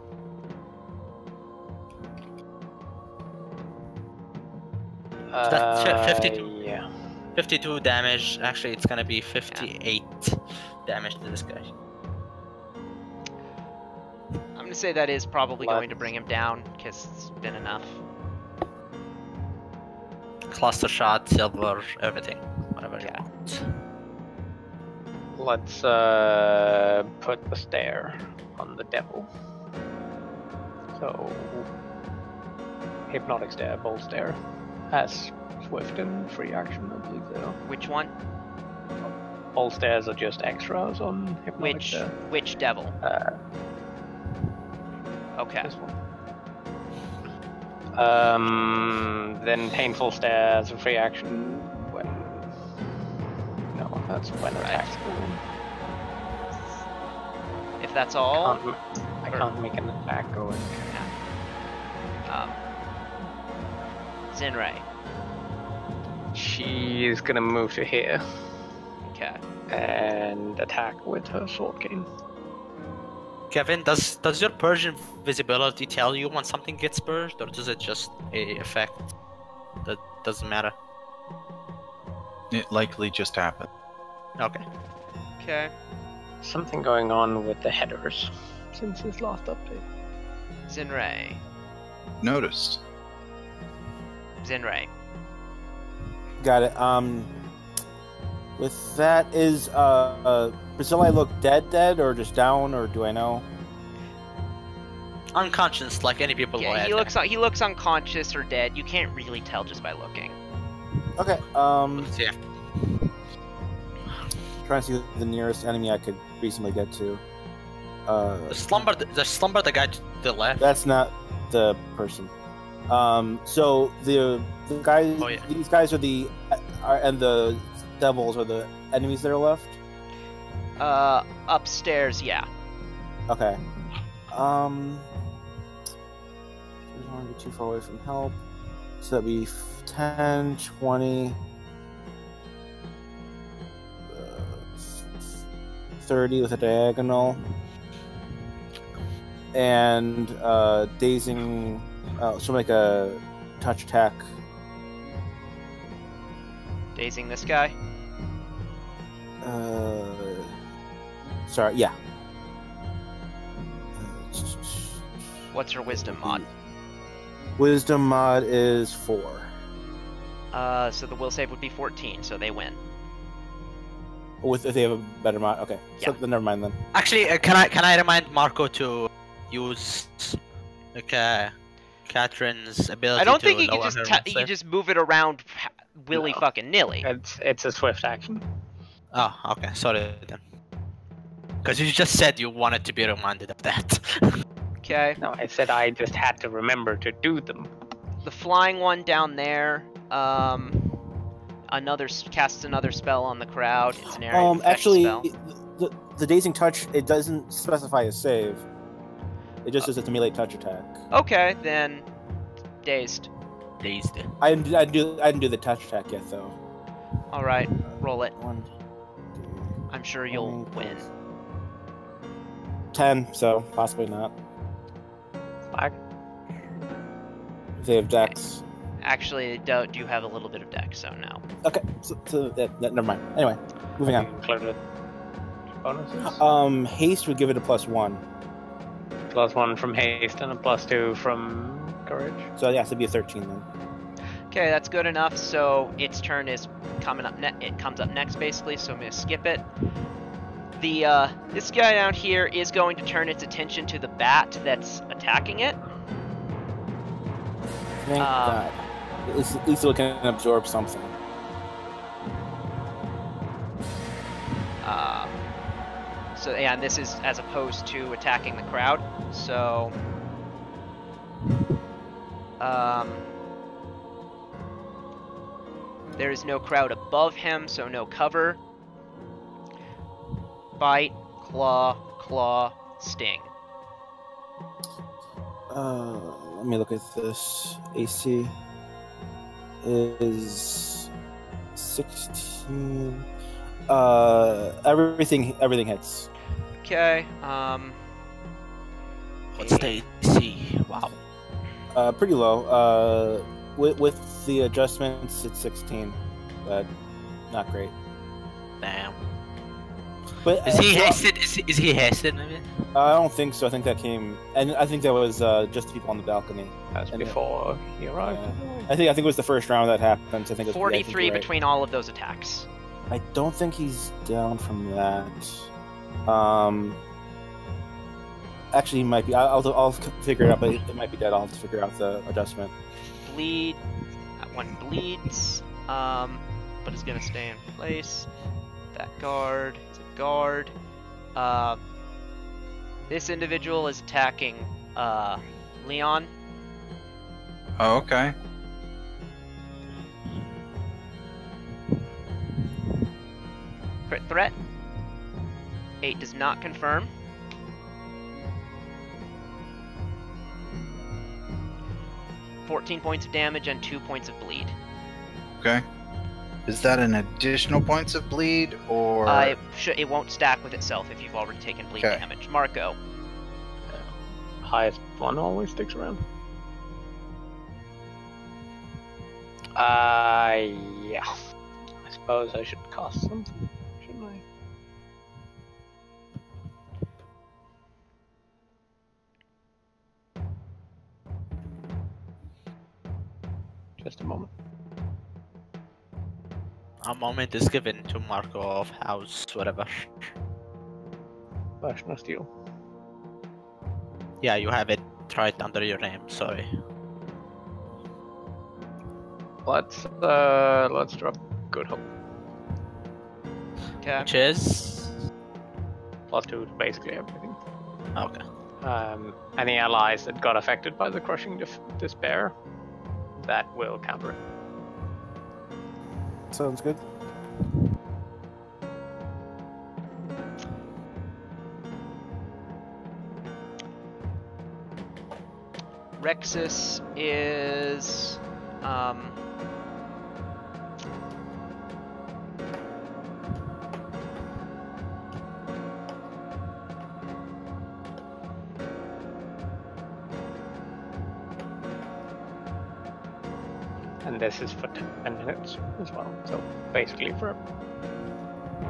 That's 52. Yeah. 52 damage. Actually, it's gonna be 58 damage to this guy. I'm gonna say that is probably going to bring him down, because it's been enough. Cluster shot, silver, everything. Whatever you Yeah. want. Let's put the stare on the devil. So hypnotic stare, bolt stare, has swift and free action, I believe they are. Which one? Bolt stares are just extras on hypnotic Which stare. which devil? Okay. This one. Then painful stare as a free action when. No, that's when attacks go in. If that's all. I can't make an attack go in. Zinrai. She's gonna move to here Okay. and attack with her sword cane. Kevin, does your Persian visibility tell you when something gets purged, or does it just a effect that doesn't matter? It likely just happened. Okay. Okay. Something going on with the headers since his last update. Zinrai. Noticed. Zinrai. Got it. With that, is Barzillai look dead, or just down, or do I know? Unconscious, like any people will Yeah, add. he looks unconscious or dead. You can't really tell just by looking. Okay. Yeah. Trying to see the nearest enemy I could reasonably get to. The slumber the guy to the left. That's not the person. So the guys, Oh, yeah. these guys are and the devils are the enemies that are left. Upstairs, yeah. Okay. Don't want to be too far away from help. So that'd be 10, 20, 30 with a diagonal. And dazing. So make a touch attack. Dazing this guy. Sorry, yeah. What's her wisdom mod? Wisdom mod is 4. So the will save would be 14, so they win. If they have a better mod, okay. So Yeah. then never mind then. Actually, can I remind Marco to use Katrin's ability? I don't to think you can lower just her will you save? just move it around willy No. fucking nilly. It's a swift action. Oh, okay. Sorry then. Because you just said you wanted to be reminded of that. Okay. No, I said I just had to remember to do them. The flying one down there. Casts another spell on the crowd. It's an area of effect Actually, spell. the dazing touch, it doesn't specify a save. It just says it's a melee touch attack. Okay, then dazed. Dazed. I didn't do the touch attack yet though. All right, roll it. 1, 2, I'm sure you'll win. 10, so possibly not. Flag. If they have dex. Actually, do you have a little bit of dex? So no. Okay, so never mind. Anyway, moving on. Included bonuses. Haste would give it a +1. +1 from haste and a +2 from courage. So yeah, it should be a 13 then. Okay, that's good enough. So its turn is coming up. It comes up next, basically. So I'm gonna skip it. The this guy down here is going to turn its attention to the bat that's attacking it. Thank God. At least it can absorb something. So yeah, and this is as opposed to attacking the crowd. So there is no crowd above him, so no cover. Bite, claw, sting. Let me look at this. AC is 16. Everything hits. Okay. What's the AC? Wow. Pretty low. With the adjustments, it's 16, but not great. Damn. But Is he hasted? Is he hasted? Maybe. I don't think so. I think that came, and I think that was just people on the balcony. That's And before he arrived. I think it was the first round that happened. So I think it was, 43 between all of those attacks. I don't think he's down from that. Actually, he might be. I'll figure it out, but it might be dead. I'll have to figure out the adjustment. Bleed. That one bleeds. But is gonna stay in place. That guard is a guard. This individual is attacking Leon. Oh, okay. Crit threat. 8 does not confirm. $14 points of damage and 2 points of bleed. Okay. Is that an additional points of bleed, or? It won't stack with itself if you've already taken bleed Okay. damage. Marco. Highest one always sticks around. Yeah. I suppose I should cast something, shouldn't I? Just a moment. A moment is given to Marco of house, whatever. National Steel. Yeah, you have it right under your name. Sorry. Let's drop Good Hope. Okay. Which is +2 to basically everything. okay. Any allies that got affected by the crushing despair, that will counter it. Sounds good. Rexus is And this is for 10 minutes as well. So basically for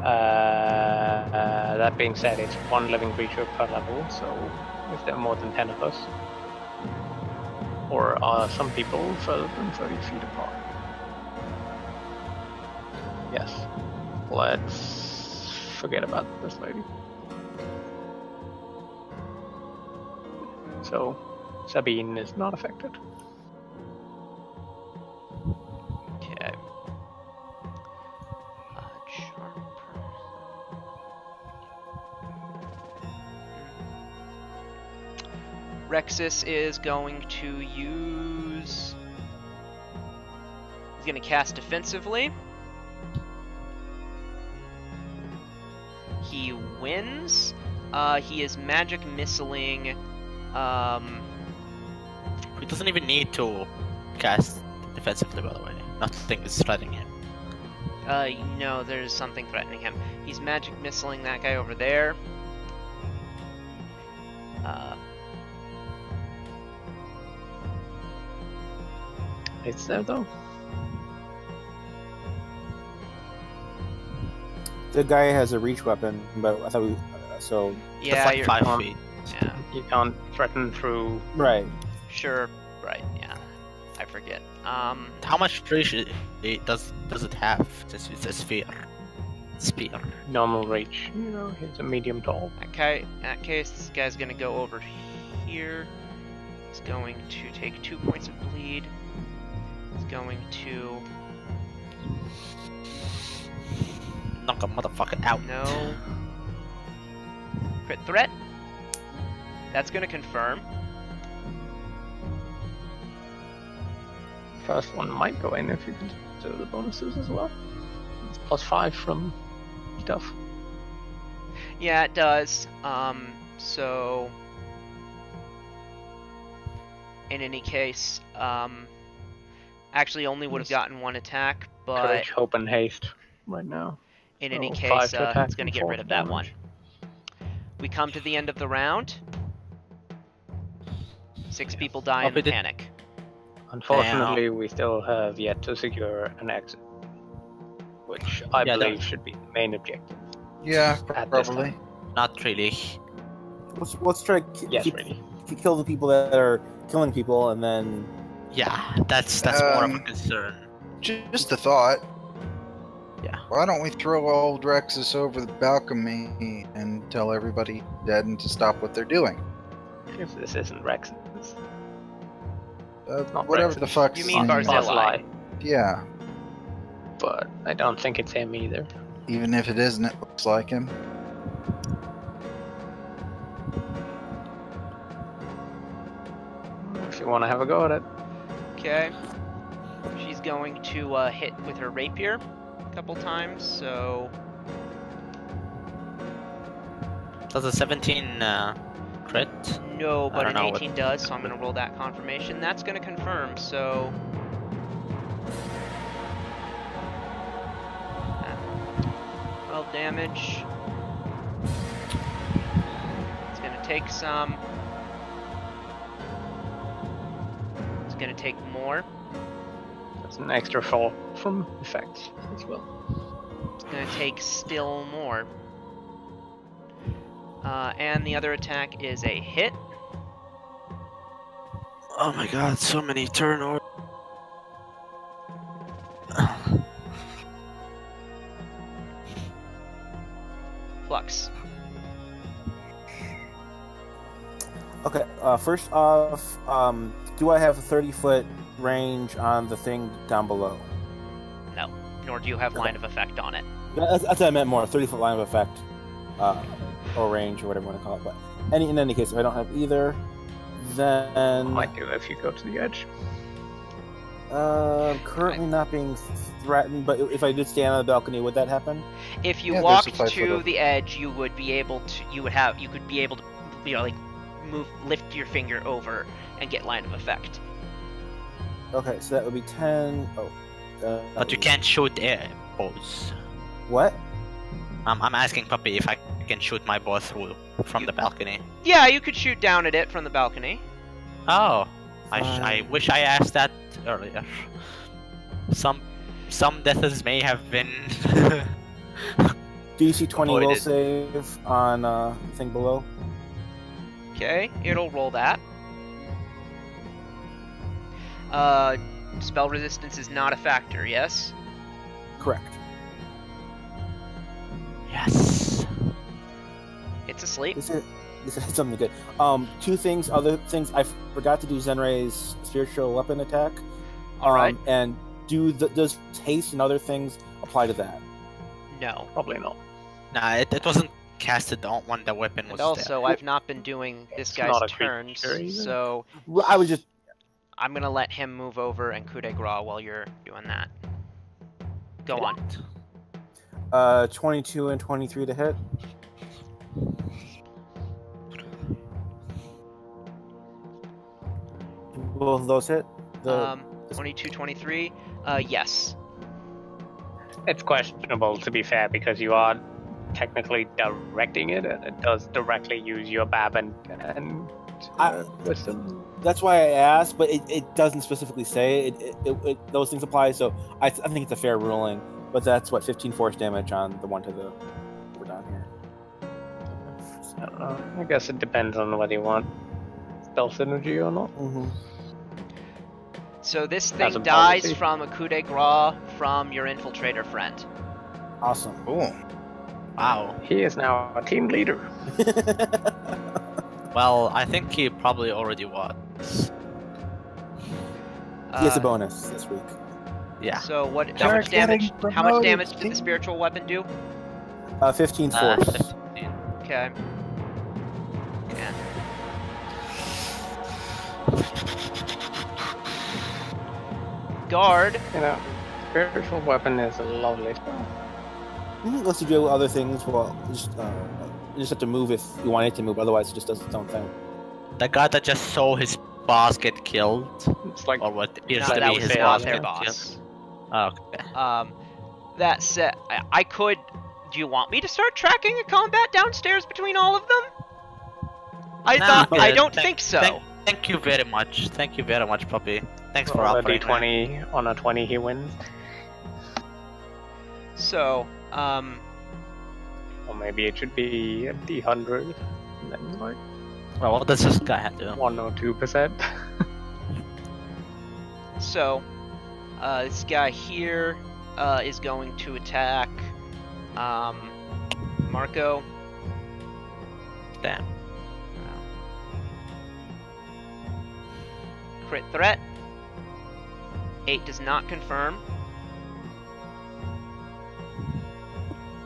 that being said, it's 1 living creature per level, so if there are more than 10 of us, or are some people further than 30 feet apart. Yes. Let's forget about this lady. So Sabine is not affected. okay. Rexus is going to use. He's going to cast defensively. He wins. He is magic missiling. He doesn't even need to cast defensively, by the way. Nothing is threatening him. No, there's something threatening him. He's magic missiling that guy over there. It's there though. The guy has a reach weapon, but I thought we. So Yeah, you're 5 feet. yeah. You can't threaten through. right. Sure. right. Yeah, I forget. How much reach does it have? Since it's a sphere. Spear. Normal reach. You know, he's a medium tall. Okay, in that case, this guy's gonna go over here. He's going to take 2 points of bleed. He's going to... Knock a motherfucker out. No. Crit threat. That's gonna confirm. First one might go in if you consider the bonuses as well. It's +5 from stuff. Yeah, it does. So... In any case, actually only would have gotten 1 attack, but... Courage, hope, and haste right now. In any So, case, 5 to attack it's going to and get 4 rid to of that damage. one. We come to the end of the round. 6 people die in the panic. Unfortunately, we still have yet to secure an exit, which I believe should be the main objective. Yeah, At this probably. time. Not really. Let's try to Yes, really. kill the people that are killing people, and then Yeah, that's more of a concern. Just a thought. Yeah. Why don't we throw old Rexus over the balcony and tell everybody dead and to stop what they're doing? If this isn't Rex, it's not Whatever Rexus. the fuck. You mean Barzillai. Yeah. But I don't think it's him either. Even if it isn't, it looks like him. If you want to have a go at it. Okay. She's going to hit with her rapier a couple times, so... Does a 17 crit? No, but I an don't know 18 does, so I'm going to roll that confirmation. That's going to confirm, so... 12 damage. It's going to take some. It's going to take more. That's an extra 4 from effects as well. It's going to take still more. And the other attack is a hit. Oh my god, so many turnovers. Flux. okay. First off, do I have a 30-foot range on the thing down below? No. Nor do you have line of effect on it. That's what I meant more. 30-foot line of effect, or range, or whatever you want to call it. But in any case, if I don't have either, then Might do if you go to the edge. currently not being threatened. But if I did stand on the balcony, would that happen? If you Yeah, there's a walked 5 foot to over. the edge, you would be able to. You could be able to, like, lift your finger over and get line of effect. Okay, so that would be 10. Oh, But you can't shoot air bows. What? I'm asking Puppy if I can shoot my bow through from the balcony. Yeah, you could shoot down at it from the balcony. Oh, I wish I asked that earlier. Some deaths may have been. DC 20 will Avoided. save on thing below. Okay, it'll roll that. Spell resistance is not a factor, yes? Correct. Yes. It's asleep. This is something good. Two things. Other things. I forgot to do Zenrei's spiritual weapon attack. Alright. And does haste and other things apply to that? No. Probably not. Nah, it wasn't casted on when the weapon was And also, there. I've not been doing this It's guy's not a turns, creature either. so Well, I was just. I'm gonna let him move over and coup de grace while you're doing that. Go on. 22 and 23 to hit. Both of those hit. 22, 23. Yes. It's questionable, to be fair, because you are technically directing it, and it does directly use your bab and wisdom. That's why I asked, but it doesn't specifically say those things apply. So I think it's a fair ruling. But that's what 15 force damage on the one to the over down here. I don't know. I guess it depends on whether you want spell synergy or not. Mm-hmm. So this As thing a dies policy. from a coup de grace from your infiltrator friend. Awesome. Cool. Wow. He is now a team leader. Well, I think he probably already was. He has a Uh, bonus this week. Yeah. So what? You're How much damage? getting How much promoted, damage did the Steve. spiritual weapon do? 15 force. 15. Okay. Okay. Guard. You know, spiritual weapon is a lovely spell. Unless you do other things, well, you just have to move if you want it to move. Otherwise, it just does its own thing. The guy that just saw his boss get killed, It's like or what appears No, to that be was his not boss their get boss. killed. Okay. That said, I could. Do you want me to start tracking a combat downstairs between all of them? I Nah, thought. I'm I good. don't think so. Thank you very much. Thank you very much, Puppy. Thanks for on a offering. D20. On a 20, he wins. So, Or maybe it should be a D100. And then like Well, what does this guy have to do? 1 or 2%. So, this guy here is going to attack Marco. Damn. Crit threat. 8 does not confirm.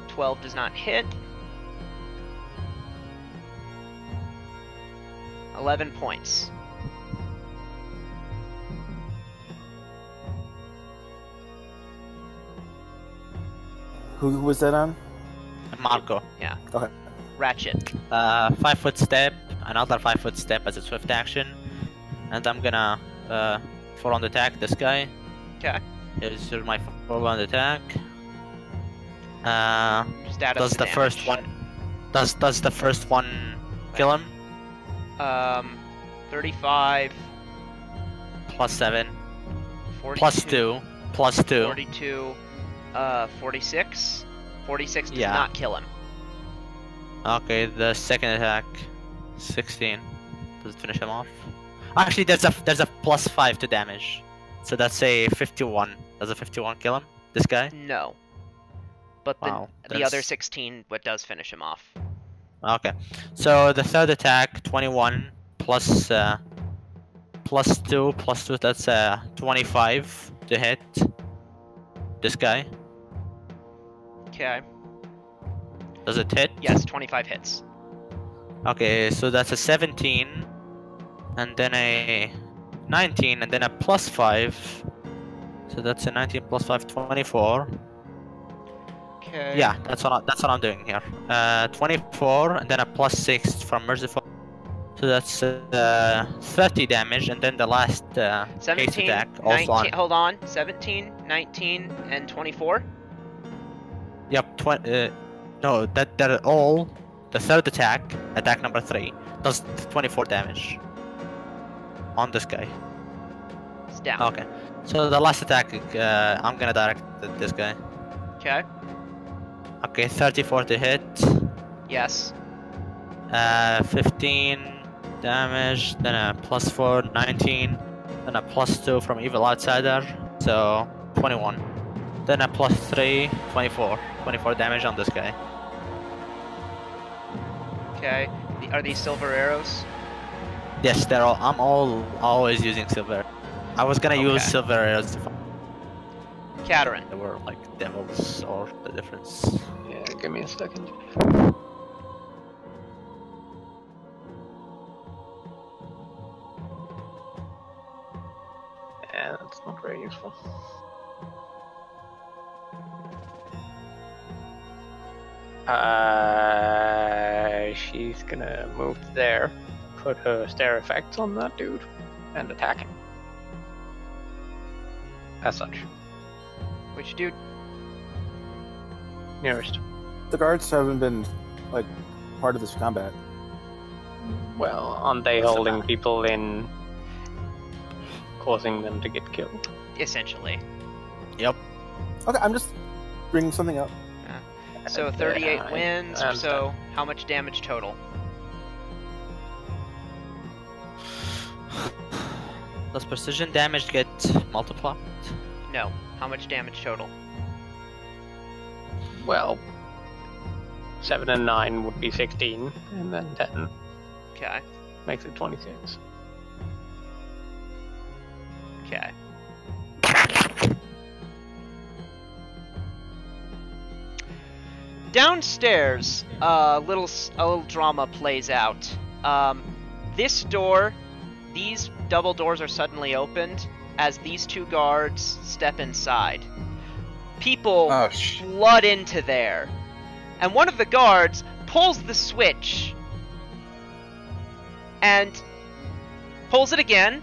12 does not hit. 11 points. Who was that on? Marco. Ratchet. 5-foot step, another 5-foot step as a swift action, and I'm gonna full-on attack this guy. Okay. Here's my full-on attack. Just add up Does the damage. first one? Does the first one kill him? 35, Plus 7, 42, plus 2, plus 2. 42, 46. 46 does Yeah. not kill him. Okay, the second attack, 16. Does it finish him off? Actually, there's a plus 5 to damage, so that's a 51. Does a 51 kill him? This guy? No. But Wow, the other that's- 16 what does finish him off. Okay, so the third attack, 21 plus 2 plus 2. That's 25 to hit this guy. Okay. Does it hit? Yes, 25 hits. Okay, so that's a 17, and then a 19, and then a plus 5. So that's a 19 plus 5, 24. Okay. Yeah, that's what I'm doing here. 24, and then a plus 6 from Merciful. So that's 30 damage, and then the last case 17, attack also 19, on. hold on. 17, 19, and 24? Yep, no, they're all the third attack number 3, does 24 damage on this guy. It's down. Okay, so the last attack, I'm gonna direct at this guy. Okay. Okay, 34 to hit, Yes. 15 damage, then a plus 4, 19, then a plus 2 from Evil Outsider, so 21. Then a plus 3, 24. 24 damage on this guy. Okay. Are these silver arrows? Yes, they're all. I'm always using silver. I was gonna use Okay. silver arrows if Caterin. they were like devils or the difference. Yeah, give me a second. Yeah, that's not very useful. She's gonna move there, put her stare effects on that dude, and attack him. As such. Which dude? Nearest. The guards haven't been like part of this combat. Well, aren't they What's the holding matter? people in, causing them to get killed? Essentially. Yep. Okay, I'm just bringing something up. So 38 Yeah, wins, I understand. so how much damage total? Does precision damage get multiplied? No. How much damage total? Well, 7 and 9 would be 16, and then 10 Okay. makes it 26. Okay. Downstairs, a little drama plays out. This door, these double doors are suddenly opened as these two guards step inside. People Oh, flood into there, and one of the guards pulls the switch and pulls it again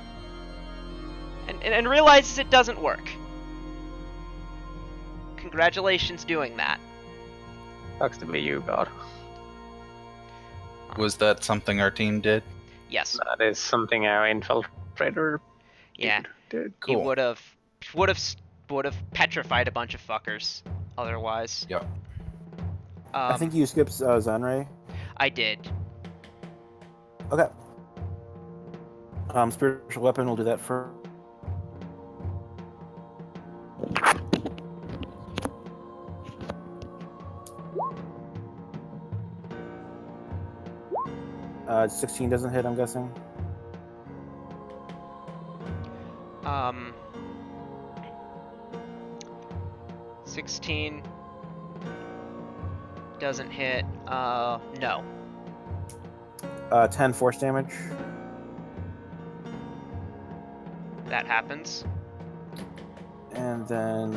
and realizes it doesn't work. Congratulations doing that. Sucks to be you, God. Was that something our team did? Yes. That is something our infiltrator Yeah. did. He Cool. would have petrified a bunch of fuckers otherwise. Yep. I think you skipped Zanray. I did. Okay. Spiritual weapon, we'll do that first. Uh, 16 doesn't hit, I'm guessing. 16 doesn't hit. No. 10 force damage. That happens. And then...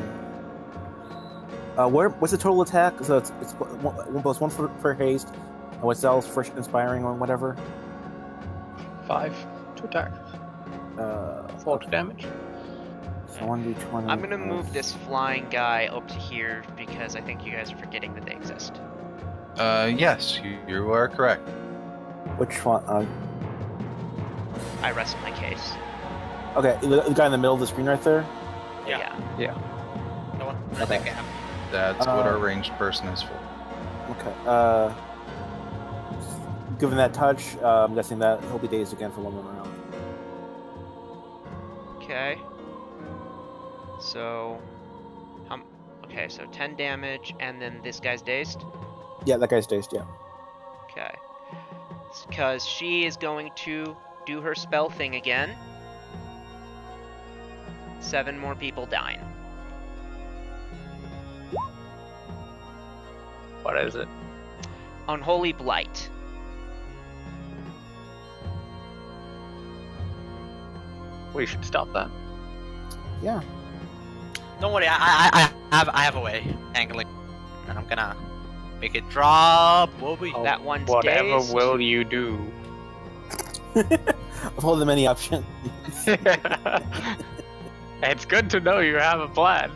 what's the total attack? So it's one for haste, and what's else for inspiring or whatever? 5 to attack. 4 to damage. So 1d20. I'm gonna move this flying guy up to here because I think you guys are forgetting that they exist. Yes, you are correct. Which one? I rest my case. Okay, the guy in the middle of the screen right there? Yeah. No one in that gap. That's what our ranged person is for. Okay, given that touch, I'm guessing that he'll be dazed again for one more round. Okay. So, okay, so 10 damage, and then this guy's dazed. Yeah, that guy's dazed, yeah. Okay. Because she is going to do her spell thing again. 7 more people dying. What is it? Unholy Blight. We should stop that. Yeah. Don't worry, I have a way angling, and I'm gonna make it drop. That one's Whatever dazed. will you do? Of all the many options. It's good to know you have a plan.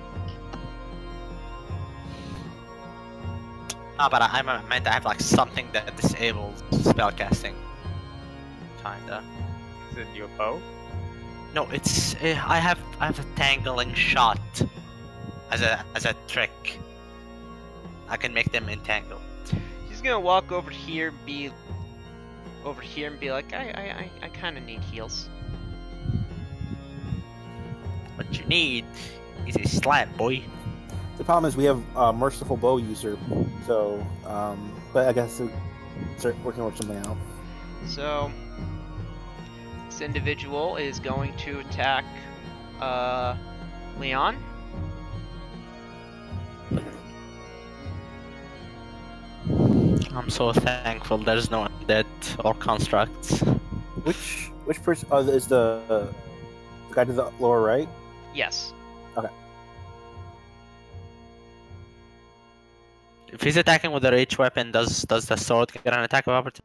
No, but I meant I have like something that disables spellcasting. Kinda. Is it your bow? No, it's I have a tangling shot as a trick. I can make them entangled. She's gonna walk over here and be like, I kind of need heals. What you need is a slap, boy. The problem is we have a merciful bow user, so, but I guess we can work something out. So, this individual is going to attack, Leon. I'm so thankful there's no undead or constructs. Which person is the guy to the lower right? Yes. Okay. If he's attacking with a ranged weapon, does the sword get an attack of opportunity?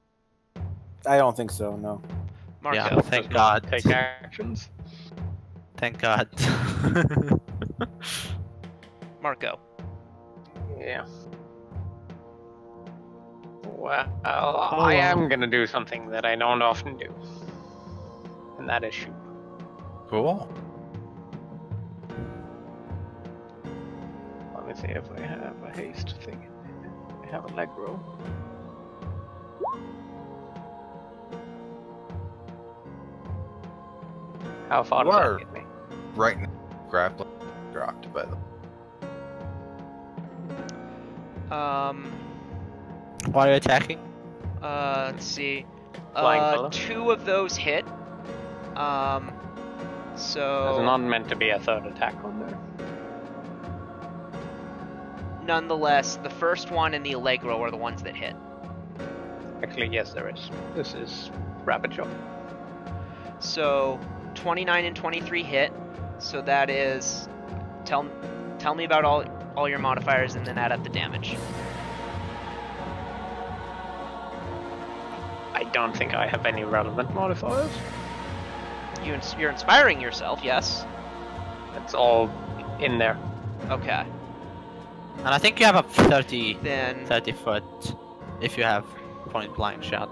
I don't think so, no. Marco. Yeah, thank God. Take actions. Thank God. Marco. Yeah. Well, I am gonna do something that I don't often do, and that is shoot. Cool. Let me see if I have a haste thing. I have a leg roll. How far You does are that get me? right now. Grappling dropped by the. Why are you attacking? Let's see. Flying pillar? 2 of those hit. So There's not meant to be a third attack on there. nonetheless, the first one and the Allegro are the ones that hit. Actually, yes, there is. This is rapid shot. So 29 and 23 hit. So that is. Tell me about all your modifiers and then add up the damage. I don't think I have any relevant modifiers. You're inspiring yourself, yes. It's all in there. Okay. And I think you have a 30 Then foot if you have point blank shot,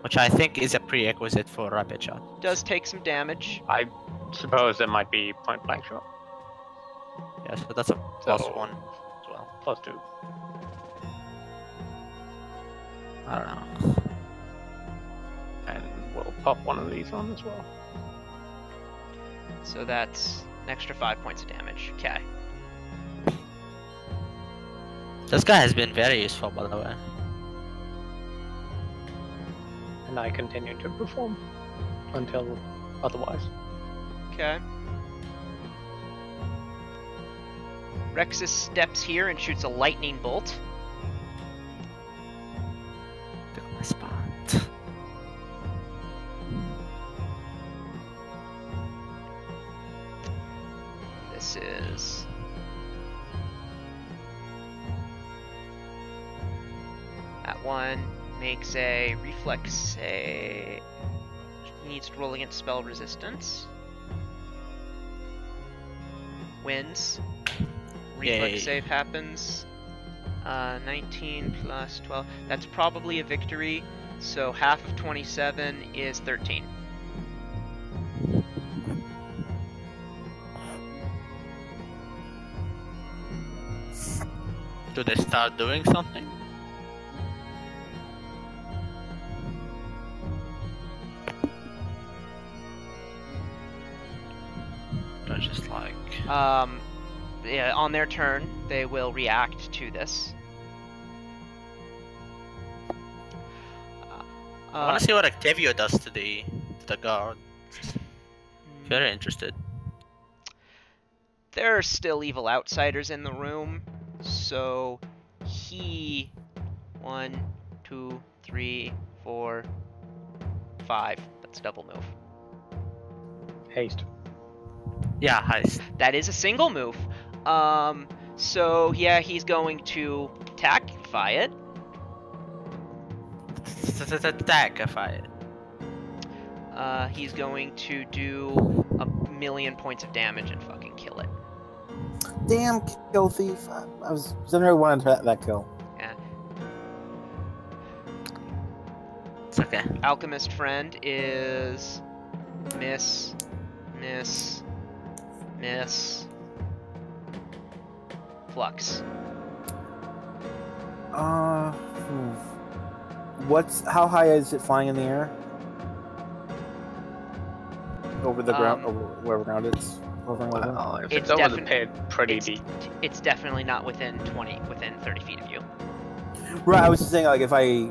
which I think is a prerequisite for rapid shot. does take some damage. I suppose there might be point blank shot. Yeah, so that's a plus So- 1 as well. +2. I don't know. And we'll pop one of these on as well. So that's an extra 5 points of damage. Okay. This guy has been very useful, by the way. And I continue to perform until otherwise. Okay. Rexus steps here and shoots a lightning bolt. Took my spot. This is that one makes a reflex needs to roll against spell resistance. Wins. Reflex Yay. save happens. 19 plus 12. That's probably a victory. So half of 27 is 13. Do they start doing something? They're just like... Yeah, on their turn, they will react to this. I want to see what Octavio does to the guard. Very interested. There are still evil outsiders in the room, so he 1, 2, 3, 4, 5. That's double move. Haste. Yeah, heist. That is a single move. So yeah, he's going to attackify it. Attackify it. He's going to do 1,000,000 points of damage and fucking kill it. Damn kill thief! I was never wanted that kill. Yeah. It's okay. Alchemist friend is miss, miss, miss, flux. How high is it flying in the air? Over the ground, over wherever ground it's hovering over. Well, if It's it's over the defin- pit, pretty it's, deep. It's definitely not within 30 feet of you. Right, I was just saying, like, if I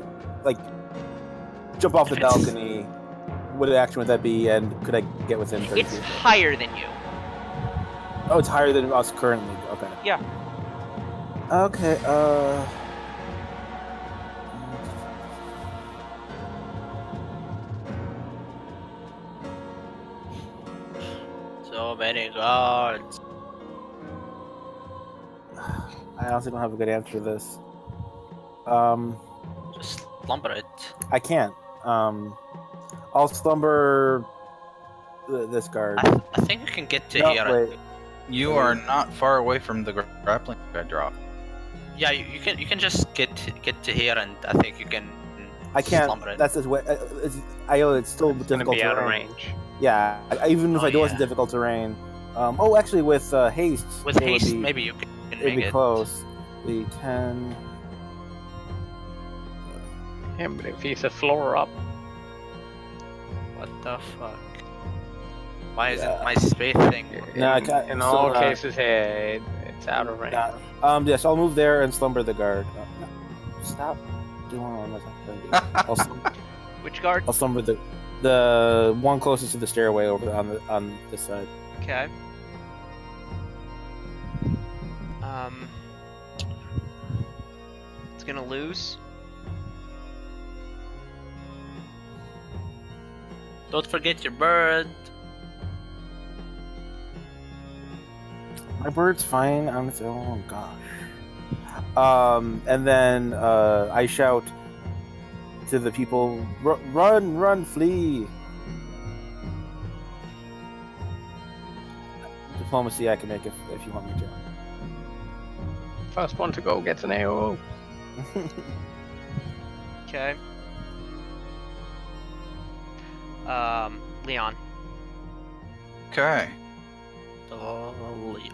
jump off the balcony, what action would that be, and could I get within 30 It's feet? higher than you. Oh, it's higher than us currently. Okay. Yeah. Okay. So many guards. I honestly don't have a good answer to this. Just slumber it. I can't. I'll slumber this guard. I think you can get to No, here. wait. You are not far away from the grappling I dropped. Yeah, you can just get to here, and I think you can. I can't. Slumber it. That's his way. It's still It's gonna difficult be out of terrain. range. Yeah, even if Oh, I do, it's yeah. difficult terrain. Actually, with haste, With it would haste, be- maybe you can it'd make be it. close. The 10. Yeah, but if he's a floor up, What the fuck? Why isn't Yeah. my space thing? No, I can't- in still all not. cases here, it's out of range. Yes, I'll move there and slumber the guard. No, stop doing what I'm trying to do. Which guard? I'll slumber the one closest to the stairway over on this side. Okay. It's gonna lose. Don't forget your bird. My bird's fine on its own. Oh gosh. And then I shout to the people, "Run, run, flee!" Diplomacy I can make if you want me to. First one to go gets an AOO. Okay. Leon. Okay. Delete.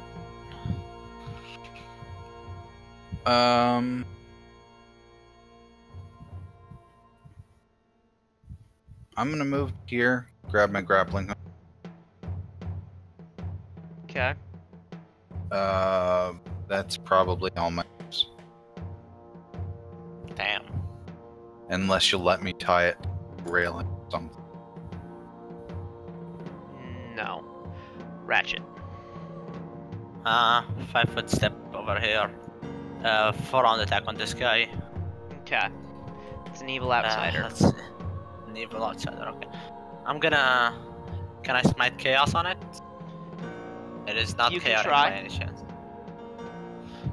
I'm gonna move here, grab my grappling hook. Okay. That's probably all my moves. Damn. Unless you'll let me tie it to the railing or something. No. Ratchet. 5-foot step over here. 4-round attack on this guy. Okay. It's an evil outsider. That's an evil outsider. Okay. I'm gonna. Can I smite chaos on it? It is not You can chaotic try. by any chance.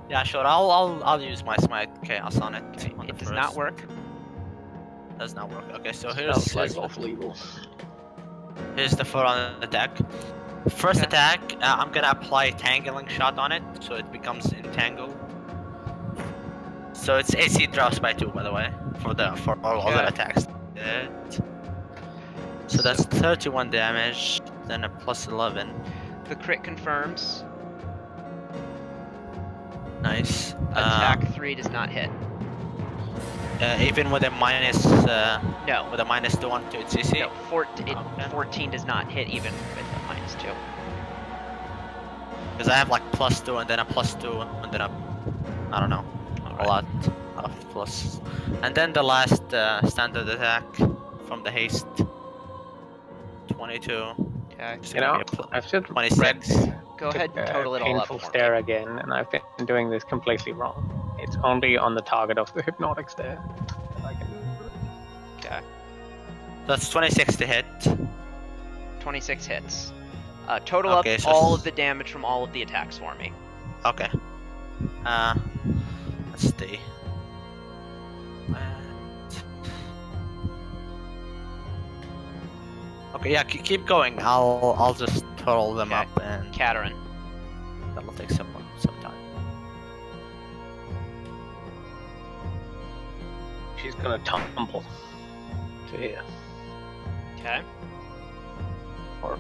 Yeah, sure. I'll use my smite chaos on it. Okay, on it the does first. not work. Does not work. Okay, so Smells like awful evil. here's the 4-round attack. First Okay. attack, I'm gonna apply a tangling shot on it, so it becomes entangled. So its AC drops by 2, by the way, for all other Okay. attacks. So that's 31 damage, then a plus 11. The crit confirms. Nice. Attack 3 does not hit. Even with a minus, No. with a minus 1 to its AC. No. Okay. 14 does not hit even with a -2. Because I have like plus 2 and then a plus 2 and then I don't know, a lot of plus. And then the last standard attack from the haste. 22. Okay. It's You gonna know, be a I've just 26. Go ahead and total it all up painful for me. stare again, and I've been doing this completely wrong. It's only on the target of the hypnotic stare. I can... Okay. That's 26 to hit. 26 hits. Total Okay, up so all of the damage from all of the attacks for me. Okay. Let's see. Okay, yeah, keep going. I'll just total them Okay. up and Katerin. that'll take some time. She's gonna tumble to here. Okay. Or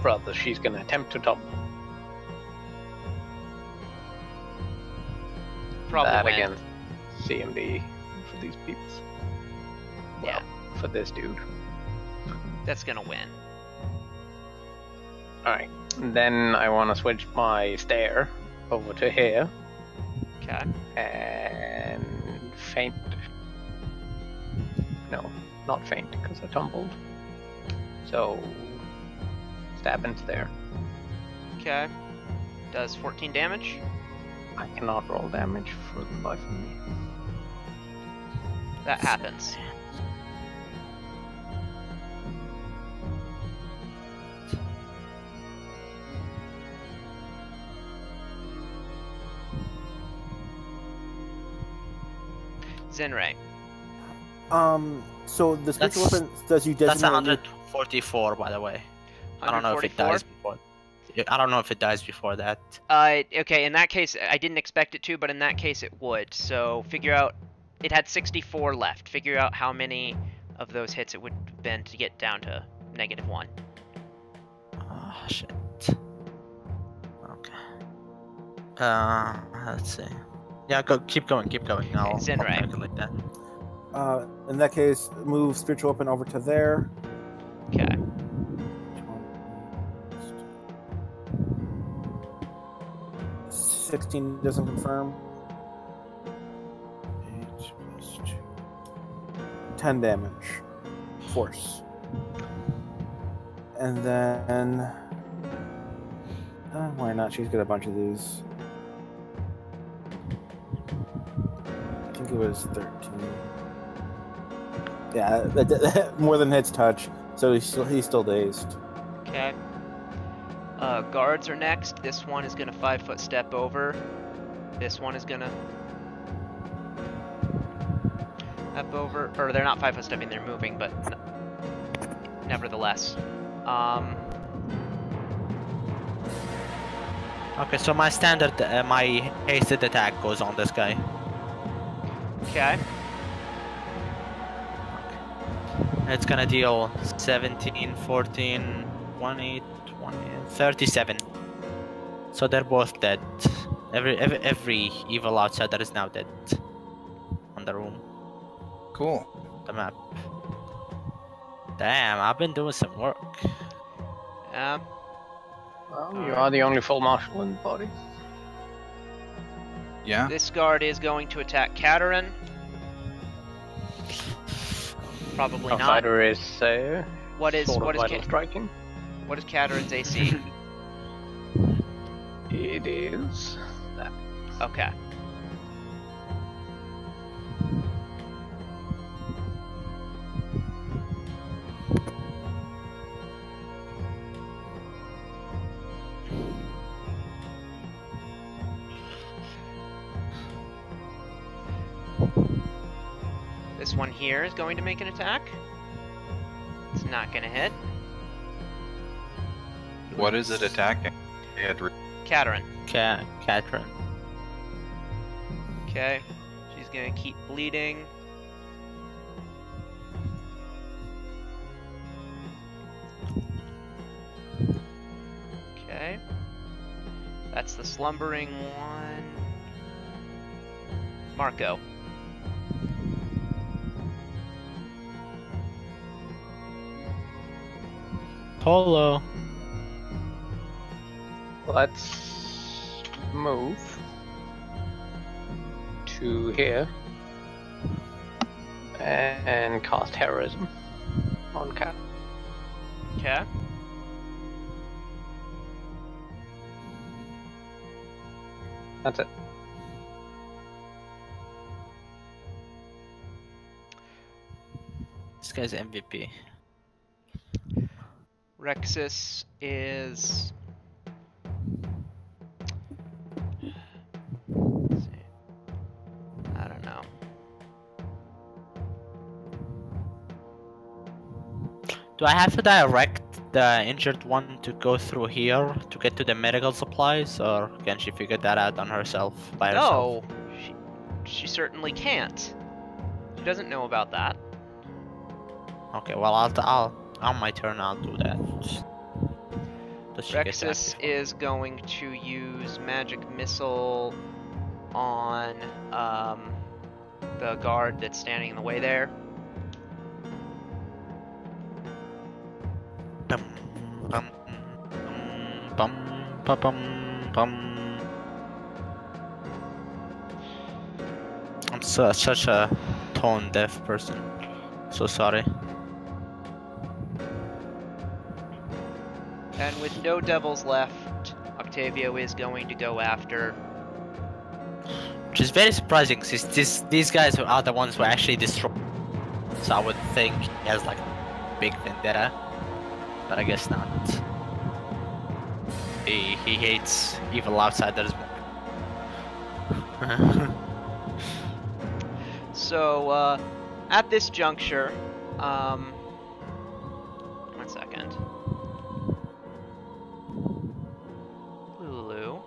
rather, she's gonna attempt to tumble. Probably that win. against CMD for these people. Yeah. For this dude. That's gonna win. Alright. Then I want to switch my stare over to here Okay. and faint. No, not faint because I tumbled. So stab into there. Okay. Does 14 damage. I cannot roll damage for the life of me. That happens. Zenray. So the spiritual That's- weapon does you That's designate? 144, by the way. I don't know if it 144? dies before. I don't know if it dies before that. Okay, in that case, I didn't expect it to, but in that case it would. So figure out, it had 64 left. Figure out how many of those hits it would have been to get down to -1. Oh shit. Okay. Let's see. Yeah, keep going. I'll Zenrai. calculate that. In that case, move spiritual weapon over to there. Okay. 16 doesn't confirm. 8 plus 2. 10 damage. Force. And then... why not? She's got a bunch of these. I think it was 13. Yeah, more than hits touch. So he's still dazed. Okay. Guards are next. This one is gonna 5-foot step over. This one is gonna step over. Or they're not 5-foot stepping, they're moving, but nevertheless. Okay, so my standard, my hasted attack goes on this guy. Okay. It's gonna deal 17, 14, 20, 20, 37. So they're both dead. Every evil outsider is now dead. On the room. Cool. The map. Damn, I've been doing some work. Well, you are the only full marshal in the party. Yeah. This guard is going to attack Katerin. Probably Our not. fighter is What is vital striking. What is Katerin's AC? It is that. Okay. This one here is going to make an attack. It's not going to hit. What is it attacking? Katerin. Katerin. Okay. She's going to keep bleeding. Okay. That's the slumbering one. Marco. Polo. Let's move to here and cast heroism on Cat. Okay. That's it. This guy's MVP. Rexus is... Let's see. I don't know. Do I have to direct the injured one to go through here to get to the medical supplies, or can she figure that out on herself by herself? No, she certainly can't. She doesn't know about that. Okay, well on my turn I'll do that. Does she get that Rexus before? is going to use magic missile on the guard that's standing in the way there. Bum, bum, bum, bum, bum, bum. I'm such a tone deaf person. So sorry. And with no devils left, Octavio is going to go after. Which is very surprising, since these guys are the ones who actually destroy. So I would think he has like a big vendetta, but I guess not. He hates evil outsiders more. So, at this juncture, one second. Lulu.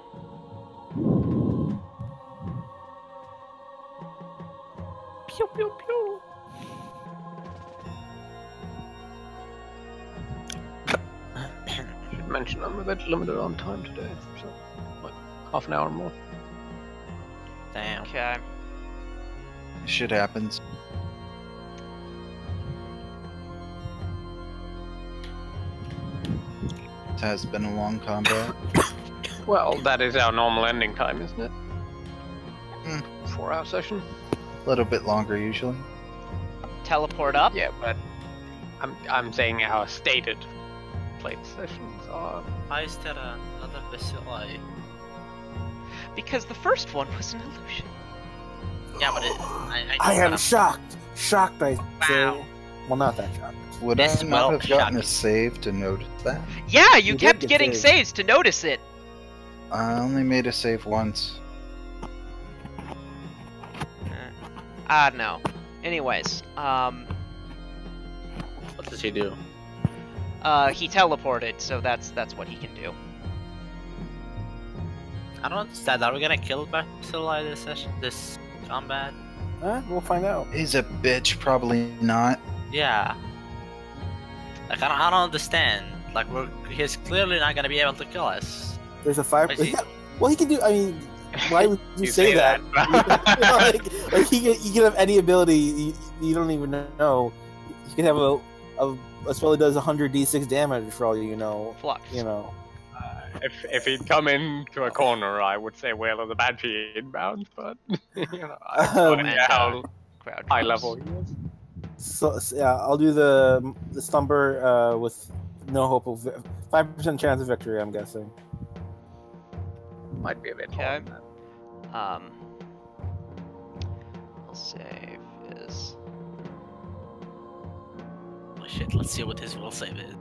Pew pew pew. Should mention I'm a bit limited on time today, so like half an hour more. Damn. Okay. Shit happens. It has been a long combat. Well, that is our normal ending time, isn't it? Hmm. 4-hour session. A little bit longer usually. Teleport up. Yeah, but I'm saying our stated plate sessions are. Why is there another bacilli? Because the first one was an illusion. Yeah, but I am shocked. Shocked, I say. Wow. Well, not that shocked. Would This I not will have gotten shock a save to notice that? Yeah, you You did kept get getting saved. saves to notice it. I only made a save once. No. Anyways, What does he do? he teleported, so that's what he can do. I don't understand. Are we gonna kill bacilli this session? This combat? We'll find out. He's a bitch, probably not. Yeah. Like I don't understand. Like he's clearly not gonna be able to kill us. There's a 5. I see. Well, he can do. I mean, why would you say that? like he can have any ability. You don't even know. He can have a spell that does 100 d6 damage for all you know. Flux. You know. If he'd come into a corner, I would say Whale of the Banshee inbound, but you know, I don't know how Crowd high comes. level he is. So yeah, I'll do the slumber with no hope of 5% chance of victory. I'm guessing. Might be a bit Okay. hard. than that. I'll save is Oh shit, let's see what his will save is.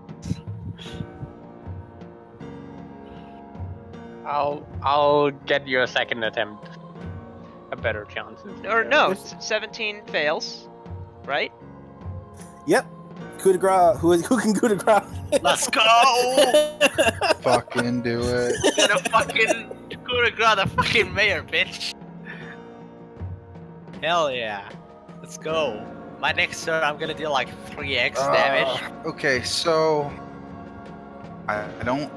I'll get you a second attempt. A better chance. or no, 17 fails, right? Yep. Coup de grace. Who can coup de grace? Let's go! Fucking do it. Gonna fucking coup de grace the fucking mayor, bitch. Hell yeah. Let's go. My next turn, I'm gonna deal like 3x damage. Okay, so I don't.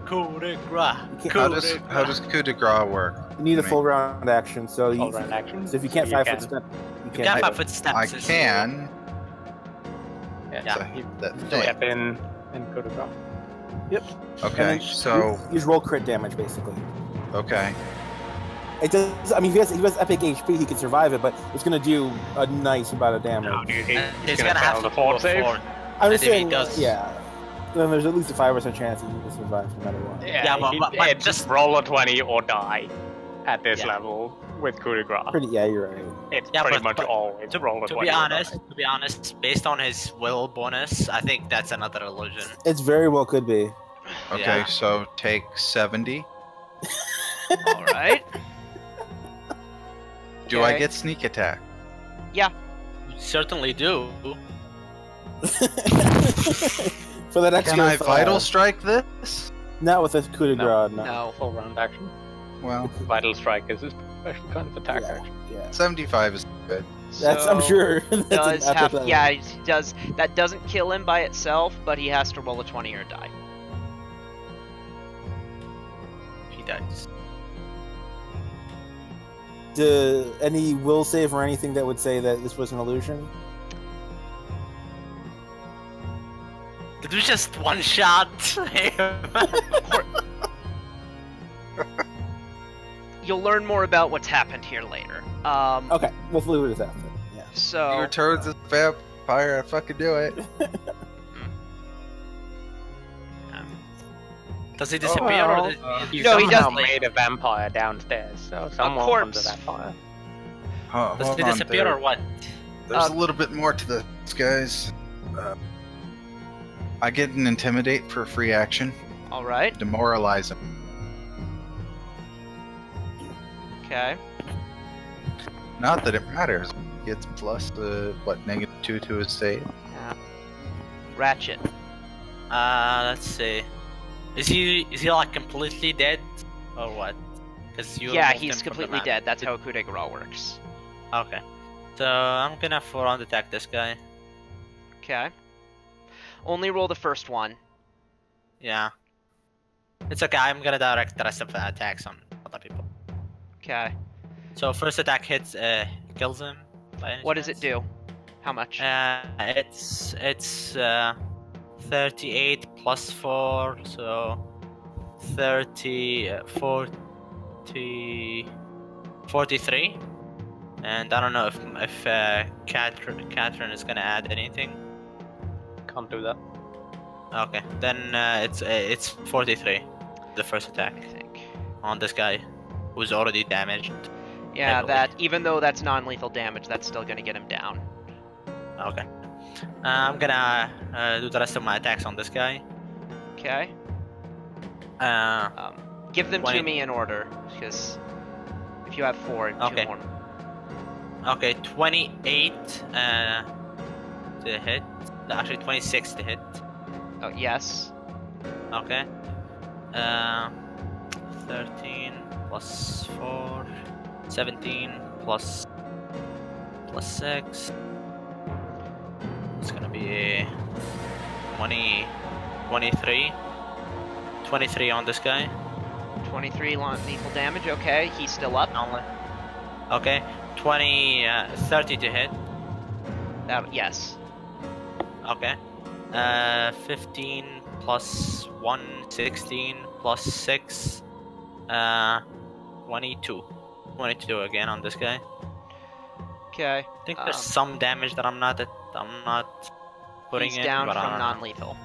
Coup de grace. How does coup de grace work? You need a I full round action. So All round actions. So if you can't So 5-foot step, you You can't. can't 5 foot steps. I is- can. Yeah, So you that step in and go to draw. Okay, so you just roll crit damage basically. okay, It does. I mean, if he has epic HP, he can survive it, but it's gonna do a nice amount of damage. No, do you think And he's he's gonna have fail to the fort pull save? forward. I'm just And if he saying, does- yeah. Then there's at least a 5% chance he can survive no matter what. Yeah, but just just- roll a 20 or die at this Yeah. level with coup de grace. Pretty, yeah, you're right. It's Yeah, pretty but- much but always roll a To 20 be or honest, die. based on his will bonus, I think that's another illusion. It's very well could be. okay, Yeah. so take 70. All right. Do I Okay. get sneak attack? You certainly do. For that extra. Can I vital strike this? Not with a coup de No. grace. No. No. Full round action. Well, Vital strike is a special kind of attack Yeah. action. Yeah. 75 is good. That's. I'm So, sure. That's Does an epic have level. yeah, he does. That doesn't kill him by itself, but he has to roll a 20 or die. He dies. Any will save or anything that would say that this was an illusion? Did we just one shot him? You'll learn more about what's happened here later. Okay, we'll leave it at that. Then. Yeah. So Your turns as vampire, fucking do it. Does he disappear well, or does You No, he somehow doesn't. made a vampire downstairs, so someone corpse. was a vampire. Oh, does hold he on disappear there. or what? There's a little bit more to this, guys. I get an intimidate for a free action. all right. Demoralize him. Okay. Not that it matters. He gets plus -2 to his save. Yeah. Ratchet. Let's see. Is he like completely dead or what? Because you Yeah, removed him he's from the completely map. dead. That's how a coup de grace works. Okay. So I'm gonna full-on attack this guy. Okay. Only roll the first one. Yeah. It's okay. I'm gonna direct the rest of the attacks on other people. Okay. So first attack hits, kills him. By any What does it chance. do? How much? It's 38 plus 4, so 30, 40, 43. And I don't know if Catherine is gonna add anything. Can't do that. Okay, then it's 43. The first attack I think. on this guy, who's already damaged. Yeah, heavily. that even though that's non-lethal damage, that's still gonna get him down. Okay. I'm gonna do the rest of my attacks on this guy. Okay. Uh, Give them 20. to me in order, because if you have 4, Okay. 2 more. okay, 28 to hit. Actually, 26 to hit. Oh, yes. Okay. 13 plus 4, 17 plus 6. It's gonna be 20, 23. 23 on this guy. 23 lethal damage. Okay, he's still up. Only. Okay. 30 to hit. Yes. Okay. 15 plus 1, 16 plus 6, 22. 22 again on this guy. Okay. I think there's some damage that I'm not putting He's in. down but I from don't know. non-lethal.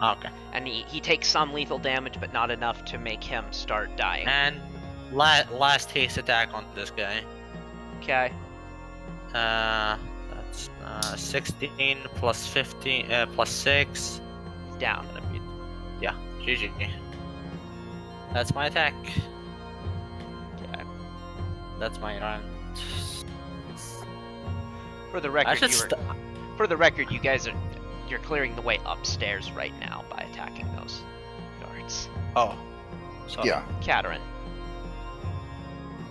Okay. And he takes some lethal damage, but not enough to make him start dying. And last haste attack on this guy. Okay. That's 16 plus 15 plus 6. He's down. Yeah, GG. That's my attack. Okay. That's my round. For the I record, should for the record, you guys you're clearing the way upstairs right now by attacking those guards. Oh. Sorry. Yeah. Katerin.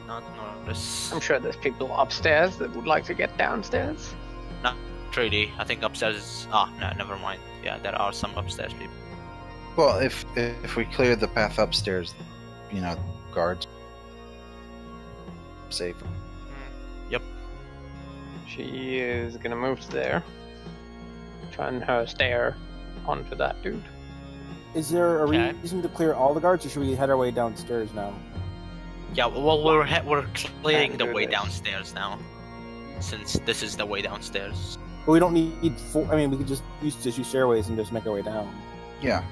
Not notice. I'm sure there's people upstairs that would like to get downstairs. Not really. I think upstairs is... Oh, no, never mind. Yeah, there are some upstairs people. Well, if we clear the path upstairs, you know, guards safe. She is gonna move to there. Trying her stare onto that dude. Is there a Okay. reason to clear all the guards, or should we head our way downstairs now? Yeah, well, we're clearing the do way this. downstairs now. Since this is the way downstairs. But we don't need 4. I mean, we could just use 2 stairways and just make our way down. Yeah.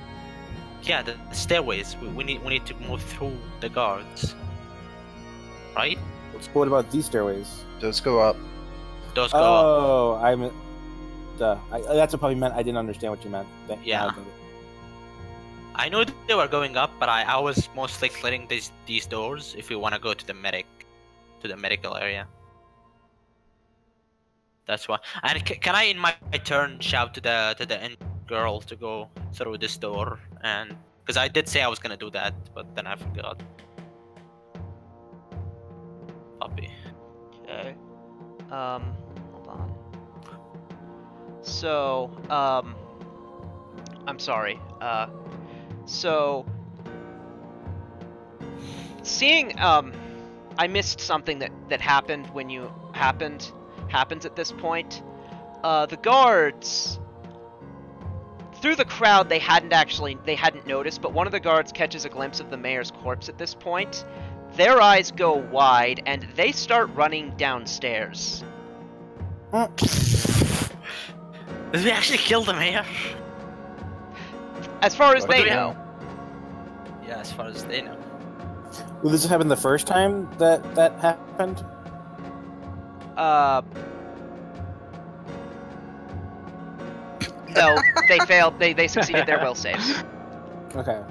Yeah, the stairways. We need to move through the guards. Right? What about these stairways? Those go up. Those go up. Oh, that's what probably meant. I didn't understand what you meant. Yeah. I get it. I know they were going up, but I was mostly clearing these doors if we want to go to the medical area. That's why. And can I, in my turn, shout to the end girl to go through this door? And because I did say I was gonna do that, but then I forgot. Puppy. Okay. Hold on. So, I'm sorry. So, seeing, I missed something that happened when you happens at this point. The guards, through the crowd, they hadn't noticed, but one of the guards catches a glimpse of the mayor's corpse at this point. Their eyes go wide, and they start running downstairs. Did we actually kill the mayor? As far as What they do we know. Yeah, as far as they know. Well, this happened the first time that happened? No, they failed. They succeeded their will saves. Okay.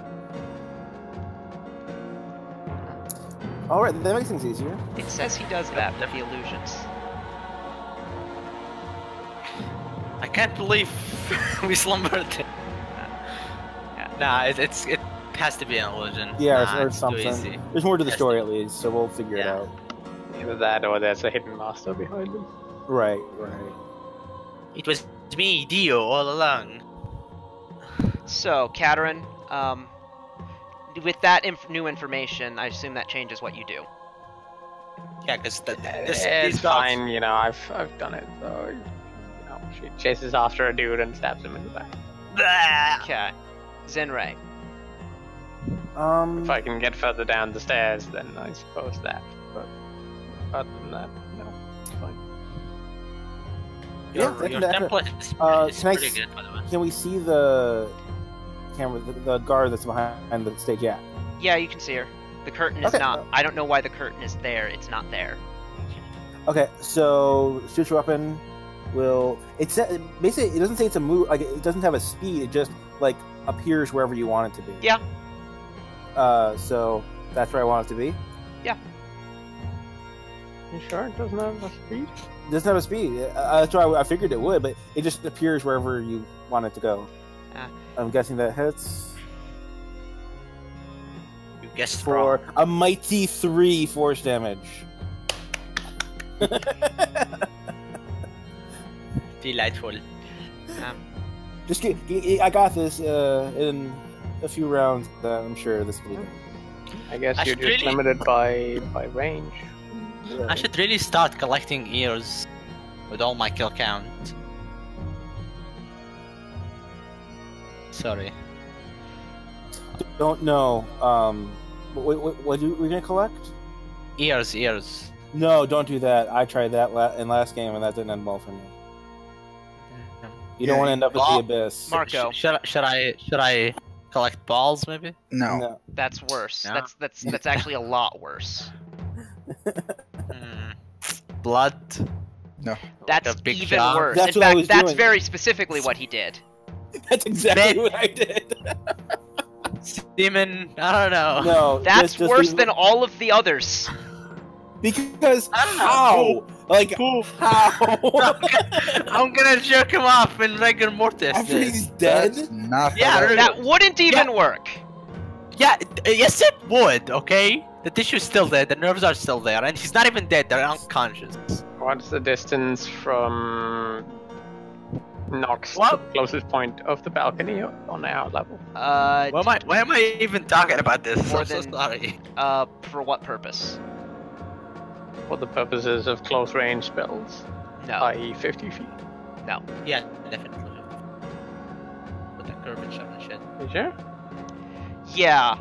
Alright, that makes things easier. It says he does that with the illusions. I can't believe we slumbered. Nah, it has to be an illusion. Yeah, Nah, or it's too something. easy. There's more to the Yes, story they- at least, so we'll figure it Yeah. out. Either that or there's a hidden master behind them. Right. It was me, Dio, all along. So, Katerin, with that new information, I assume that changes what you do. Yeah, because It's these dogs. fine, you know, I've done it, so, you know, she chases after a dude and stabs him in the back. Blah! Okay. Zenray. If I can get further down the stairs, then I suppose that. But other than that, no, it's fine. Yeah, Your that can template happen. is Can I pretty good, by the way. Can we see the camera, the guard that's behind the stage? Yeah. Yeah, you can see her. The curtain is Okay. not. I don't know why the curtain is there. It's not there. Okay, so switch weapon will. It's basically, it doesn't say it's a move. Like, it doesn't have a speed. It just like appears wherever you want it to be. Yeah. So that's where I want it to be. You sure it doesn't have a speed? It doesn't have a speed. That's why I figured it would, but it just appears wherever you want it to go. I'm guessing that hits You guessed for wrong. a mighty 3 force damage. Delightful. Just I got this in a few rounds. I'm sure this will be. I guess I you're should just really- limited by range. I should really start collecting ears with all my kill count. Sorry. Don't know. What we're gonna collect? Ears. No, don't do that. I tried that in last game, and that didn't end well for me. You don't Yeah, want to end up well, at the abyss. Marco. Should I collect balls maybe? No. That's worse. No? That's actually a lot worse. Hmm. Blood. That's The big even job. worse. That's In what I fact, was that's doing. very specifically what he did. That's exactly Man. what I did. Demon. I don't know. No, That's just worse leave- than all of the others. because I don't know. how? Like how? I'm gonna jerk him off in rigor mortis. After he's dead? That's not Yeah, how that That works. wouldn't even work. Yeah, yes it would, okay? The tissue's still there, the nerves are still there, and he's not even dead, they're unconscious. What's the distance from Nox to What? the closest point of the balcony on our level? Why am I even talking about this? More I'm so than- sorry. For what purpose? For the purposes of close range spells, No. i.e. 50 feet. Yeah, definitely. With the curvature and shit. You sure? Yeah.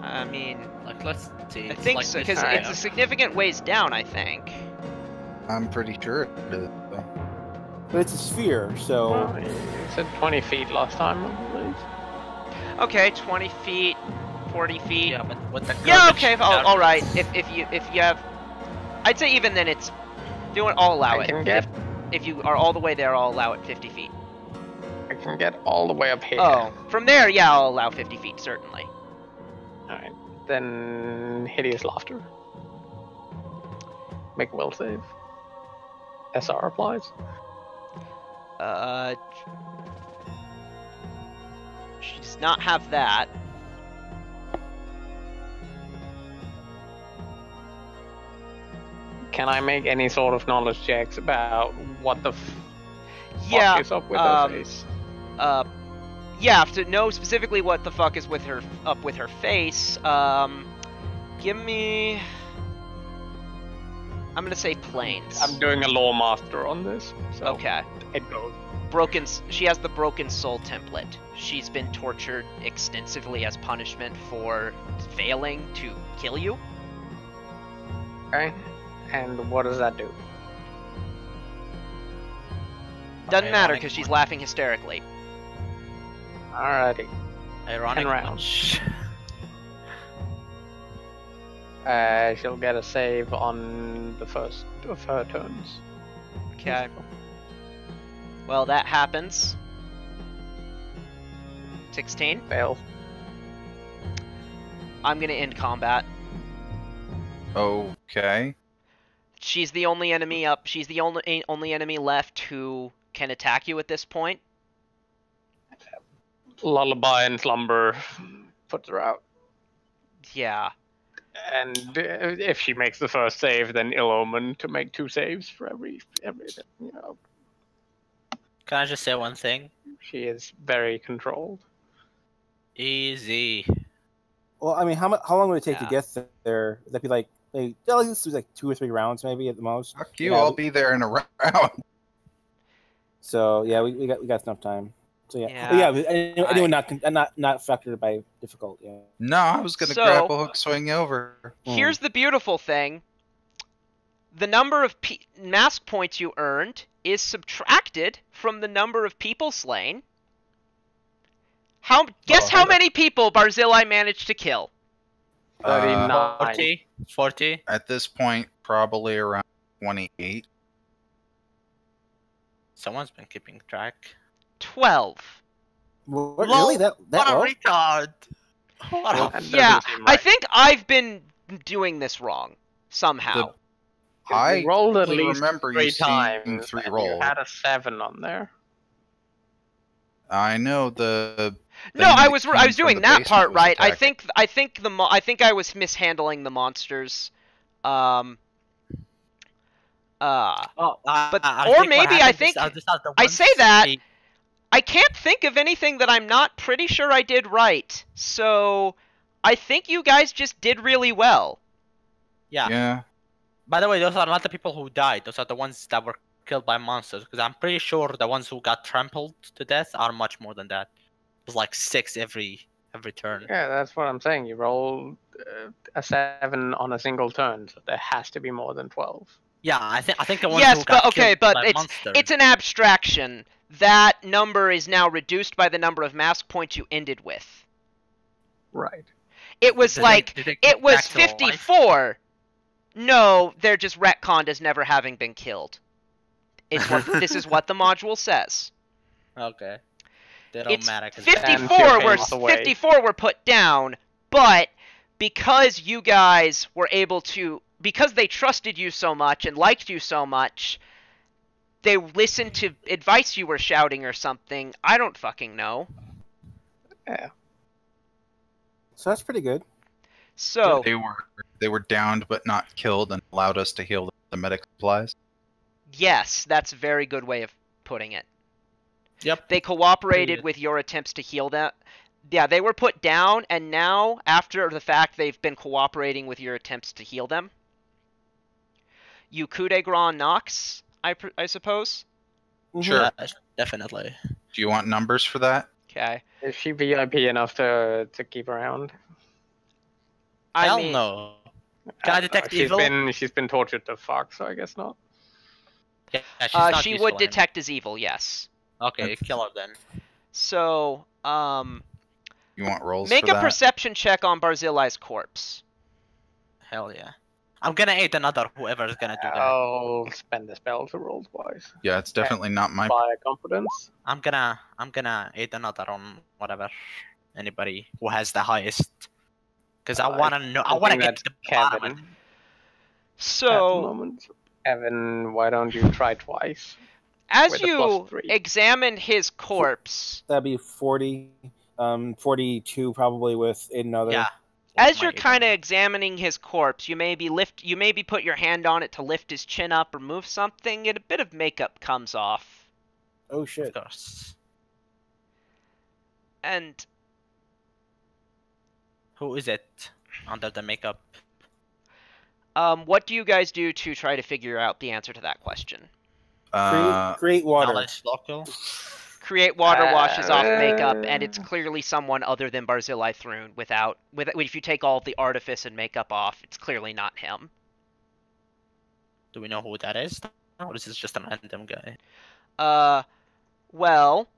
I mean, Like, let's see. I it's think like so, this because high it's a up. significant ways down, I think. I'm pretty sure it is. But it's a sphere, so Well, you said 20 feet last time, I believe. Okay, 20 feet, 40 feet. Yeah, but with the Yeah, curvature- okay, all right. If you have, I'd say even then it's. If you want, I'll allow I it. can get, If you are all the way there, I'll allow it 50 feet. I can get all the way up here. Oh, from there, yeah, I'll allow 50 feet certainly. Alright. Then hideous laughter. Make a will save. SR applies. She does not have that. Can I make any sort of knowledge checks about what the Yeah. fuck is up with her face? Yeah, to know specifically what the fuck is with her up with her face. Give me. I'm gonna say planes. I'm doing a law master on this. So Okay. it goes. She has the broken soul template. She's been tortured extensively as punishment for failing to kill you. Okay. And what does that do? Doesn't matter Ironic because she's one. laughing hysterically. Alrighty. Ironic 10 rounds. punch. She'll get a save on the first of her turns. Okay. Well, that happens. 16. Fail. I'm gonna end combat. Okay. She's the only enemy up. She's the only enemy left who can attack you at this point. Lullaby and slumber puts her out. Yeah. And if she makes the first save, then ill omen to make 2 saves for every you know. Can I just say one thing? She is very controlled. Easy. well, I mean, how long would it take Yeah. to get there? Would that be like this was like 2 or 3 rounds maybe at the most. Fuck you, Yeah, I'll be there in a round. So yeah, we got enough time. So yeah, Yeah. But yeah. But anyone not factored by difficult. Yeah. No, I was gonna So- grab a hook, swing over. Here's the beautiful thing. The number of mask points you earned is subtracted from the number of people slain. Guess how many people Barzillai managed to kill? 39. 40? 40? At this point, probably around 28. Someone's been keeping track. 12. Really? That What low? a retard! What a That doesn't Yeah, seem I right. think I've been doing this wrong somehow. I You rolled at only least remember 3 you seeing times. 3 and rolls. You had a 7 on there. I know the. No, thing I that was came doing from the that basement part was right. attacking. I think I was mishandling the monsters. Oh, But- I or think what maybe I happened think- is, these are the I ones say that- they- I can't think of anything that I'm not pretty sure I did right. So I think you guys just did really well. Yeah. Yeah. By the way, those are not the people who died. Those are the ones that were killed by monsters. Because I'm pretty sure the ones who got trampled to death are much more than that. It was like 6 every turn. Yeah, that's what I'm saying. You rolled a 7 on a single turn, so there has to be more than 12. Yeah, I think the ones Yes, who got but okay, killed but by it's monsters. an abstraction. That number is now reduced by the number of mask points you ended with. Right. It was Did they- like did they it get was back to life? 54. No, they're just retconned as never having been killed. It's what this is what the module says. Okay. They don't It's matter. 'cause 54 were Fades away. 54 were put down, but because you guys were able to, because they trusted you so much and liked you so much, they listened to advice you were shouting or something. I don't fucking know. Yeah. So that's pretty good. So They were downed but not killed and allowed us to heal the medic supplies. yes, that's a very good way of putting it. Yep. They cooperated good. with your attempts to heal them. Yeah, they were put down, and now, after the fact, they've been cooperating with your attempts to heal them. You coup de grace Nox, I suppose? Sure. Yeah, definitely. Do you want numbers for that? Okay. Is she VIP enough to keep around? Hell I mean, no. Can I detect evil? She's been tortured to fuck, so I guess not. Yeah, she's not she useful would anymore. detect as evil, yes. Okay, kill her then. So, You want rolls make for a that? perception check on Barzillai's corpse. Hell yeah. I'm gonna aid another whoever's gonna do that. I'll spend the spell to roll twice. Yeah, it's definitely not my. By confidence. I'm gonna aid another on whatever. Anybody who has the highest. Because I wanna know. I wanna think get that's to the bottom of Kevin. it. At the So, moment. Evan, why don't you try twice? as with a you +3. examine his corpse, That'd be 40, 42 probably with another. Yeah. as My you're aid kind of another. examining his corpse, you maybe put your hand on it to lift his chin up or move something, and a bit of makeup comes off. Oh Of shit. course. And Who is it under the makeup? what do you guys do to try to figure out the answer to that question? Create water. Knowledge local? Create water washes off makeup, Uh, and it's clearly someone other than Barzillai Thrune. If you take all of the artifice and makeup off, it's clearly not him. Do we know who that is? Or is this just a random guy? Well,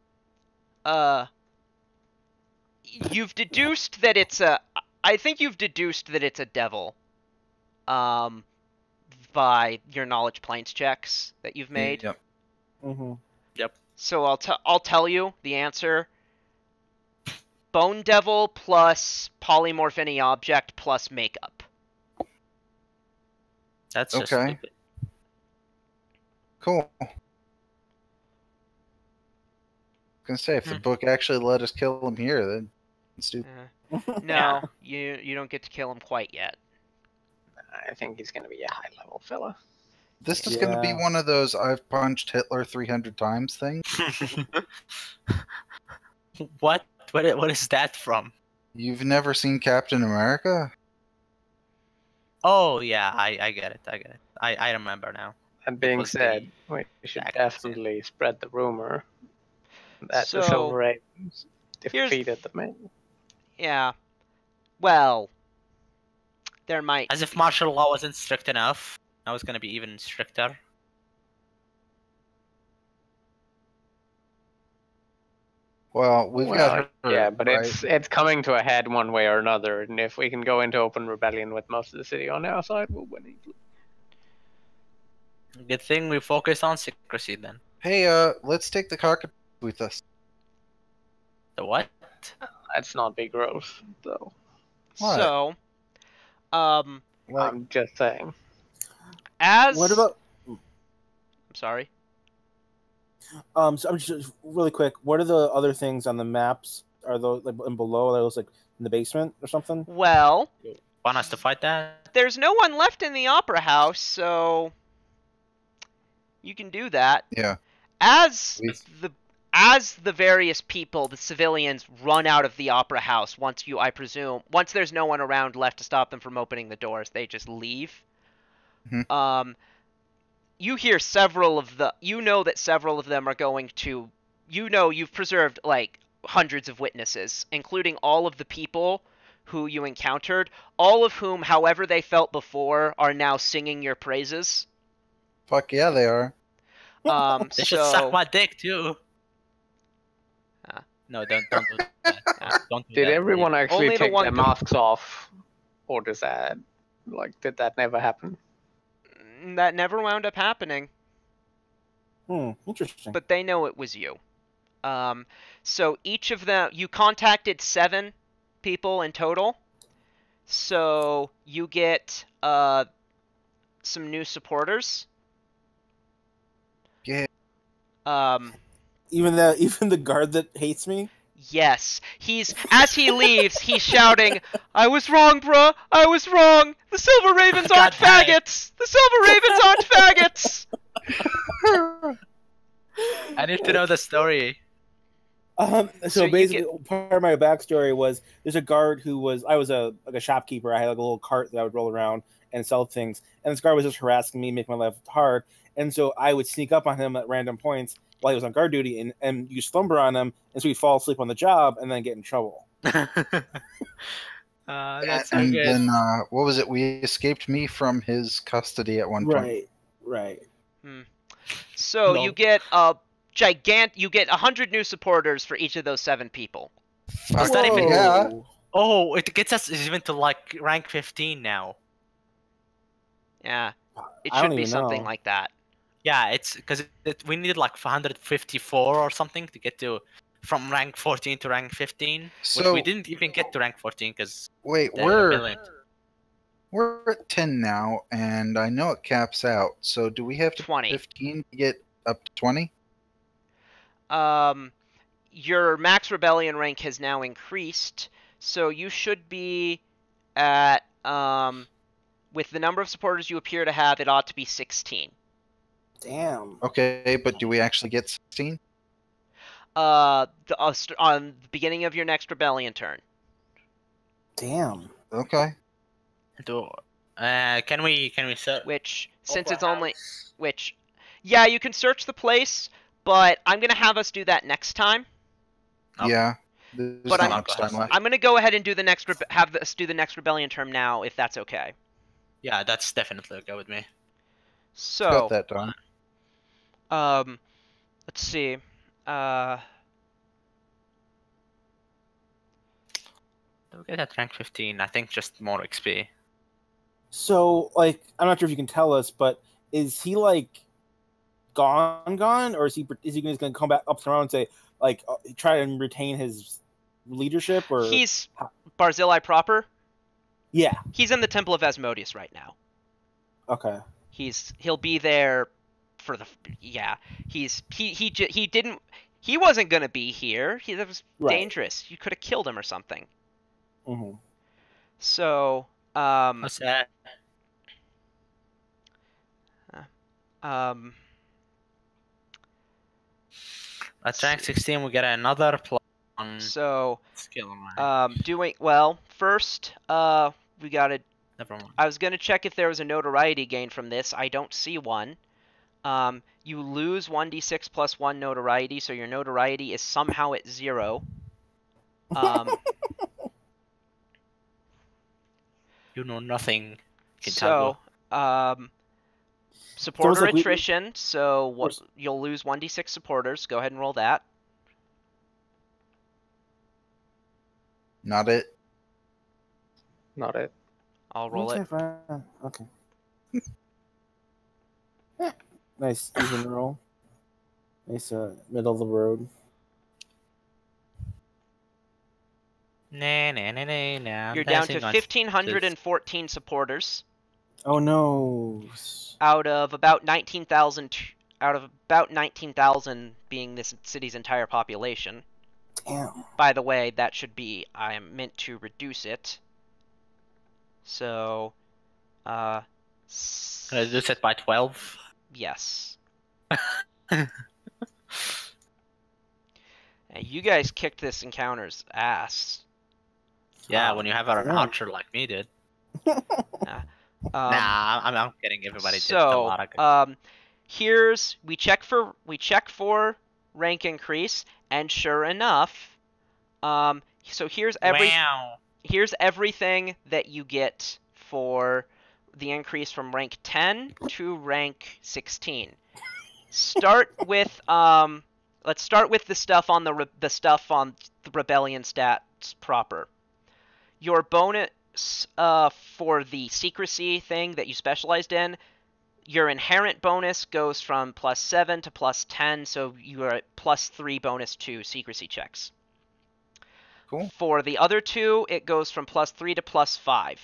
you've deduced that it's a. I think you've deduced that it's a devil. By your knowledge planes checks that you've made. Yep. Mm-hmm. So I'll tell you the answer. Bone Devil plus polymorph any object plus makeup. That's just Okay. stupid. Cool. I was gonna say if the book actually let us kill him here, then it's stupid. No, you don't get to kill him quite yet. I think he's gonna be a high level fella. This is gonna be Yeah. one of those I've punched Hitler 300 times things. What? What is that from? You've never seen Captain America? Oh yeah, I get it. I get it. I remember now. That being was said, the we should Jack- definitely spread the rumor. That the So, Silver Ravens here's- defeated the main. Yeah. Well, there might. As if martial law wasn't strict enough, now it's gonna be even stricter. Well, we've got her, yeah, but right? it's coming to a head one way or another, and if we can go into open rebellion with most of the city on our side, we'll win easily. Good thing we focus on secrecy then. Hey, let's take the cockatoo with us. The what? Let's not be gross, though. What? So, Like, I'm just saying. as What about? I'm sorry. So I'm just really quick. What are the other things on the maps? Are those like in below? Are those like in the basement or something? Well, Want us to fight that? there's no one left in the opera house, so you can do that. yeah. As We- the various people, the civilians, run out of the opera house, I presume, once there's no one around left to stop them from opening the doors, they just leave. Mhm. You hear you know that several of them are going to, you've preserved like hundreds of witnesses, including all of the people who you encountered, all of whom, however they felt before, are now singing your praises. Fuck yeah, they are. They should suck my dick too. Ah. No, don't do that. Don't do Did that, everyone please. actually Only the take one their go- masks off? Or does that, did that never happen? That never wound up happening. Interesting. But they know it was you. So each of them, you contacted 7 people in total. So you get some new supporters. Yeah. Even the guard that hates me. Yes, as he leaves, he's shouting, "I was wrong, bruh! I was wrong! The Silver Ravens aren't God damn it. faggots! The Silver Ravens aren't faggots!" I need to know the story. So So you basically, part of my backstory was there's a guard who was I was a shopkeeper. I had like a little cart that I would roll around and sell things, and this guard was just harassing me, making my life hard. And so I would sneak up on him at random points while he was on guard duty and use slumber on him, and so he'd fall asleep on the job and then get in trouble. That's so and good. then, what was it? We escaped me from his custody at one point. Right. So No. you get you get 100 new supporters for each of those 7 people. Is that even- Yeah. Oh, it gets us even to like rank 15 now. Yeah, it I should don't be even something know. like that. Yeah, it's because we needed like 154 or something to get to from rank 14 to rank 15. Which So we didn't even get to rank 14 because wait, we're at 10 now, and I know it caps out. So do we have to 20. 15 to get up to 20? Your max rebellion rank has now increased, so you should be at with the number of supporters you appear to have, it ought to be 16. Damn. Okay, but do we actually get 16? On the beginning of your next rebellion turn. Damn. Okay. Can we search? Which, since Opera it's only, House. yeah, you can search the place, but I'm gonna have us do that next time. Okay. Yeah. There's But not I'm- much time left. I'm gonna go ahead and do the next have us do the next rebellion turn now, if that's okay. Yeah, that's definitely okay with me. So, Got that done. let's see. We'll get at rank 15. I think just more XP. So, like, I'm not sure if you can tell us, but is he like gone, or is he just going to come back up tomorrow and say, like, try and retain his leadership, or He's Barzillai proper. yeah, He's in the Temple of Asmodeus right now. okay, He'll be there for he wasn't gonna be here. That was Right. dangerous. You could have killed him or something. hmm So, What's that? At rank 16, we get another plus on so, skill. Right? doing well. First, we gotta. Never mind. I was gonna check if there was a notoriety gain from this. I don't see one. You lose 1d6 plus 1 notoriety, so your notoriety is somehow at 0. You know nothing. So, Kintago. supporter like attrition, so you'll lose 1d6 supporters. Go ahead and roll that. Not it. Not it. I'll roll it. Okay. Yeah. Nice even roll. Nice middle of the road. Nah, nah, nah, nah, nah. You're down to 1,514 supporters. Oh no. Out of about 19,000 being this city's entire population. Damn. By the way, that should be, I am meant to reduce it. So, Reduce it by 12. yes. You guys kicked this encounter's ass. Yeah, when you have an yeah. archer like me, dude. Nah, I'm kidding. Everybody did a lot of good. We check for rank increase, and sure enough, so here's everything that you get for the increase from rank 10 to rank 16. Start with let's start with the stuff on the rebellion stats proper. Your bonus for the secrecy thing that you specialized in, your inherent bonus goes from +7 to +10, so you are at +3 bonus to secrecy checks. Cool. For the other two, it goes from +3 to +5.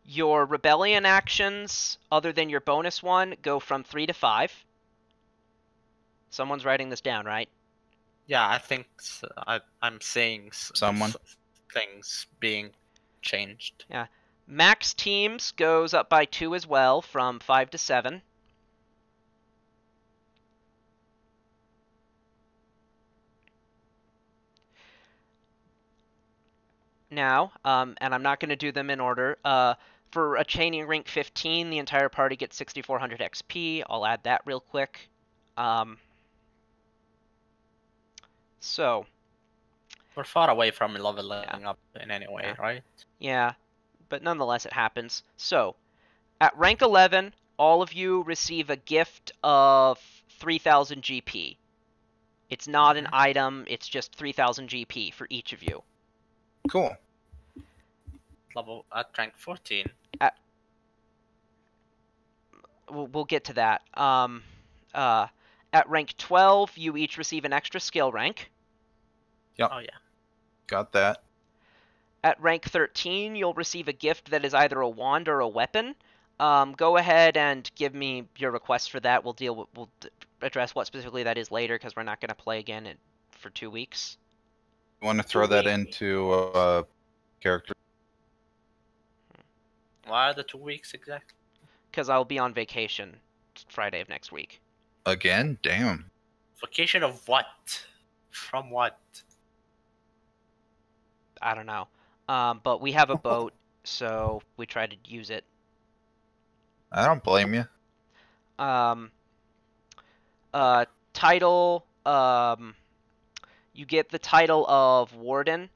Your rebellion actions, other than your bonus one, go from 3 to 5. Someone's writing this down, right? Yeah, I think so. I'm seeing Someone. things being changed. Yeah. Max teams goes up by 2 as well, from 5 to 7. Now, and I'm not going to do them in order, for a chaining rank 15, the entire party gets 6,400 XP. I'll add that real quick. So, We're far away from leveling up in any way, right? yeah, but nonetheless it happens. So, at rank 11, all of you receive a gift of 3,000 GP. It's not an item, it's just 3,000 GP for each of you. Cool. Level at rank 14. We'll get to that. At rank 12, you each receive an extra skill rank. Yep. Oh yeah. Got that. At rank 13, you'll receive a gift that is either a wand or a weapon. Go ahead and give me your request for that. We'll address what specifically that is later, because we're not going to play again for 2 weeks. You want to throw that into character? Why are the 2 weeks exactly? Because I'll be on vacation Friday of next week. Again? Damn. Vacation of what? From what? I don't know. But we have a boat, so we try to use it. I don't blame you. Title, you get the title of Warden,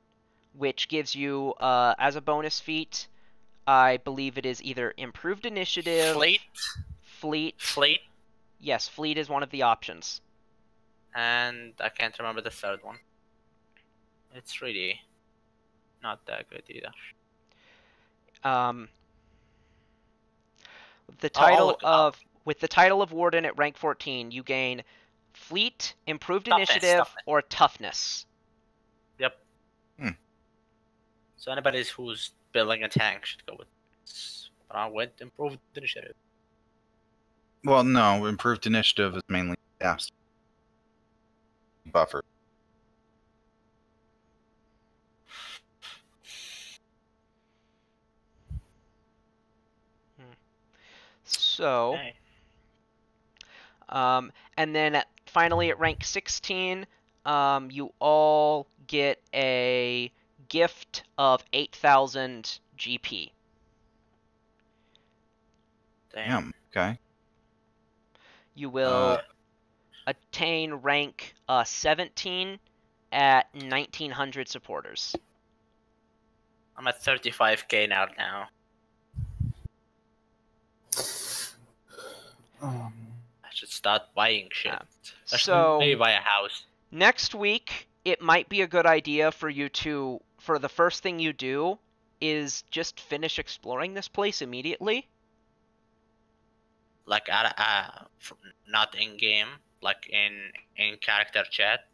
which gives you, as a bonus feat, I believe it is either Improved Initiative... Fleet. Yes, Fleet is one of the options. And I can't remember the third one. It's really not that good either. With the title of Warden at rank 14, you gain Fleet, Improved Initiative, or Toughness. Yep. So anybody who's building a tank should go with this. But I went Improved Initiative. Well, no. Improved initiative is mainly fast. Buffer. So, Okay. And then finally at rank 16, you all get a gift of 8,000 GP. Damn. Okay. You will attain rank 17 at 1900 supporters. I'm at 35k now. I should start buying shit. I should So maybe buy a house. next week, it might be a good idea for you to, for the first thing you do, is just finish exploring this place immediately. Like not in game, like in character chat,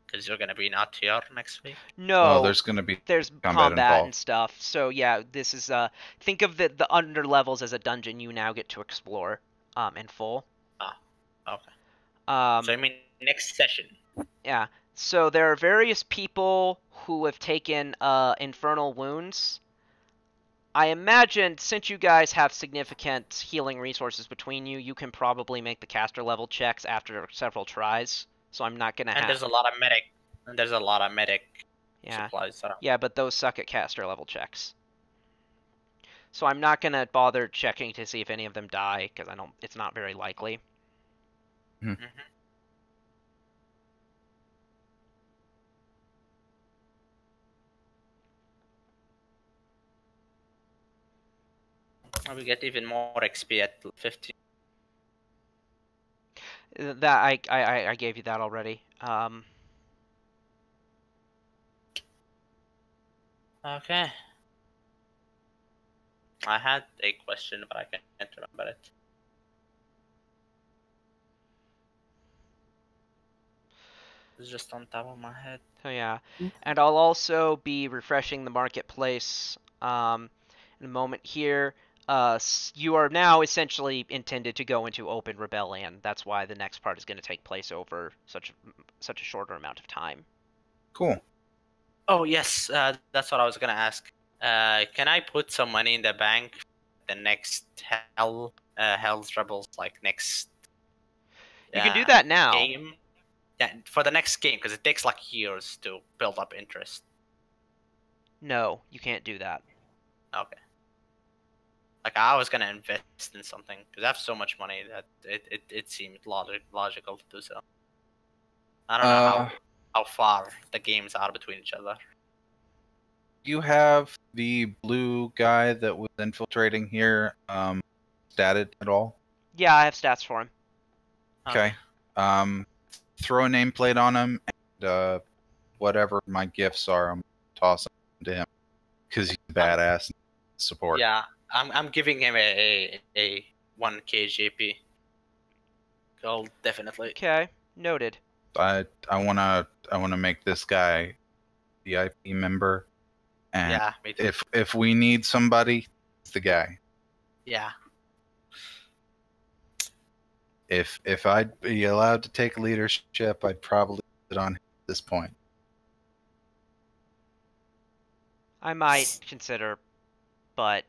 because you're gonna be not here next week. No, there's gonna be there's combat combat involved. and stuff. So yeah, this is think of the under levels as a dungeon you now get to explore in full. Okay. So I mean next session. Yeah. So there are various people who have taken infernal wounds. I imagine since you guys have significant healing resources between you, you can probably make the caster level checks after several tries. So I'm not gonna And there's a lot of medic. And there's a lot of medic supplies. Yeah, but those suck at caster level checks. So I'm not gonna bother checking to see if any of them die because I don't. It's not very likely. Mm-hmm. We get even more XP at 15. That I gave you that already. Okay. I had a question, but I can't remember it. It's just on top of my head. So yeah, and I'll also be refreshing the marketplace in a moment here. You are now essentially intended to go into open rebellion. That's why the next part is going to take place over such a shorter amount of time. Cool. Oh yes, that's what I was gonna ask. Can I put some money in the bank? The next Hell's Rebels, like next. You can do that now. Game. Yeah, for the next game, because it takes like years to build up interest. No, you can't do that. Okay. Like I was gonna invest in something because I have so much money that it seemed logical to do so. I don't know how far the games are between each other. You have the blue guy that was infiltrating here statted at all? Yeah, I have stats for him. Okay. Throw a nameplate on him, and whatever my gifts are, I'm tossing them to him because he's badass support. Yeah, I'm giving him a 1k JP. Gold, definitely. Okay, noted. I wanna make this guy VIP member, and Yeah, me too. if we need somebody, it's the guy. Yeah. If I'd be allowed to take leadership, I'd probably put it on him at this point. I might consider, but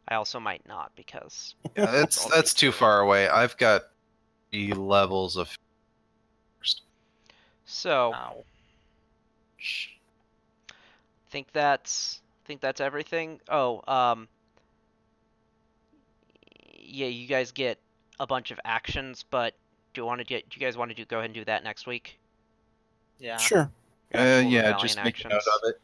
I also might not because Yeah, that's too far away. I've got the levels of. So Ow. think that's everything. Oh, yeah, you guys get a bunch of actions, but do you guys want to go ahead and do that next week? Yeah. Sure. Actual Yeah, rebellion just make a note actions. of it.